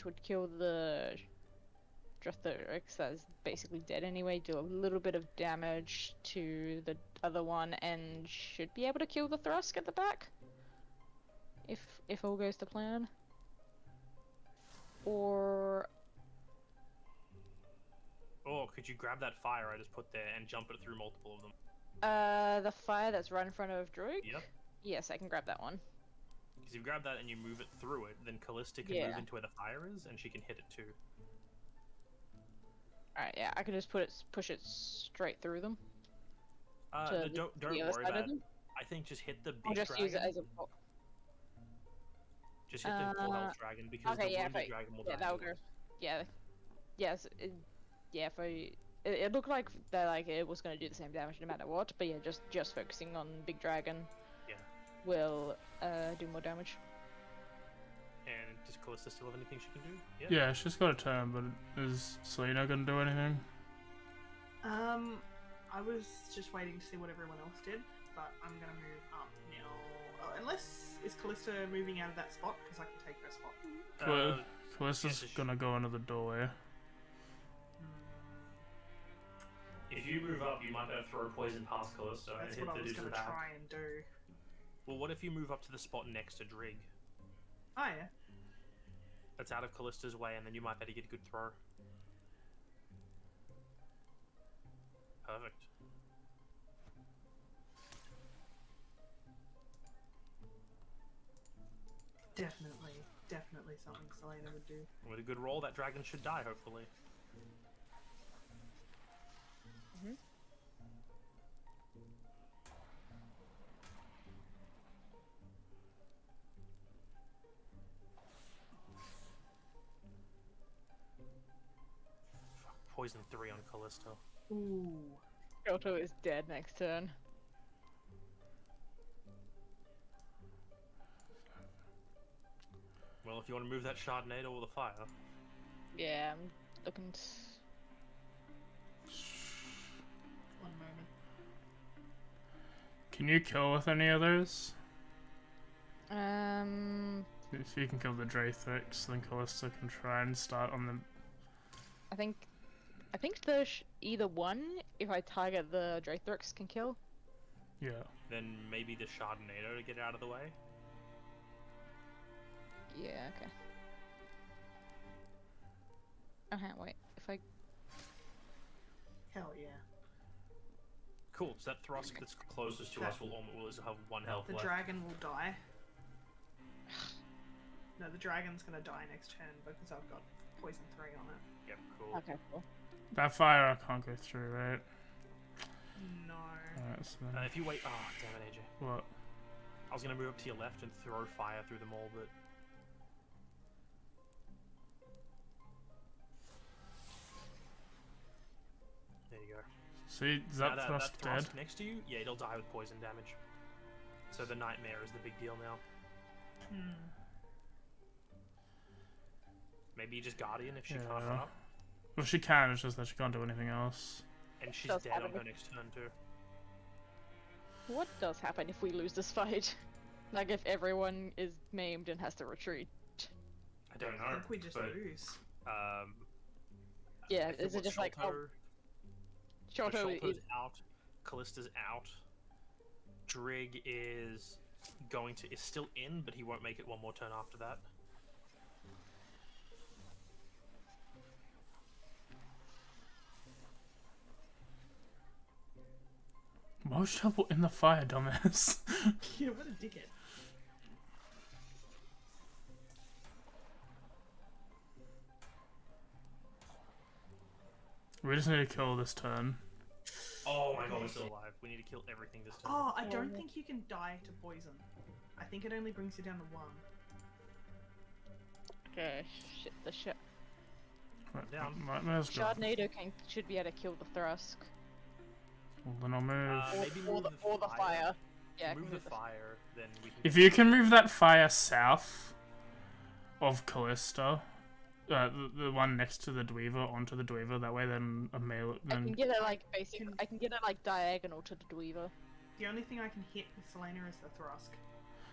would kill the Drathorix that's basically dead anyway, do a little bit of damage to the other one, and should be able to kill the Thrusk at the back. if all goes to plan. Or could you grab that fire I just put there and jump it through multiple of them? the fire that's right in front of Droog? Yep. Yes, I can grab that one. Because if you grab that and you move it through it, then Callista can move into where the fire is, and she can hit it too. Alright, yeah, I can just push it straight through them. Don't the worry other side about of it. them? I think just hit the big I'll just dragon. use it as a... Just hit the full health dragon, because okay, the yeah, wounded dragon will die. that'll go. anyway. Yeah, yes, yeah. It looked like that, it was gonna do the same damage no matter what. But yeah, just focusing on big dragon. Yeah. Will do more damage. And does Callista still have anything she can do? Yeah, she's got a turn, but is Selena gonna do anything? I was just waiting to see what everyone else did, but I'm gonna move up now. Oh, unless is Callista moving out of that spot because I can take her spot. Callista's gonna go into the doorway. If you move up, you might be able to throw poison past Callista That's and what I hit was the dude gonna in the back. try and do. Well, what if you move up to the spot next to Drig? Oh yeah. That's out of Callista's way, and then you might be able to get a good throw. Perfect. Definitely something Selena would do. With a good roll, that dragon should die, hopefully. Poison 3 on Callista. Ooh. Kyoto is dead next turn. Well, if you want to move that Chardonnay or the fire. Yeah, I'm looking. One moment. Can you kill with any of those? I If you can kill the Draythix, then Callista can try and start on the... think there's either one. If I target the Draythrix, can kill. Yeah. Then maybe the Chardonnay to get out of the way. Yeah. Okay. Wait. If I Hell yeah. Cool, so that Thrusk that's closest to us will have 1 health The left. dragon will die. No, the dragon's gonna die next turn because I've got poison 3 on it. Yep, cool. okay, cool. That fire I can't go through, right? No. Alright, so then... If you wait... Oh, damn it, AJ. What? I was going to move up to your left and throw fire through them all, but... There you go. See, is Now that Thrust that dead? Thrusk next to you, yeah, it'll die with poison damage. So the Nightmare is the big deal now. Maybe you just Guardian if she can't run up. Well, she can, it's just that she can't do anything else. And she's Does dead on happen. her next turn too. What does happen if we lose this fight? Like if everyone is maimed and has to retreat? I don't know. I think we just but, lose. Yeah, I think is it what just like Sholto Shoto is out, Callista's out. Drig is still in, but he won't make it one more turn after that. Why was Shovel in the fire, dumbass? Yeah, what a dickhead. We just need to kill this turn. Oh my god, we're still alive. We need to kill everything this turn. Oh, I don't think you can die to poison. I think it only brings you down to 1. okay. Shit, the shit. Right, Down. Nightmare's gone. Sharknado should be able to kill the Thrusk. Well, then I'll move. Maybe move or the fire. Yeah, I can move the fire, then we can. If you can move that fire south of Callista, the one next to the Dweaver onto the Dweaver, that way then a melee. I Then can get it like I can get it like diagonal to the Dweaver. The only thing I can hit with Selena is the Thrusk.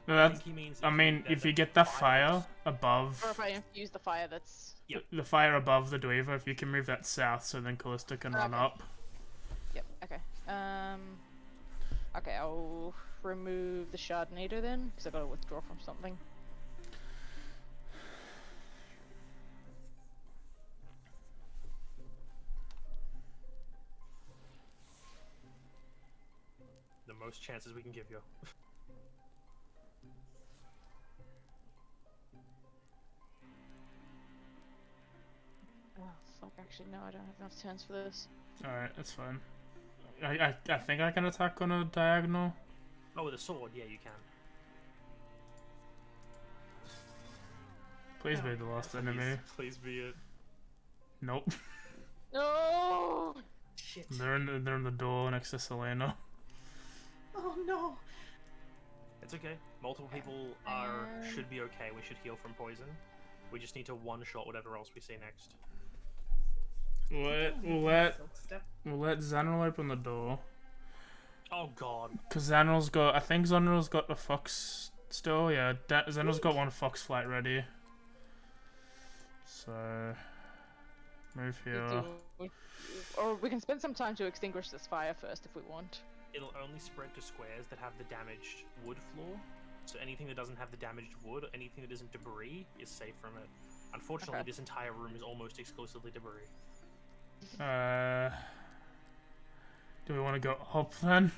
no, I that's. think he means. I mean, if you get the fire above Or if I infuse the fire that's... Yep. the fire above the Dweaver, if you can move that south, so then Callista can run Okay. up. Yep, okay. Okay, I'll... remove the Shardinator then, because I gotta withdraw from something. The most chances we can give you. Oh, fuck, actually, no, I don't have enough turns for this. Alright, that's fine. I think I can attack on a diagonal. Oh, with a sword, yeah, you can. Please be the last enemy. Please be it. Nope. No! Shit. They're in the door next to Selena. Oh no. It's okay. Multiple people should be okay. We should heal from poison. We just need to one-shot whatever else we see next. We'll let Xanil open the door. Oh god. Cause I think Xanil's got the fox still. Yeah, Xanil's got one fox flight ready. So move here. Or we can spend some time to extinguish this fire first if we want. It'll only spread to squares that have the damaged wood floor. So anything that doesn't have the damaged wood, or anything that isn't debris, is safe from it. Unfortunately, this entire room is almost exclusively debris. Do we want to go up then?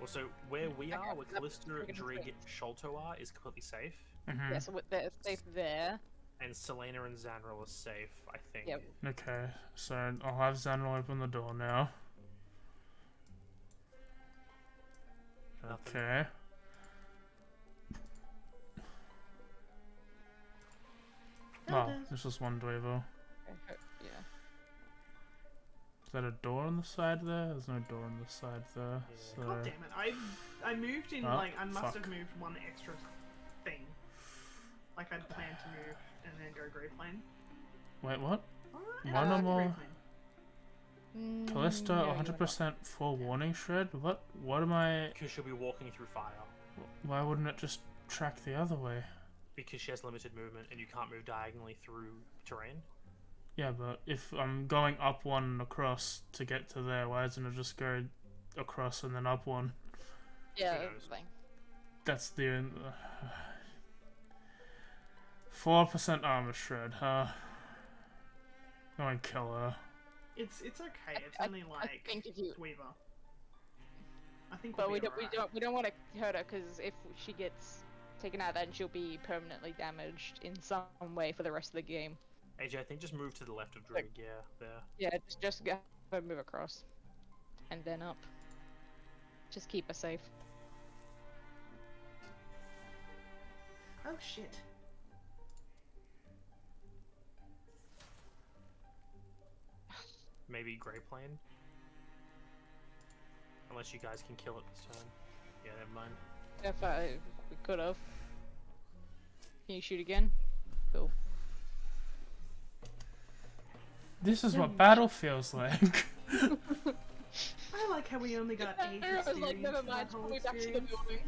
Also, where we are, where Callista, Drig, Sholto are, is completely safe. Mm-hmm. Yeah, so they're safe there. And Selena and Xanril are safe, I think. Yep. Okay, so I'll have Xanil open the door now. Nothing. Okay. Oh, there's just one Dwevo. Yeah. Is that a door on the side there? There's no door on the side there. So... God damn it! I moved in Oh, I must fuck. have moved one extra thing. Like I'd planned to move and then go grey plane. Wait, what? Oh, One or more? grey plane. Callista, Yeah, you 100% full warning shred? What am I... Because she'll be walking through fire. Why wouldn't it just track the other way? Because she has limited movement and you can't move diagonally through terrain. Yeah, but if I'm going up one and across to get to there, why doesn't it just go across and then up one? Yeah, Who knows? that's fine. That's the... 4% armor shred, huh? Go and kill her. It's okay. It's I only like think if you- Weaver. I think But we'll we be alright. don't want to hurt her because if she gets taken out, then she'll be permanently damaged in some way for the rest of the game. AJ, I think just move to the left of Drig, yeah, there. Yeah, just go move across, and then up. Just keep her safe. Oh shit. Maybe Grey Plane? Unless you guys can kill it this turn. Yeah, never mind. If we could have. Can you shoot again? Cool. This is what battle feels like. I like how we only got 8 I was like, experience never for that mind. whole We'll be back to the experience. building.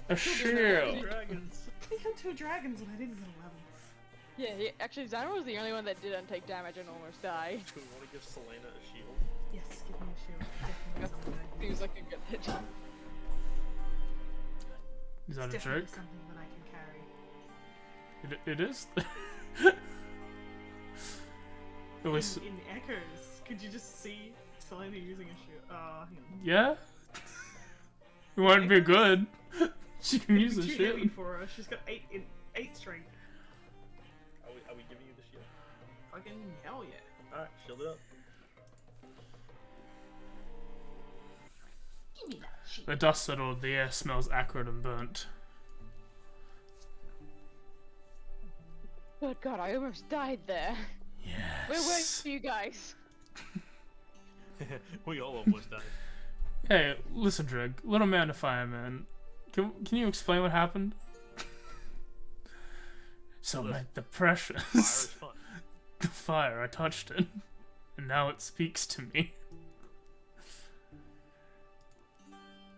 A shield! Dragons! We killed 2 dragons and I didn't get a level. Yeah, actually, Xanra was the only one that didn't take damage and almost die. Do we want to give Selena a shield? Yes, give me a shield. Definitely something I can Seems like a good hit. Is that a definitely joke? something that I can carry. It is? At least, In Echoes, could you just see Selena using a shield? Hang on. yeah? It won't be good. She can use It'd the be too heavy shield. for her. She's got 8 strength. Are we giving you the shield? Fucking hell yeah. Alright, shield it up. Give me that shit. The dust settled, the air smells acrid and burnt. Good God, I almost died there. Where were Yes. you guys? We all almost died. Hey, listen, Drig. Little man to fireman. Can you explain what happened? So, Listen, like, the Fire is precious. fun. The fire, I touched it. And now it speaks to me.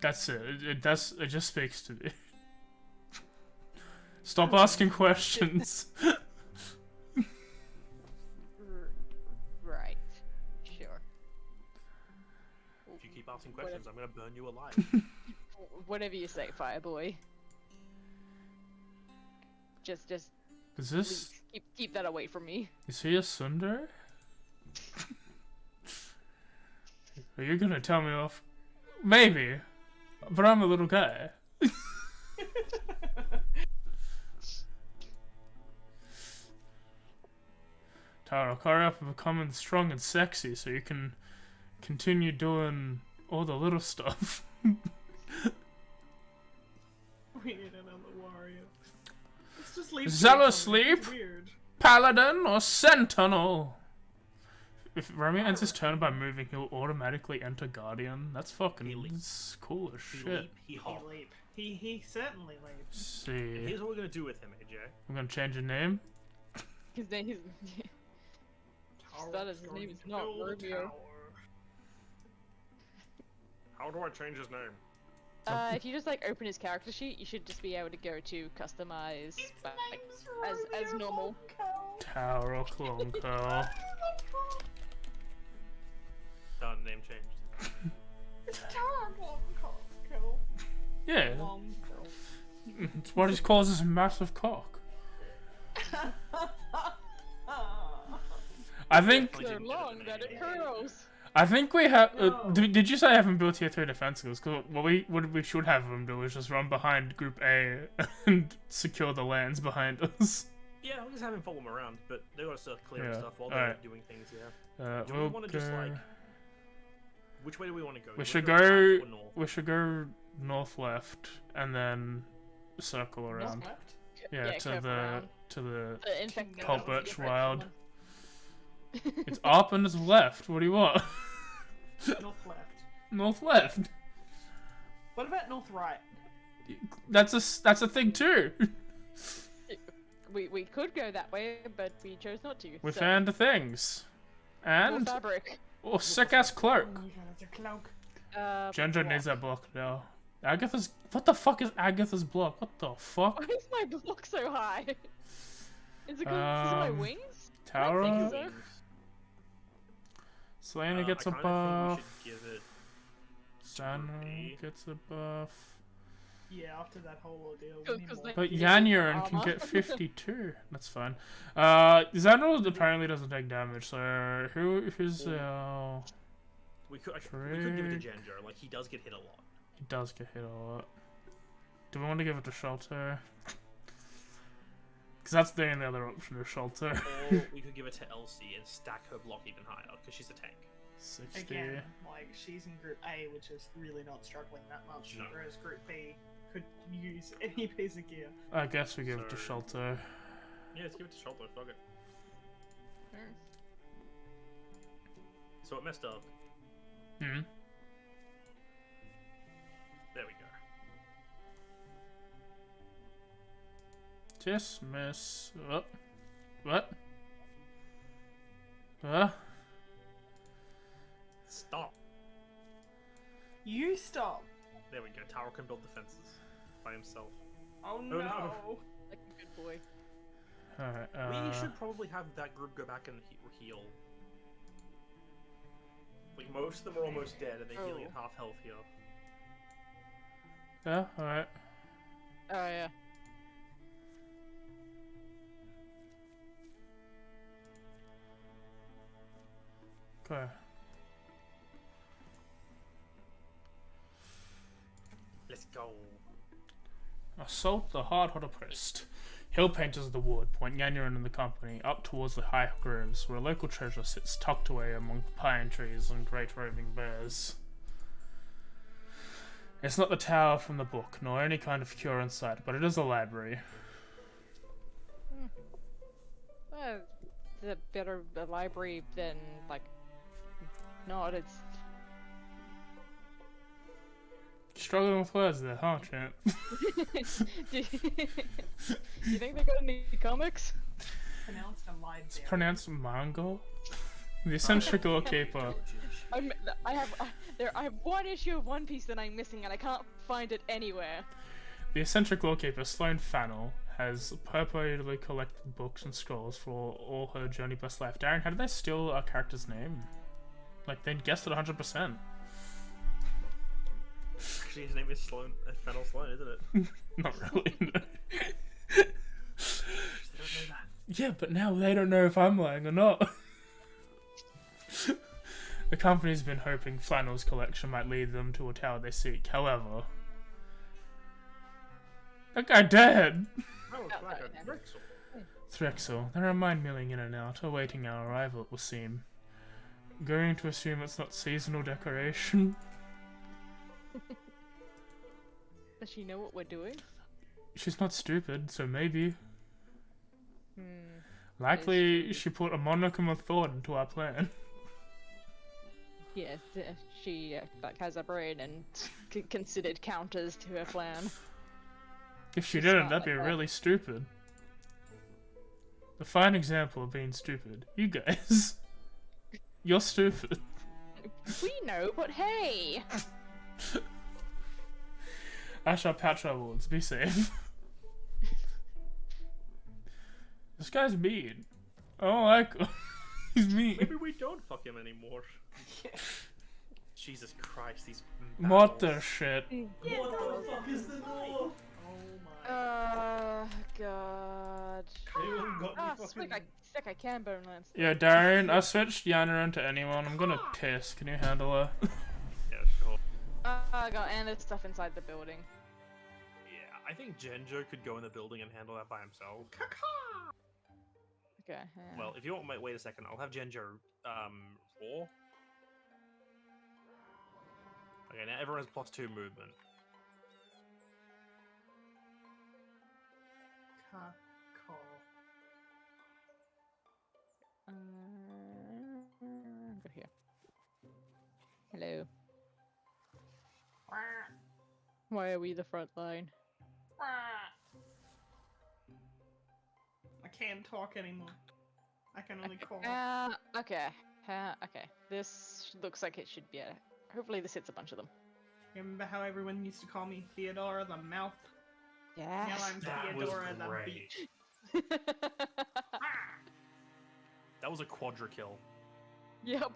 That's it. It just speaks to me. Stop asking questions. Right. Sure. If you keep asking questions, I'm gonna burn you alive. Whatever you say, Fireboy. Just Is please this... keep that away from me. Is he a Sunder? Are you gonna tell me off? Maybe. But I'm a little guy. Taro, hurry up and becoming strong and sexy so you can continue doing all the little stuff. We need another warrior. Let's just leave. Zealous Sleep. sleep? It's weird. Paladin or Sentinel? If Remy ends his turn by moving, he'll automatically enter Guardian. That's fucking cool as He shit. leap, he He hop. leap. He certainly leaps. See. Here's what we're gonna do with him, AJ. I'm gonna change your name. His name is. That is- his name is not Romeo. How do I change his name? If you just like open his character sheet, you should just be able to go to customize back as normal. Taro Clonko. Done, name changed. It's terrible. Yeah, it's what he calls his massive cock. I think Definitely So didn't get long the that name. it curls. we have. No. Did you say I haven't built tier 3 defenses? Because what we should have them do is just run behind Group A and secure the lands behind us. Yeah, I'll just have him follow him around, but they gotta start clearing Yeah, stuff while they're alright. doing things, yeah. Do we We'll want to just go- like... Which way do we want to go? We Do should wanna go. south or north? We should go north left and then circle around. Left. Yeah, to curve the around. to the. The infect Call Call That Birch was the Wild. It's up and it's left. What do you want? North left. North left. What about north right? That's a thing too. We could go that way, but we chose not to. We so. found the things, More and fabric. sick ass cloak. Oh my god, that's a cloak. Ginger block. needs that block now. Agatha's. What the fuck is Agatha's block? What the fuck? Why is my block so high? Is it because of my wings? Tara. Thank you, Sir? Wings. Selena gets a I kinda buff. think we should give it... Sana B. gets a buff. Yeah, after that whole ordeal. we 'Cause need more. they- But He's Yanyaran can armor. get 52. That's fine. Xanril apparently doesn't take damage, so who's We could give it to Genjo, like he does get hit a lot. he does get hit a lot. Do we want to give it to Shelter? Because that's the only other option is Shelter. Or we could give it to Elsie and stack her block even higher, because she's a tank. 60. Again, like she's in Group A, which is really not struggling that much, No. whereas Group B could use any piece of gear. I guess we give it to So- Shelter. Yeah, let's give it to Shelter, fuck it. Hmm. So it messed up. Hmm. There we go. Dismiss. What? Huh? Stop. You stop! There we go. Taro can build defenses by himself. Oh no. no! Like a good boy. Alright, We should probably have that group go back and heal. Like, most of them are almost dead and they're healing at half health here. yeah, alright. Oh yeah. Okay. Let's go. Assault the hard-hot oppressed. Hill painters of the wood point Yanyaran and the company up towards the high groves where a local treasure sits tucked away among pine trees and great roving bears. It's not the tower from the book, nor any kind of cure in sight, but it is a library. It's a better library than like. Not. It's. Struggling with words there, huh, Champ? Do you think they got any comics? Pronounced a live It's bear. pronounced mango. The eccentric lawkeeper. I have one issue of One Piece that I'm missing and I can't find it anywhere. The eccentric lawkeeper, Sloane Fannel, has purportedly collected books and scrolls for all her journey best life. Darren, how did they steal our character's name? Like, they guessed it 100%. Actually, his name is Sloan. Fennel Sloan, isn't it? Not really. No. They don't know that. Yeah, but now they don't know if I'm lying or not. The company's been hoping Flannel's collection might lead them to a tower they seek. However, that guy dead. Oh, it's like a yeah. Drexel. Threxel, there are mine milling in and out, awaiting our arrival, it will seem. Going to assume it's not seasonal decoration. Does she know what we're doing? She's not stupid, so maybe. Hmm. Likely, she put a monicum of thought into our plan. Yes, she like has a brain and considered counters to her plan. If she She's didn't, smart that'd be like that. really stupid. A fine example of being stupid. You guys. You're stupid. We know, but hey! I shall patch our wards. Be safe. This guy's mean. I don't like him. He's mean. Maybe we don't fuck him anymore. Jesus Christ, these. What the battles. shit? What the fuck is the door? Oh my. God. Anyone got Ah, any sick, fucking... I can burn lance. Yeah, Darren, I switched Yana into anyone. I'm gonna piss. Can you handle her? Yeah, sure. And there's stuff inside the building. Yeah, I think Genjo could go in the building and handle that by himself. Okay. Well, if you want, wait a second. I'll have Genjo, roar. Okay, now everyone has +2 movement. Go here. Hello. Why are we the front line? I can't talk anymore. I can only call. Okay. Okay. This looks like it should be a... Hopefully this hits a bunch of them. Remember how everyone used to call me Theodora the Mouth? Yeah. Now I'm That was Theodora the great. Beach. That was a quadra kill. Yep.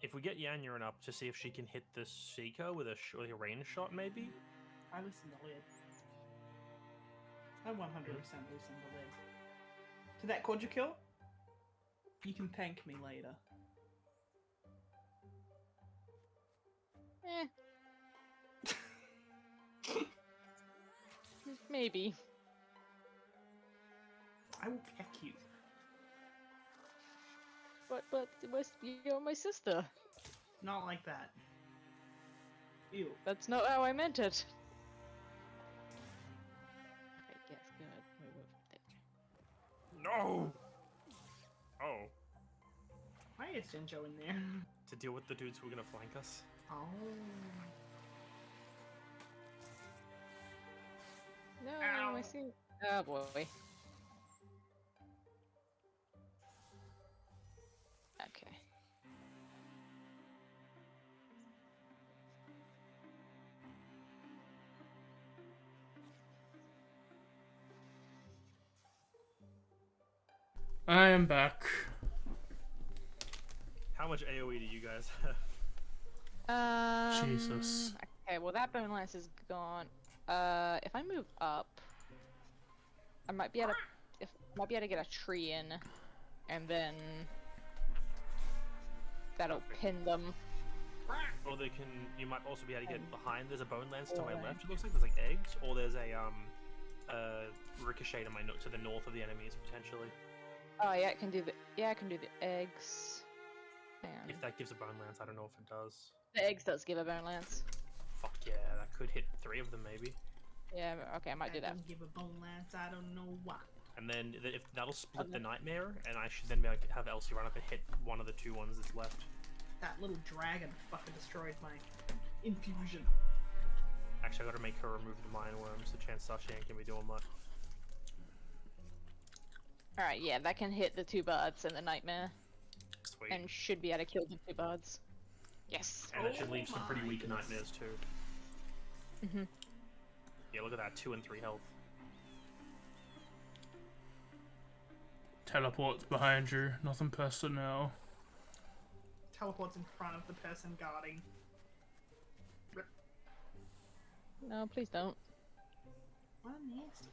If we get Yanyarin up to see if she can hit the Seeker with a range shot, maybe? I loosen the lid. I 100% loosen the lid. To that quadra kill, you can thank me later. Maybe. I will peck you. But you're my sister. Not like that. Ew. That's not how I meant it. Okay, yes, good. Move over there. No! Oh. Why is Genjo in there? To deal with the dudes who are gonna flank us? Oh. No, Ow. I see. Oh boy. Okay. I am back. How much AoE do you guys have? Jesus. Okay, well that bone lance is gone. If I move up, I might be able to get a tree in, and then that'll pin them. Or they can. You might also be able to get behind. There's a bone lance to my left. It looks like there's like eggs, or there's a ricochet to the north of the enemies potentially. Oh yeah, I can do the eggs. Hang on. If that gives a bone lance, I don't know if it does. The eggs does give a bone lance. Fuck yeah, that could hit 3 of them maybe. Yeah, okay, I might do that. Don't give a bone lance, I don't know why. And then if that'll split the nightmare, and I should then be able to have Elsie run up and hit one of the 2 ones that's left. That little dragon fucking destroyed my infusion. Actually, I gotta make her remove the mine worms. The chance she ain't gonna be doing much. Alright, yeah, that can hit the 2 bards and the nightmare, Sweet. and should be able to kill the 2 bards. Yes. And it should leave some pretty weak nightmares too. Mhm. Yeah, look at that, 2 and 3 health. Teleports behind you, nothing personnel. Teleports in front of the person guarding. No, please don't. What nasty.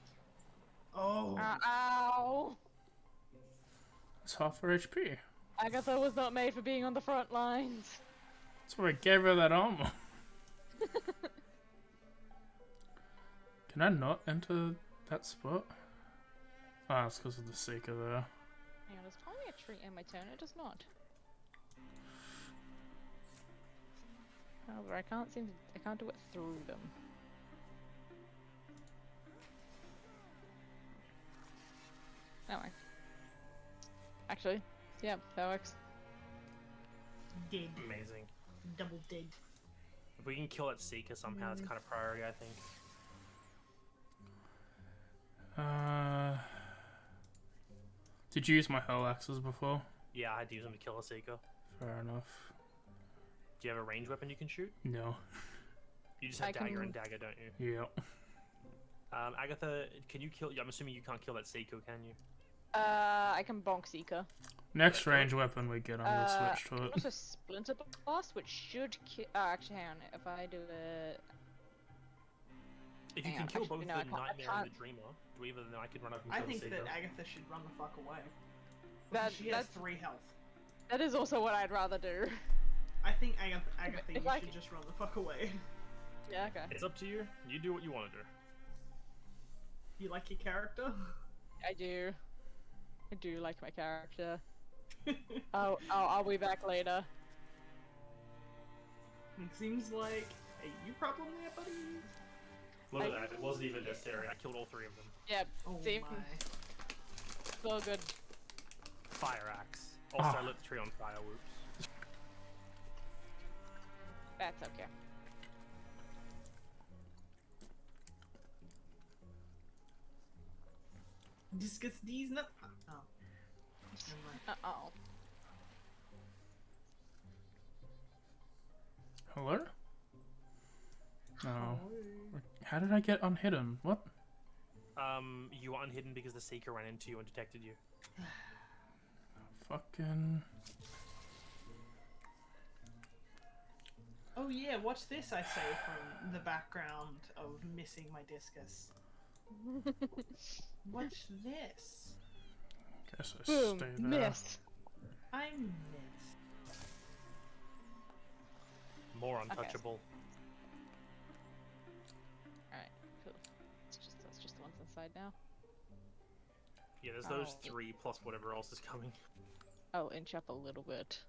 Oh. Ow! It's half her HP. Agatha was not made for being on the front lines. That's why I gave her that armor. Can I not enter that spot? Ah, it's because of the Seeker there. Hang on, does finding a tree in my turn? It does not. However, I can't do it through them. Anyway. Actually, yeah, that works. Dead. Amazing. Double dead. If we can kill that Seeker somehow, it's kind of priority, I think. Did you use my hurl axes before? Yeah, I had to use them to kill a Seeker. Fair enough. Do you have a ranged weapon you can shoot? No. You just have I dagger can- and dagger, don't you? Yep. Agatha, can you kill? I'm assuming you can't kill that Seeker, can you? I can bonk Seeker. Next range weapon we get, I'm gonna switch to it. Also Splinter Blast, which should kill. Oh, actually, hang on. If I do it. If you Hang can on, kill actually, both no, the I can't- I Nightmare and the can't. Dreamer, do either then I could run up and I kill think the Seeker. that Agatha should run the fuck away. That- She has that's- 3 health. That is also what I'd rather do. I think Agatha, If you I should c- just run the fuck away. Yeah, okay. It's up to you. You do what you want to do. You like your character? I do. I do like my character. I'll be back later. It seems like a you problem there, buddy. Look I- at that. It wasn't even necessary. I killed all 3 of them. Yeah, Oh see, my. so good. Fire axe. Also, Ah. I lit the tree on fire. Whoops. That's okay. Discuss these not. Oh. Never mind. Oh. Hello? No. How did I get unhidden? What? You were unhidden because the Seeker ran into you and detected you. Fucking... Oh yeah, watch this, I say from the background of missing my discus. Watch this. Guess I Boom. stay there. Miss. I missed. More untouchable. Alright, cool. That's just the ones inside now. Yeah, there's those Oh. 3 plus whatever else is coming. I'll inch up a little bit.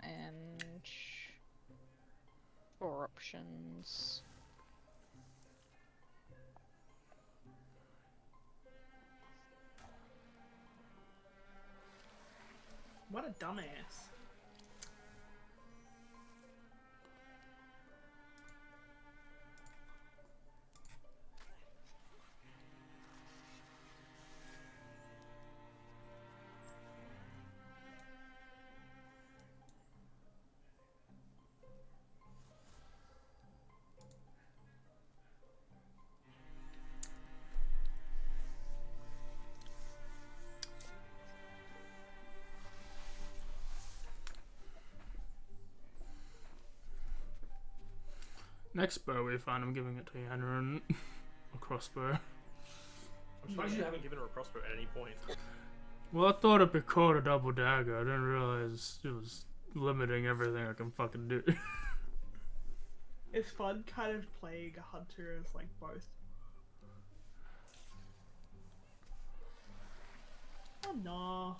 And 4 options. What a dumbass. Next bow we find, I'm giving it to Yana and a crossbow. I'm surprised you haven't given her a crossbow at any point. Well, I thought it'd be called a double dagger. I didn't realize it was limiting everything I can fucking do. It's fun kind of playing a hunter as like both. Oh no.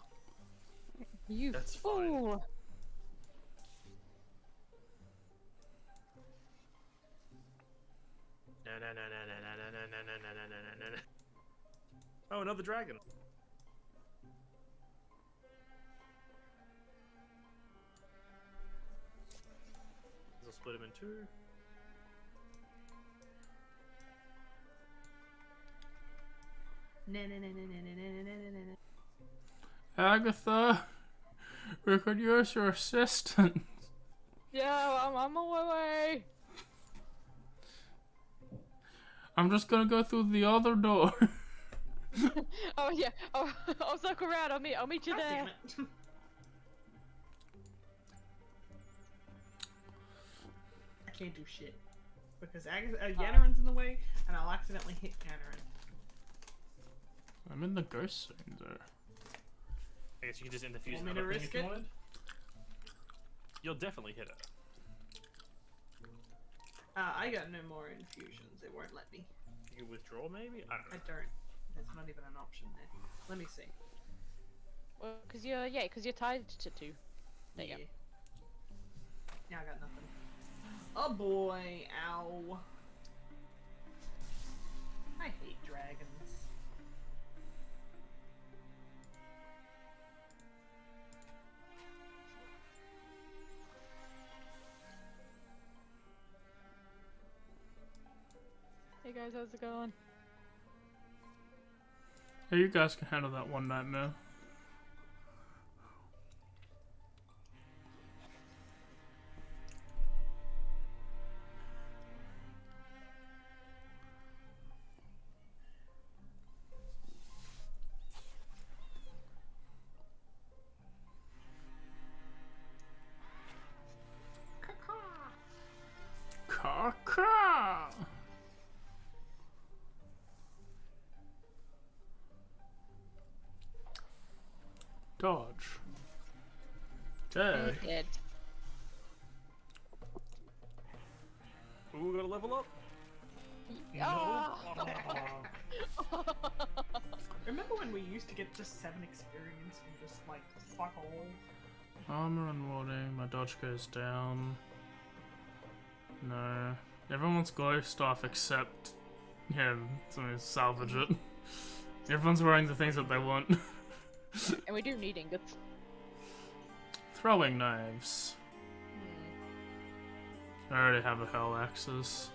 You That's fine. fool! No, no, no, no, no, no, no, no, no, no, no, no, no, no. Oh, another dragon. I'll split him in 2. No, no, no, no, no, no, no, no, no, no. Agatha, we could use your assistance. Yeah, I'm on my way! I'm just gonna go through the other door. Oh yeah. Oh, I'll circle around. I'll meet you God there. damn it. I can't do shit. Because Yannarin's in the way, and I'll accidentally hit Yannarin. I'm in the ghost zone though. I guess you can just interfuse Want me another to thing risk if you it? wanted. You'll definitely hit her. I got no more infusions. It won't let me. You can withdraw maybe? I don't I know. don't. There's not even an option there. Let me see. Well, cause you're tied to 2. There you go. Yeah, I got nothing. Oh boy, ow. I hate dragons. Hey guys, how's it going? Hey, you guys can handle that one nightmare. Caw. Dodge. Dead. Dead. Ooh, we gotta level up. Oh! Remember when we used to get just 7 experience and just like fuck all? Armor unwarding. My dodge goes down. No. Everyone's ghost off except him, so we salvage it. Everyone's wearing the things that they want. And we do need ingots. Throwing knives. I already have a hell axes.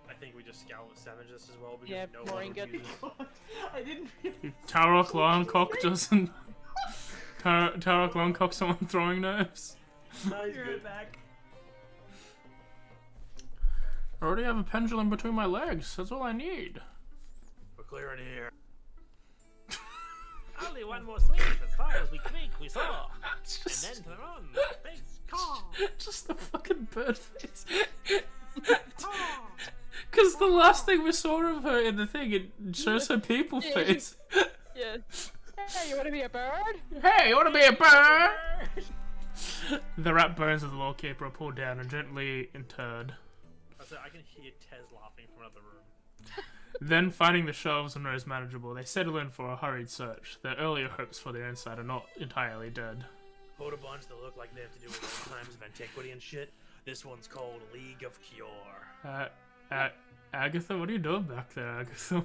I think we just scout with savages as well because Yeah, no more one ingot. refuses. I didn't really. Tarok Longcock doesn't. Tarok Longcock someone throwing knives. Nice, You're good. back. I already have a pendulum between my legs. That's all I need. We're clearing here. Only one more sweep. As far as we creak, we saw. It's And just, then to the run. Thanks. Caw. just the fucking bird face. Caw. Because the last thing we saw of her in the thing, it shows her people Yeah. face. Yeah. Hey, you wanna be a bird? Hey, you wanna be a bird? The rat bones of the Lord Keeper are pulled down and gently interred. I can hear Tez laughing from another room. Then, finding the shelves and rows manageable, they settle in for a hurried search. Their earlier hopes for their inside are not entirely dead. Hold a bunch that look like they have to do with old times of antiquity and shit. This one's called League of Cure. Agatha, what are you doing back there, Agatha?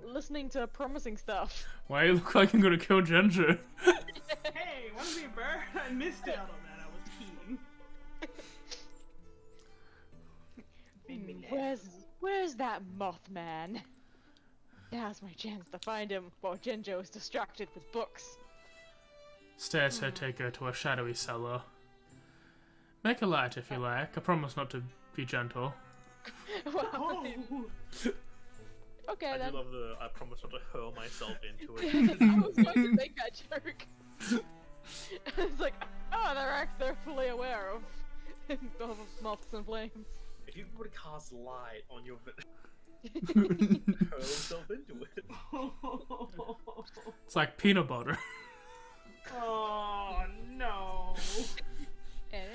Listening to promising stuff. Why you look like you're gonna kill Ginger? Hey, wanna be a bird? I missed out on that. I was keen. Where's that Mothman? Now's my chance to find him while Jinjo is distracted with books. Stairs her take her to a shadowy cellar. Make a light if you like. I promise not to be gentle. Well, Oh, okay I then. do love the I promise not to hurl myself into it. I was going to make that joke. It's like, oh, they're fully aware of moths and flames. If you would cast light on your hurl himself into it. It's like peanut butter. oh no. Hey,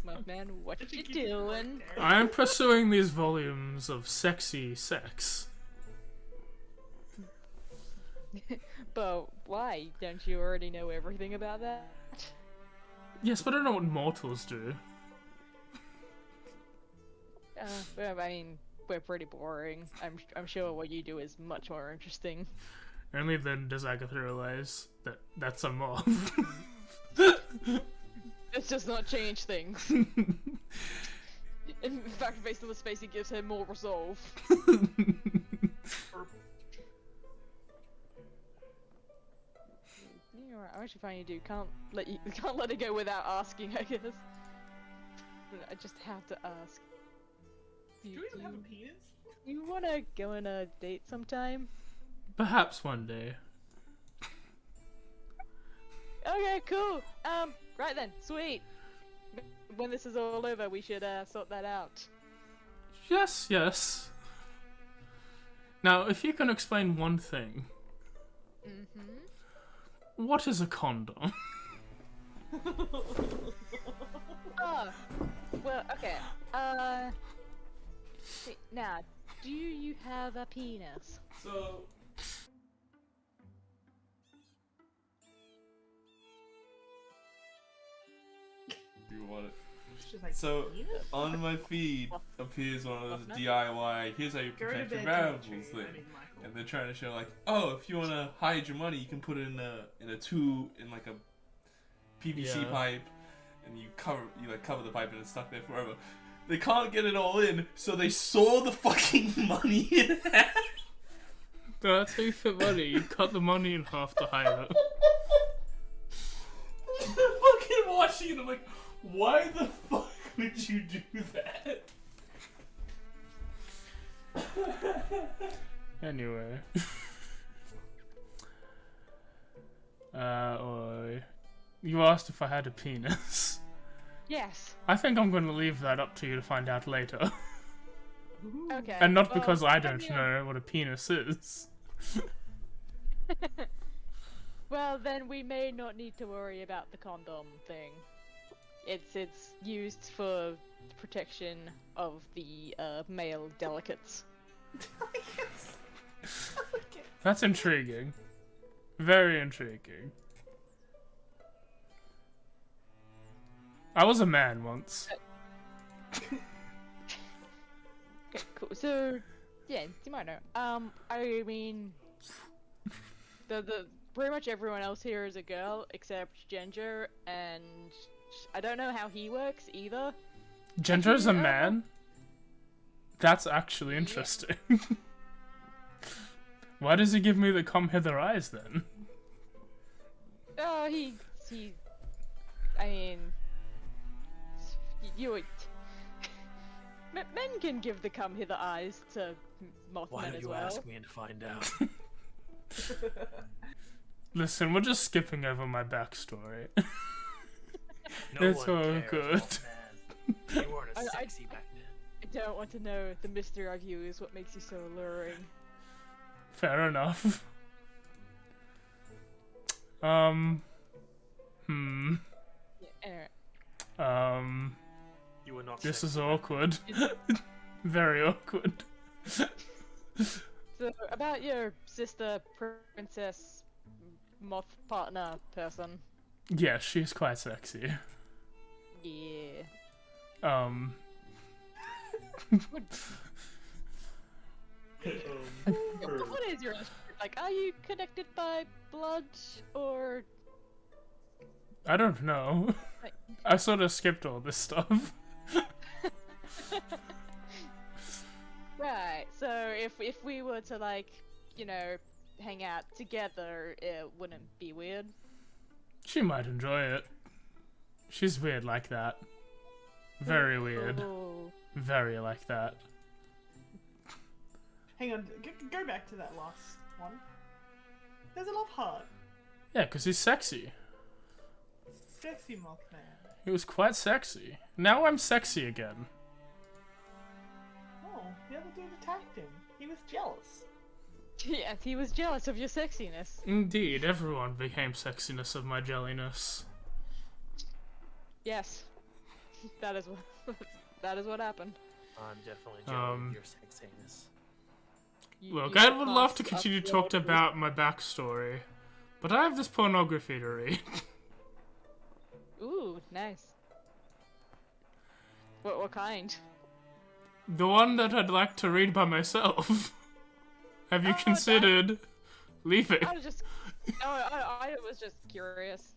Mothman, what Did you keep it doing? there? I am pursuing these volumes of sexy sex. But why? Don't you already know everything about that? Yes, but I don't know what mortals do. Well, I mean, we're pretty boring. I'm sure what you do is much more interesting. Only then does Agatha realize that that's a moth. It's just not change things. In fact, based on the space, it gives him more resolve. You're right, I'm actually fine. You do. Can't let it go without asking, I guess. I just have to ask. Do you even have a penis? You wanna go on a date sometime? Perhaps one day. Okay, cool. Right then, sweet. When this is all over, we should sort that out. Yes, yes. Now, if you can explain one thing, what is a condom? Oh, well, okay. Now, do you have a penis? So. You want it? It's just like, So, penis? on my feed appears one of those Mothman? DIY, here's how you Go to protect your bed, valuables Dimitri. thing. I mean, Michael. And they're trying to show like, oh, if you want to hide your money, you can put it in a tube in like a PVC Yeah. pipe, and you cover the pipe and it's stuck there forever. They can't get it all in, so they saw the fucking money in half. That's how you fit money. You cut the money in half to hide it. Fucking watching it, I'm like, why the fuck would you do that? Anyway. You asked if I had a penis. Yes. I think I'm going to leave that up to you to find out later. Okay. And not well, because I let don't me know what a penis is. Well, then we may not need to worry about the condom thing. It's used for protection of the male delicates. Delicates. Delicates. That's intriguing. Very intriguing. I was a man once. Okay, cool. So, yeah, you might know. I mean, the pretty much everyone else here is a girl except Ginger, and I don't know how he works either. Gender's a Actually, man? That's actually interesting. Why does he give me the come hither eyes then? Oh, he. I mean, you would. Men can give the come hither eyes to Why Mothman don't as you well. ask me and find out? Listen, we're just skipping over my backstory. No It's one all cares, good. Mothman. You weren't as I- sexy back then. I don't want to know. The mystery of you is what makes you so alluring. Fair enough. Yeah, anyway. You were not This sexy is back awkward. Very awkward. So, about your sister, princess, moth partner person. Yeah, she's quite sexy. Yeah. What is your relationship? Like, are you connected by blood or? I don't know. Like- I sort of skipped all this stuff. Right. So if we were to like, you know, hang out together, it wouldn't be weird. She might enjoy it. She's weird like that. Very weird. Oh. Very like that. Hang on, go back to that last one. There's a love heart. Yeah, 'cause he's sexy. Sexy Mothman. He was quite sexy. Now I'm sexy again. Oh, the other dude attacked him. He was jealous. Yes, he was jealous of your sexiness. Indeed, everyone became sexiness of my jelliness. Yes. That is what that is what happened. I'm definitely jealous Um, of your sexiness. Look, You I would love to passed continue up to talk your- about my backstory, but I have this pornography to read. Ooh, nice. What kind? The one that I'd like to read by myself. Have you Oh, considered leaving? I was just I was just curious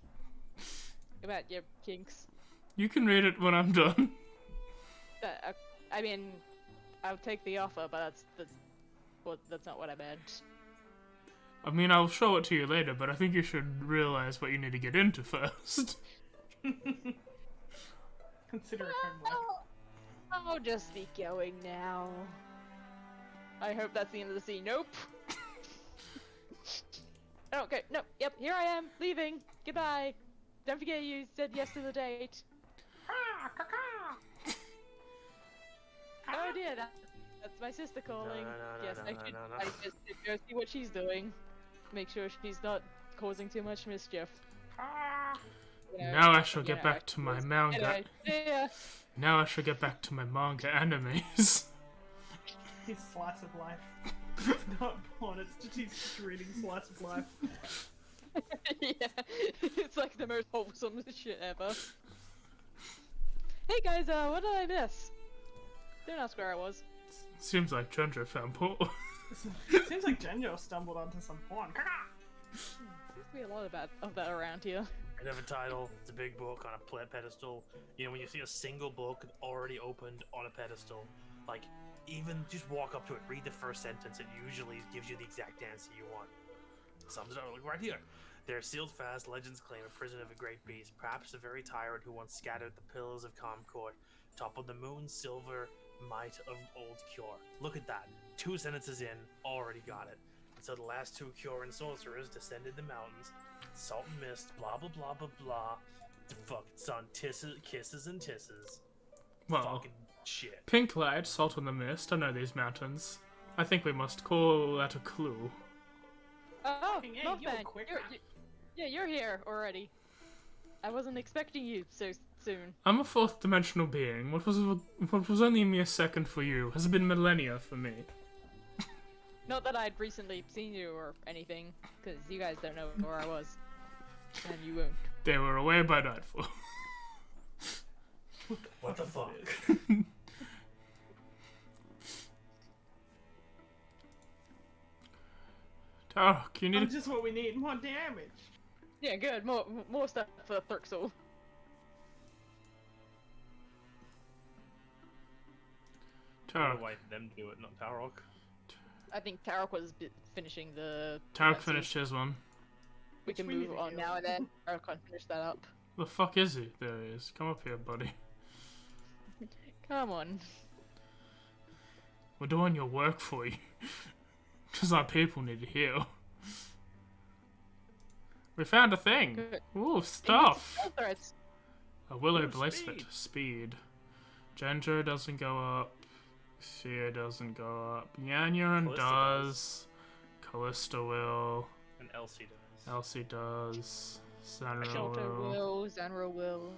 about your kinks. You can read it when I'm done. I mean, I'll take the offer, but that's not what I meant. I mean, I'll show it to you later, but I think you should realize what you need to get into first. Consider it homework. I'll just be going now. I hope that's the end of the scene. Nope. Okay, no, yep, here I am, leaving. Goodbye. Don't forget you said yes to the date. Oh dear, that's my sister calling. Yes, I should go see what she's doing. Make sure she's not causing too much mischief. You know, Now I shall get back to my manga. Anyway, yeah. Now I shall get back to my manga animes. His slice of life. It's not porn, it's just his reading slice of life. Yeah, it's like the most wholesome shit ever. Hey guys, what did I miss? Don't ask where I was. Seems like Chandra found porn. Seems like Genjo stumbled onto some porn. Seems to be a lot of that around here. I have a title. It's a big book on a pedestal. You know, when you see a single book already opened on a pedestal, like, even just walk up to it, read the first sentence, it usually gives you the exact answer you want. Sums it up, like right here. They're sealed fast, legends claim a prison of a great beast, perhaps a very tyrant who once scattered the pillars of calm court, top of the moon's silver might of old cure. Look at that. 2 sentences in, already got it. And so the last 2 cure and sorcerers descended the mountains, salt and mist, blah blah blah blah blah. The fucking sun kisses and tisses. Well, Fucking shit. pink light, salt on the mist. I know these mountains. I think we must call that a clue. Oh, Fucking A, you're Mothman, quicker. you're here already. I wasn't expecting you so soon. I'm a 4th dimensional being. What was only a mere second for you has been millennia for me. Not that I'd recently seen you or anything, because you guys don't know where I was. And you won't. They were away by nightfall. What the fuck? Tarok, you need That's just what we need, more damage. Yeah, good. More stuff for Thurxel. Tarok. Wait for them to do it, not Tarok. I think Tarok was finishing the. Tarok cutscene. finished his one. We can Which we move need to on do. now and then. Tarok can finish that up. The fuck is he? There he is. Come up here, buddy. Come on. We're doing your work for you. Because our people need to heal. We found a thing. Good. Ooh, stuff. Spell threads. A willow Ooh, bracelet. Speed. Genjo doesn't go up. Fear doesn't go up. Yanyan Callista does. Callista will. And Elsie does. Elsie does. Zanra Shelter will. will. Zanra will.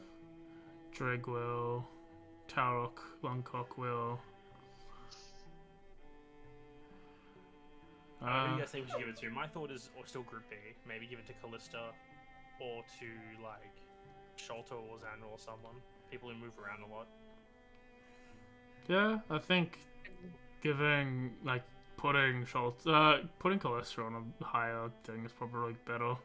Drig will. Tarok Lungcock will. Who do you guys think we should give it to? My thought is, or still Group B. Maybe give it to Callista, or to like Sholto or Xandra or someone. People who move around a lot. Yeah, I think giving putting Callista on a higher thing is probably better.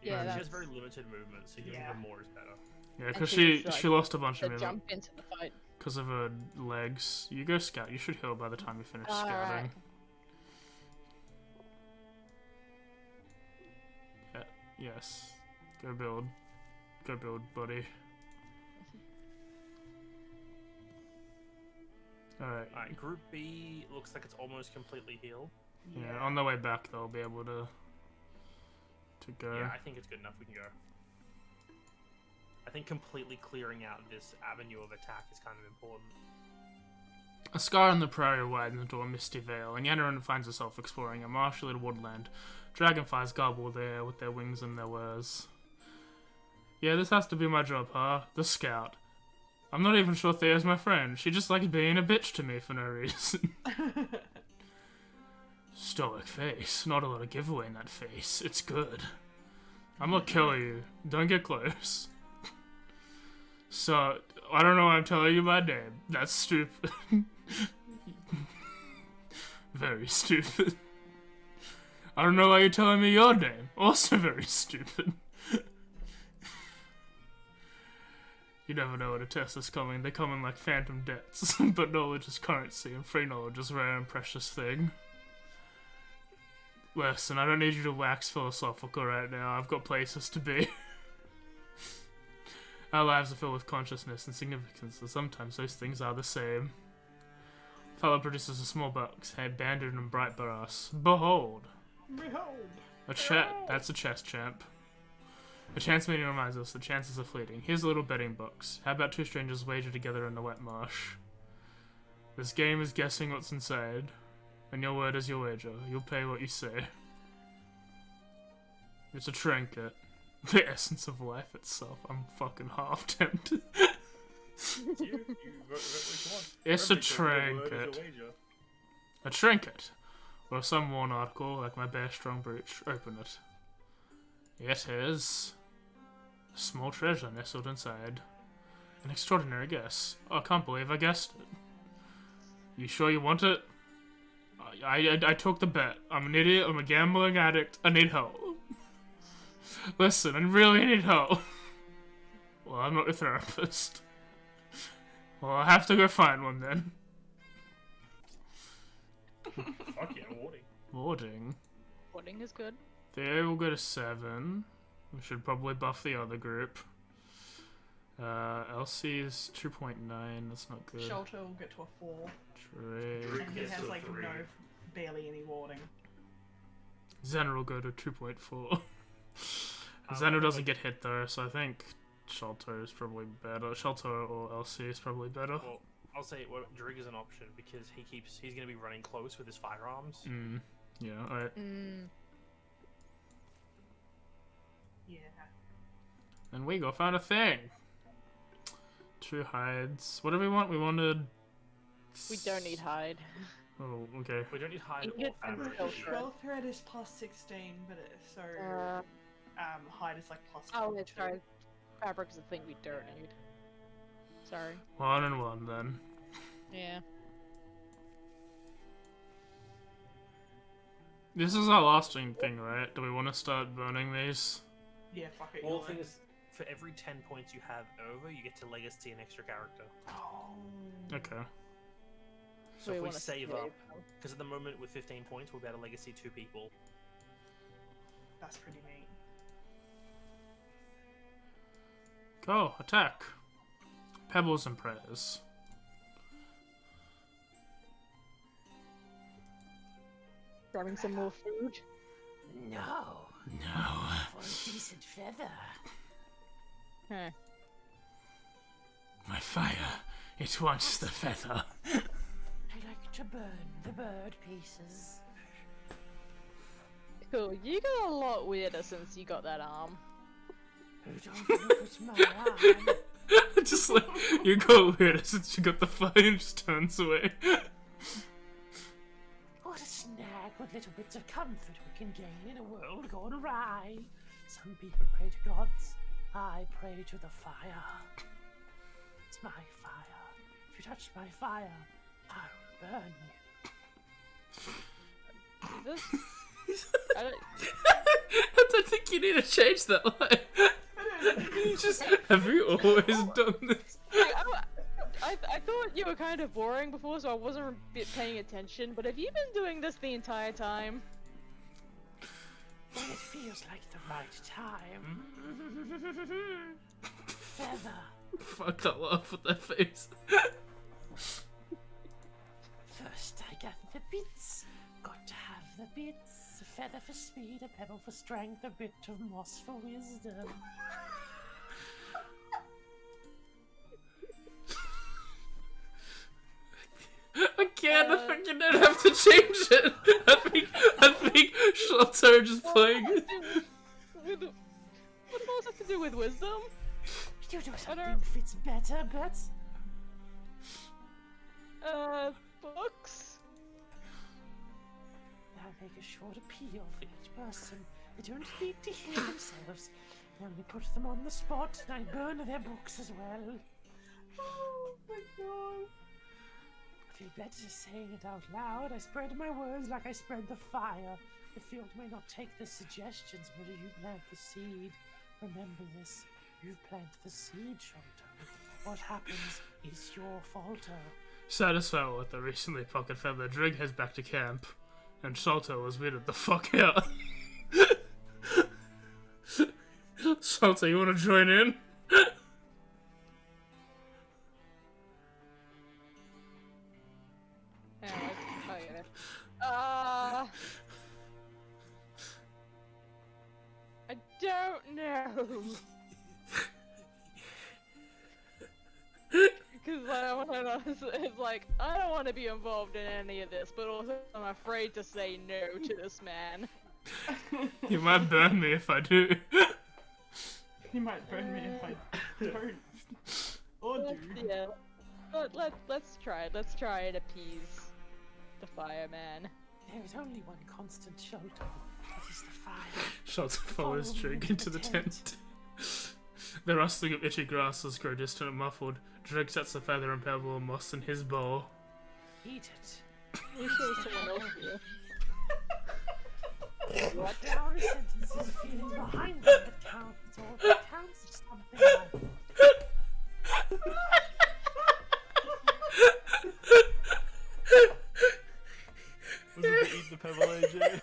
Yeah, she has that's- very limited movement, so giving Yeah. her more is better. Yeah, And because she's, she lost a bunch To of movement jump into the fight. because of her legs. You go scout. You should heal by the time you finish scouting. Alright. Yes. Go build. Go build, buddy. Alright. Alright, Group B looks like it's almost completely healed. Yeah, on the way back they'll be able to go. Yeah, I think it's good enough. We can go. I think completely clearing out this avenue of attack is kind of important. A scar on the prairie widens into a misty veil, and Yannarin finds herself exploring a marshy little woodland. Dragonflies gobble there with their wings and their whirs. Yeah, this has to be my job, huh? The scout. I'm not even sure Thea's my friend. She just likes being a bitch to me for no reason. Stoic face. Not a lot of giveaway in that face. It's good. I'm gonna kill you. Don't get close. So, I don't know why I'm telling you my name. That's stupid. Very stupid. I don't know why you're telling me your name. Also very stupid. You never know when a test is coming. They come in like phantom debts. But knowledge is currency, and free knowledge is a rare and precious thing. Listen, I don't need you to wax philosophical right now. I've got places to be. Our lives are filled with consciousness and significance, and sometimes those things are the same. Fellow produces a small box, head banded in bright brass. Behold! Behold! That's a chess champ. A chance meeting reminds us that chances are fleeting. Here's a little betting box. How about two strangers wager together in the wet marsh? This game is guessing what's inside, and your word is your wager. You'll pay what you say. It's a trinket. The essence of life itself. I'm fucking half tempted. You vote which one. It's a Remember, your word is trinket. your wager. A trinket. Or some worn article, like my bare strong brooch. Open it. It is a small treasure nestled inside. An extraordinary guess. Oh, I can't believe I guessed it. You sure you want it? I took the bet. I'm an idiot. I'm a gambling addict. I need help. Listen, I really need help. Well, I'm not a therapist. Well, I'll have to go find one then. Fuck yeah, warding. Warding. Pudding is good. There, we'll go to 7. We should probably buff the other group. LC is 2.9. That's not good. Shelter will get to a 4. Trade. And he gets has to a like 3. barely any warding. Xener will go to 2.4. Xener doesn't get hit though, so I think Shelter is probably better. Shelter or LC is probably better. Well, I'll say Drig is an option because he's going to be running close with his firearms. Yeah, alright. Yeah. And we go find a thing. 2 hides. What do we want? We wanted... We don't need hide. Oh, okay. We don't need hide You or get fabric. some filter. Spell thread is plus 16, but so hide is like plus. Oh, 22. sorry. Fabric is a thing we don't need. Sorry. 1 and 1 then. Yeah. This is our lasting thing, right? Do we want to start burning these? Yeah, fuck it. Well, you're the thing right. is, for every 10 points you have over, you get to legacy an extra character. Oh. Okay. So We if we wanna save save up, because at the moment with 15 points, we'll be able to legacy 2 people. That's pretty neat. Go, attack. Pebbles and prayers. Grabbing some more food. No, No. for a decent feather. Huh. My fire. It wants the feather. I like to burn the bird pieces. Cool. You got a lot weirder since you got that arm. Oh, don't look at my arm. Just like, you go weird since you got the fire and just turns away. What a snag! What little bits of comfort we can gain in a world gone awry. Some people pray to gods. I pray to the fire. It's my fire. If you touch my fire, I will burn you. This, I don't, I don't think you need to change that line. You just, have you always done this? I thought you were kind of boring before, so I wasn't a bit paying attention. But have you been doing this the entire time? When it feels like the right time. Feather. Fuck that laugh with that face. First I gather the bits. Got to have the bits. A feather for speed, a pebble for strength, a bit of moss for wisdom. I can't, I think you don't have to change it. I think Shelter just playing it. What does that to do with wisdom? You know something fits better, but Books? I'll make a short appeal for each person. They don't need to hear themselves. I only put them on the spot, and I burn their books as well. Oh my god. I feel better saying it out loud. I spread my words like I spread the fire. The field may not take the suggestions, but you plant the seed. Remember this. You plant the seed, Sholto. What happens is your falter. Satisfied with the recently pocket feather, Drig heads back to camp, and Shelter was weirded the fuck out. Shelter, you wanna join in? Okay. I don't know. Because I don't want to. It's like I don't want to be involved in any of this, but also I'm afraid to say no to this man. You might burn me if I do. You might burn me if I don't. Or do. Yeah. But let's try it. Let's try and appease the fireman. There is only one constant shelter. That is the fire. Shelter follows Drake into the tent. The rustling of itchy grasses grow distant and muffled. Drake sets a feather and pebble of moss in his bowl. Eat it. We show someone else here. What dowry sentences feeling behind them that counts, or that counts as something like Was it the eat the pebble, AJ?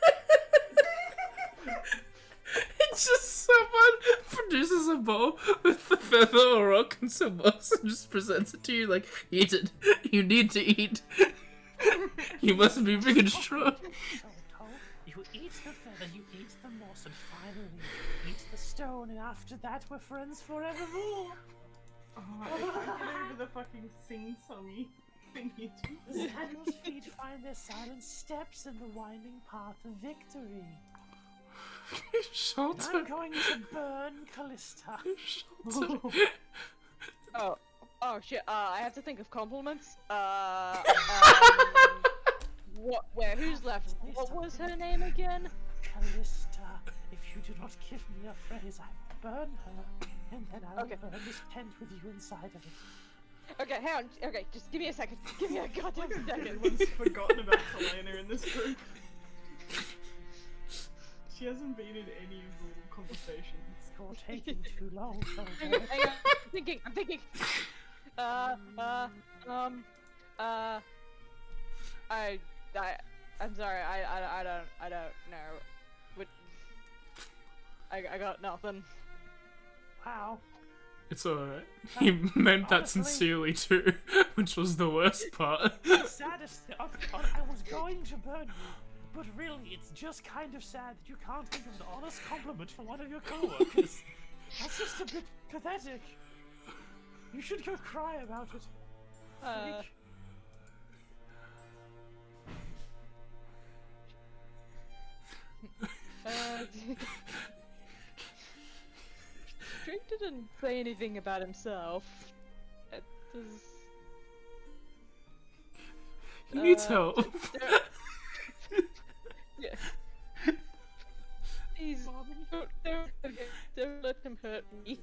It's just someone produces a bowl with the feather or rock and some moss and just presents it to you like, eat it. You need to eat. You must be big and strong. You eat the feather, you eat the moss, and finally eat the stone, and after that we're friends forevermore. Oh, I can't get over the fucking sing-songy thing you do. The sandal's feet find their silent steps in the winding path of victory. Shelter. I'm going to burn Callista. Shelter. Oh shit. I have to think of compliments. What? Where? Who's left? What was her name again? Callista, if you do not give me a phrase, I will burn her, and then I will burn this tent with you inside of it. Okay, hang on. Okay, just give me a second. Give me a goddamn second. Everyone's forgotten about Helena in this group. She hasn't been in any of the conversations. You're taking too long, Hang on, I'm thinking. I'm sorry. I don't know. What? I got nothing. Wow. It's alright. He meant that Honestly- sincerely too, which was the worst part. The saddest thing, I was going to burn you, but really, it's just kind of sad that you can't think of an honest compliment for one of your co-workers. That's just a bit pathetic. You should go cry about it. Freak. Drake didn't say anything about himself. He needs help. Yeah. Please, don't let him hurt me.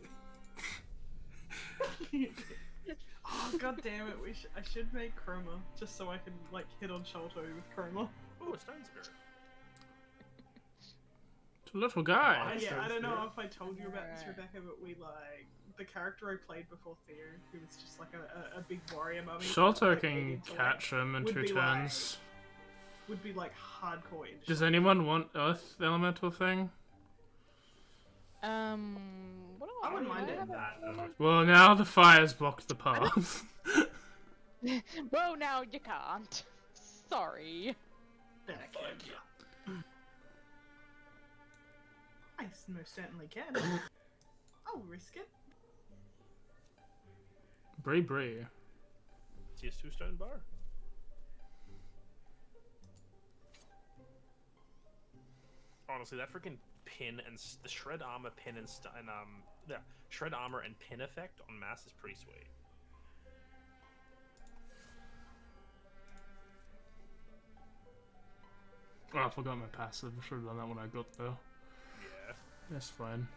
Oh god damn it! I should make Chroma just so I can like hit on Sholto with Chroma. Ooh, a stone spirit. It's a little guy. I don't know if I told you about this, Rebecca, but we like the character I played before Theo, who was just like a big warrior mummy. Shelter like, can into, catch him in would 2 be turns. Would be like hardcore. Does anyone want Earth Elemental thing? What do I wouldn't mind do? it. Well, now the fire's blocked the path. Well, now you can't. Sorry. I most certainly can. I'll risk it. Brie. TS2 stone bar. Honestly, that freaking pin and the shred armor pin and shred armor and pin effect on mass is pretty sweet. Oh, I forgot my passive. I should have done that when I got there. Yeah. That's fine.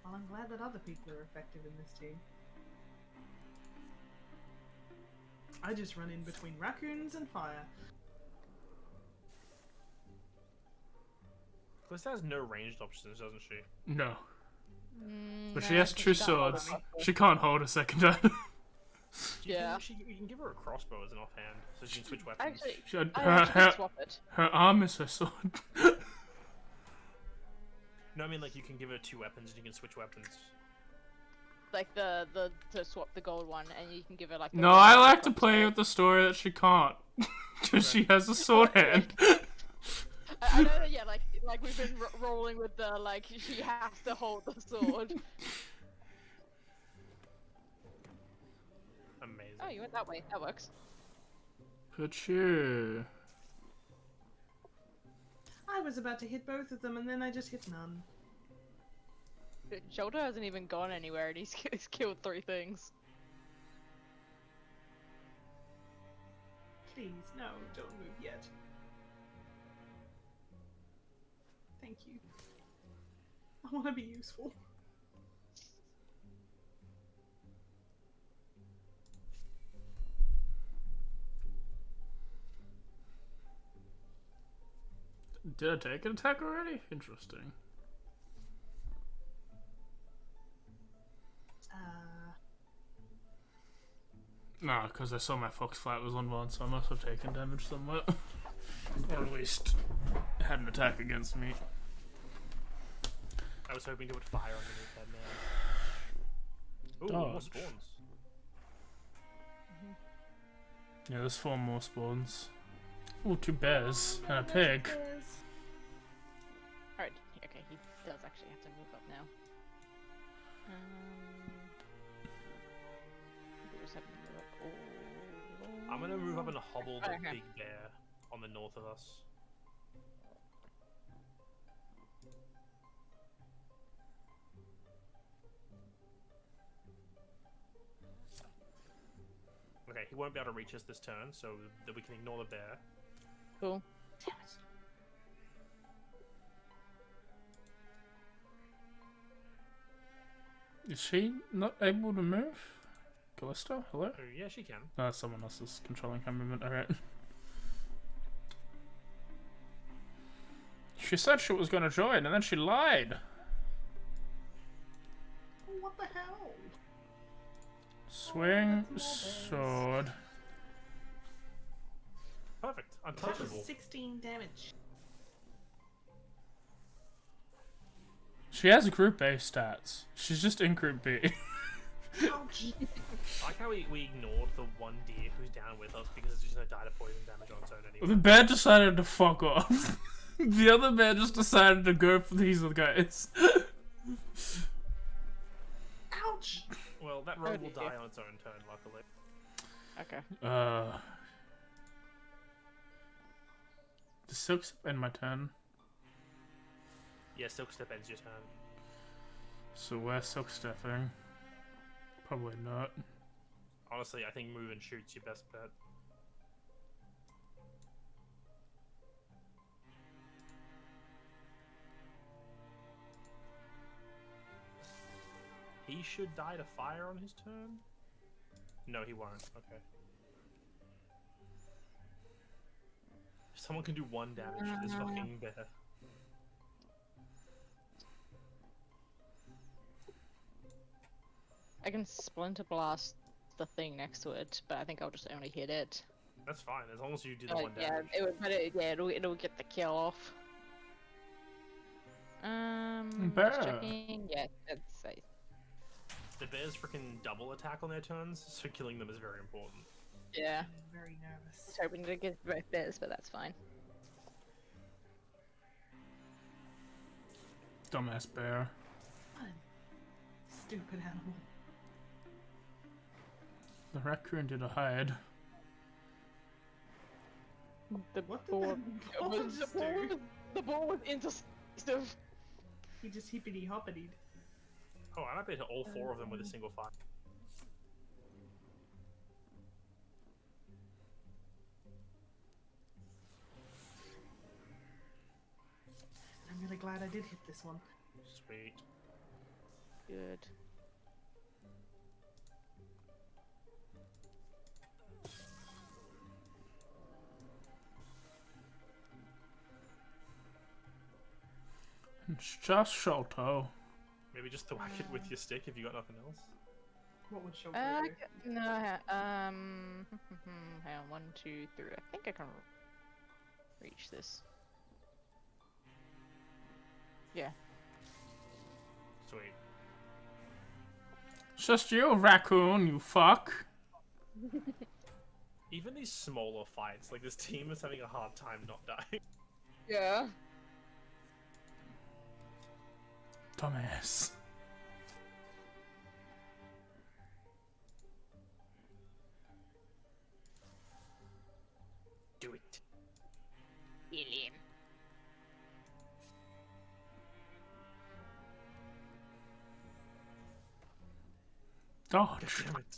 Well, I'm glad that other people are effective in this team. I just run in between raccoons and fire. Calista has no ranged options, doesn't she? No. But Nah, she has 2 she's got all swords. of them. She can't hold a second item. Yeah. You can give her a crossbow as an offhand, so she can switch weapons. Actually, She had, I her, actually her, could swap it. her arm is her sword. No, I mean like you can give her 2 weapons and you can switch weapons. like the to swap the gold one, and you can give her like. The No, gold I one like to instead. play with the story that she can't, because she has a sword hand. I know that, yeah, like we've been rolling with the like she has to hold the sword. Amazing. Oh, you went that way. That works. Pachoo. I was about to hit both of them, and then I just hit none. Shoulder hasn't even gone anywhere, and he's killed 3 things. Please, no, don't move yet. Thank you. I want to be useful. Did I take an attack already? Interesting. No, because I saw my fox flat was on one, so I must have taken damage somewhere. Or at least had an attack against me. I was hoping to put fire underneath that man. Ooh, more Dodge. spawns. Yeah, there's 4 more spawns. Ooh, 2 bears and a pig. Alright, okay, he does actually have to move up now. We just have to move up all... I'm gonna move up and hobble the Okay. big bear on the north of us. Okay, he won't be able to reach us this turn, so that we can ignore the bear. Cool. Damn it. Is she not able to move? Callista? Hello? Oh, yeah, she can. Someone else is controlling her movement, alright. She said she was gonna join, and then she lied. What the hell? Swing, that's sword. Perfect. That was Untouchable. 16 damage. She has group A stats. She's just in group B. Ouch. I like how we ignored the one deer who's down with us because it's just gonna die to poison damage on its own anyway. The bear decided to fuck off. The other bear just decided to go for these guys. Ouch. Well, that rogue will dear. die on its own turn, luckily. Okay. The silk's in my turn. Yeah, Silk Step ends your turn. So where's silk stepping? Probably not. Honestly, I think move and shoot's your best bet. He should die to fire on his turn? No, he won't. Okay. Someone can do 1 damage to this fucking bear. I can Splinter Blast the thing next to it, but I think I'll just only hit it. That's fine, as long as you do the 1 Yeah, damage. it'll get the kill off. Bear. Just checking. Yeah, that's safe. The bears freaking double attack on their turns, so killing them is very important. Yeah. I'm very nervous. Was hoping to get both bears, but that's fine. Dumbass bear. What a stupid animal. The raccoon did a hide. The What did ball, that ball just do? the ball was interceptive. He just hippity hoppity. Oh, I might be able to hit all 4 of them with a single fire. I'm really glad I did hit this one. Sweet. Good. It's just Sholto. Maybe just to whack it with your stick if you got nothing else. What would show No, hang on, 1, 2, 3. I think I can reach this. Yeah. Sweet. It's just you, raccoon, you fuck. Even these smaller fights, like this team is having a hard time not dying. Yeah. Dumbass. Do it. Kill him. Dodge. Damn it.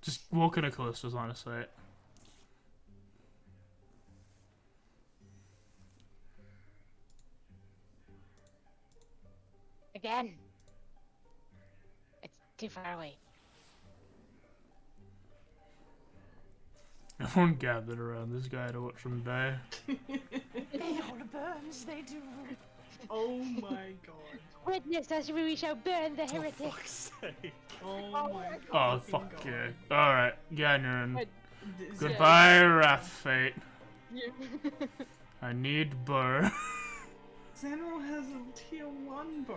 Just walk into Callista's line of sight. Again. It's too far away. Everyone gathered around this guy to watch him die. They all burns, they do. Oh my god. Witness as we shall burn the For heretic. fuck's sake. Oh my Oh, god. fuck yeah. Alright, Ganyan. Wait. Goodbye, Wrath Fate. You- I need Burr. Xenil has a tier 1 bow.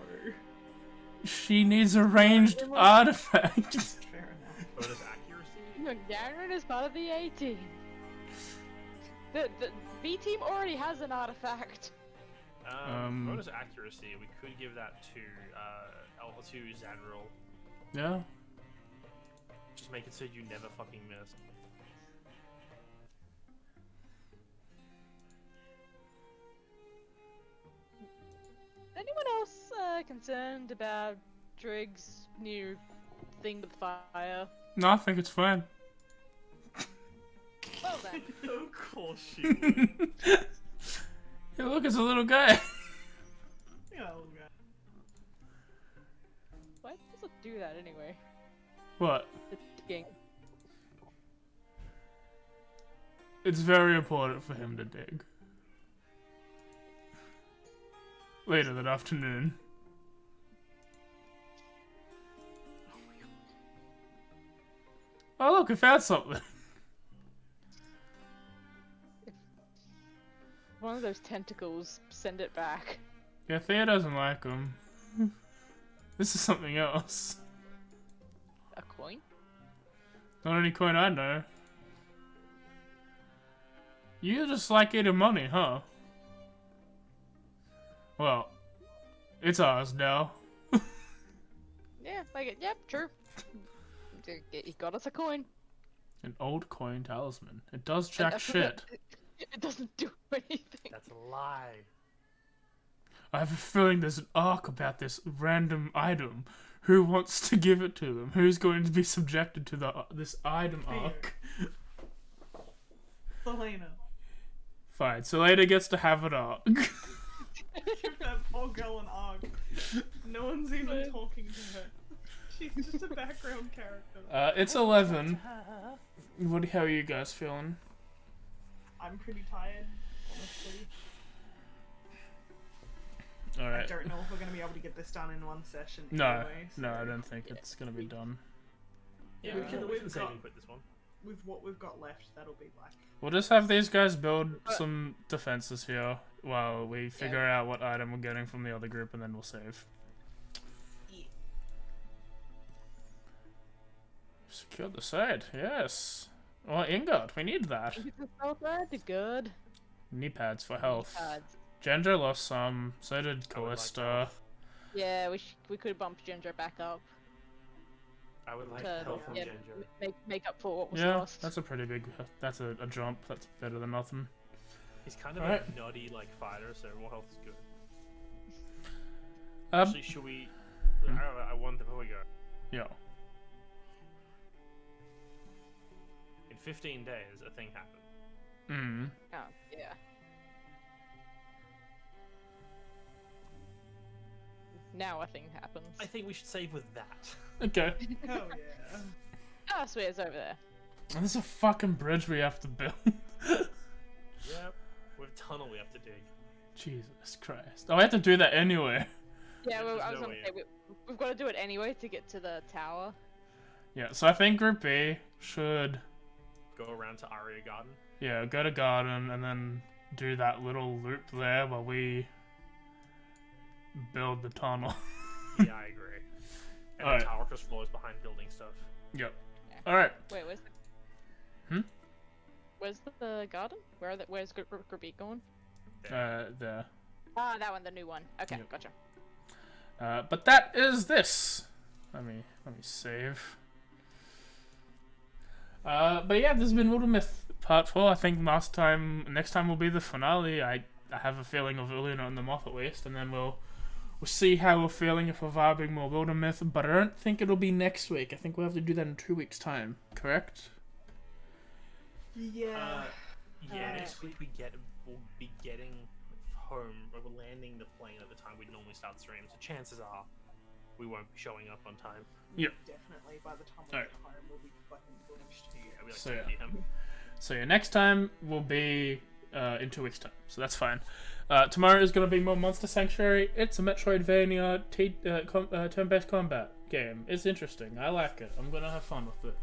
She needs a ranged artifact. Fair enough. Bonus accuracy? Look, Darren is part of the A team. The B team already has an artifact. Bonus accuracy, we could give that to Zanril. Yeah. Just make it so you never fucking miss. Anyone else concerned about Drig's new thing with fire? No, I think it's fine. Well then. Of course she would. Hey, look, it's a little guy. Yeah, little guy. Why does it do that anyway? What? The digging. It's very important for him to dig. Later that afternoon. Oh look, I found something. One of those tentacles, send it back. Yeah, Thea doesn't like him. This is something else. A coin? Not any coin I know. You just like eating money, huh? Well, it's ours now. Yeah, like it. Yep, true. He got us a coin. An old coin talisman. It does jack I shit. forgot- It doesn't do anything. That's a lie. I have a feeling there's an arc about this random item. Who wants to give it to them? Who's going to be subjected to this item Theo. arc? Selena. Fine, Selena gets to have an arc. Give that poor girl an arc. No one's even talking to her. She's just a background character. It's 11. Her. How are you guys feeling? I'm pretty tired, honestly. I Alright. don't know if we're going to be able to get this done in one session No, anyway. no, I so don't think it's gonna be done. Yeah, We we can- can, we've save got- and quit this one. with what we've got left, that'll be like... We'll just have these guys build some defenses here while we figure out what item we're getting from the other group, and then we'll save. Yeah. Secured the side, yes. Well, Ingard, we need that. Good. Knee pads for health. Cards. Ginger lost some, so did I would like Callista. health. Yeah, we could bump Ginger back up I would like to help from yeah, Ginger. make up for what was Yeah, lost. that's a pretty big, that's a jump, that's better than nothing. He's kind of Alright. a nutty like fighter, so more health is good. Um, Actually, should we? I wonder before we go. yeah. In 15 days, a thing happened. Mm. Oh, yeah. Now a thing happens. I think we should save with that. Okay. Hell yeah. Ah, sweet, it's over there. There's a fucking bridge we have to build. Yep. With a tunnel we have to dig. Jesus Christ. Oh, I have to do that anyway. Yeah, Yeah, well, I there's was no gonna way. say we've got to do it anyway to get to the tower. Yeah, so I think Group B should, Go around to Aria Garden. yeah, go to Garden and then do that little loop there while we build the tunnel. Yeah, I agree. And Alright. the tower just floors behind building stuff. Yep. All right. Wait, where's the... Hmm? Where's the garden? Where's Grabit going? There. Ah, that one, the new one. Okay, Yep. gotcha. But that is this. Let me save. But yeah, this has been Wildermyth Part 4. I think next time will be the finale. I have a feeling of Eluna and the Moth at least, and then we'll see how we're feeling if we're vibing more Wildermyth. But I don't think it'll be next week. I think we'll have to do that in 2 weeks' time. Correct? Yeah. Next week we'll be getting home, or we're landing the plane at the time we'd normally start stream, so chances are we won't be showing up on time. Definitely. By the time we Alright. get home, we'll be fucking finished. Yeah, we like So, 10 yeah. PM. So yeah, next time will be in 2 weeks' time. So that's fine. Tomorrow is going to be more Monster Sanctuary. It's a Metroidvania turn-based combat game. It's interesting. I like it. I'm going to have fun with it.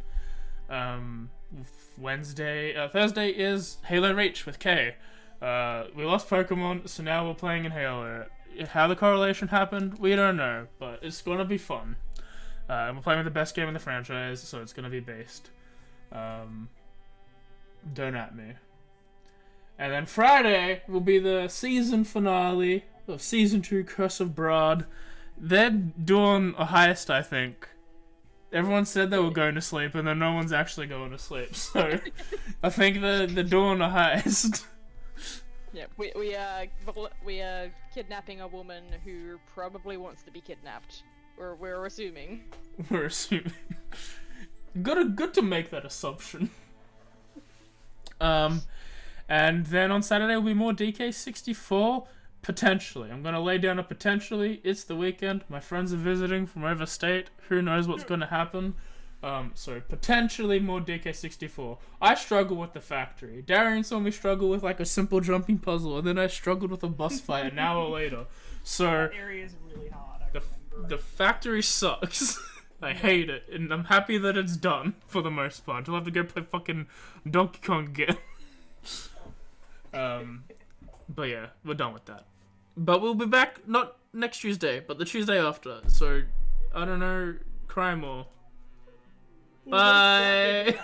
Thursday is Halo Reach with Kay. We lost Pokemon, so now we're playing in Halo. How the correlation happened, we don't know, but it's gonna be fun. And we're playing with the best game in the franchise, so it's gonna be based. Don't at me. And then Friday will be the season finale of Season 2 Curse of Broad. They're doing a heist, I think. Everyone said they were going to sleep, and then no one's actually going to sleep, so I think they're doing a heist. Yeah, we are kidnapping a woman who probably wants to be kidnapped. We're assuming. We're assuming. Good to make that assumption. And then on Saturday will be more DK64. Potentially. I'm gonna lay down a potentially. It's the weekend. My friends are visiting from overstate. Who knows what's gonna happen? So potentially more DK64. I struggle with the factory. Darian saw me struggle with like a simple jumping puzzle, and then I struggled with a boss fight an hour later. So That area is really hard. I remember. the factory sucks. I hate it, and I'm happy that it's done for the most part. I'll have to go play fucking Donkey Kong again. But yeah, we're done with that. But we'll be back not next Tuesday, but the Tuesday after. So I don't know, cry more. Bye.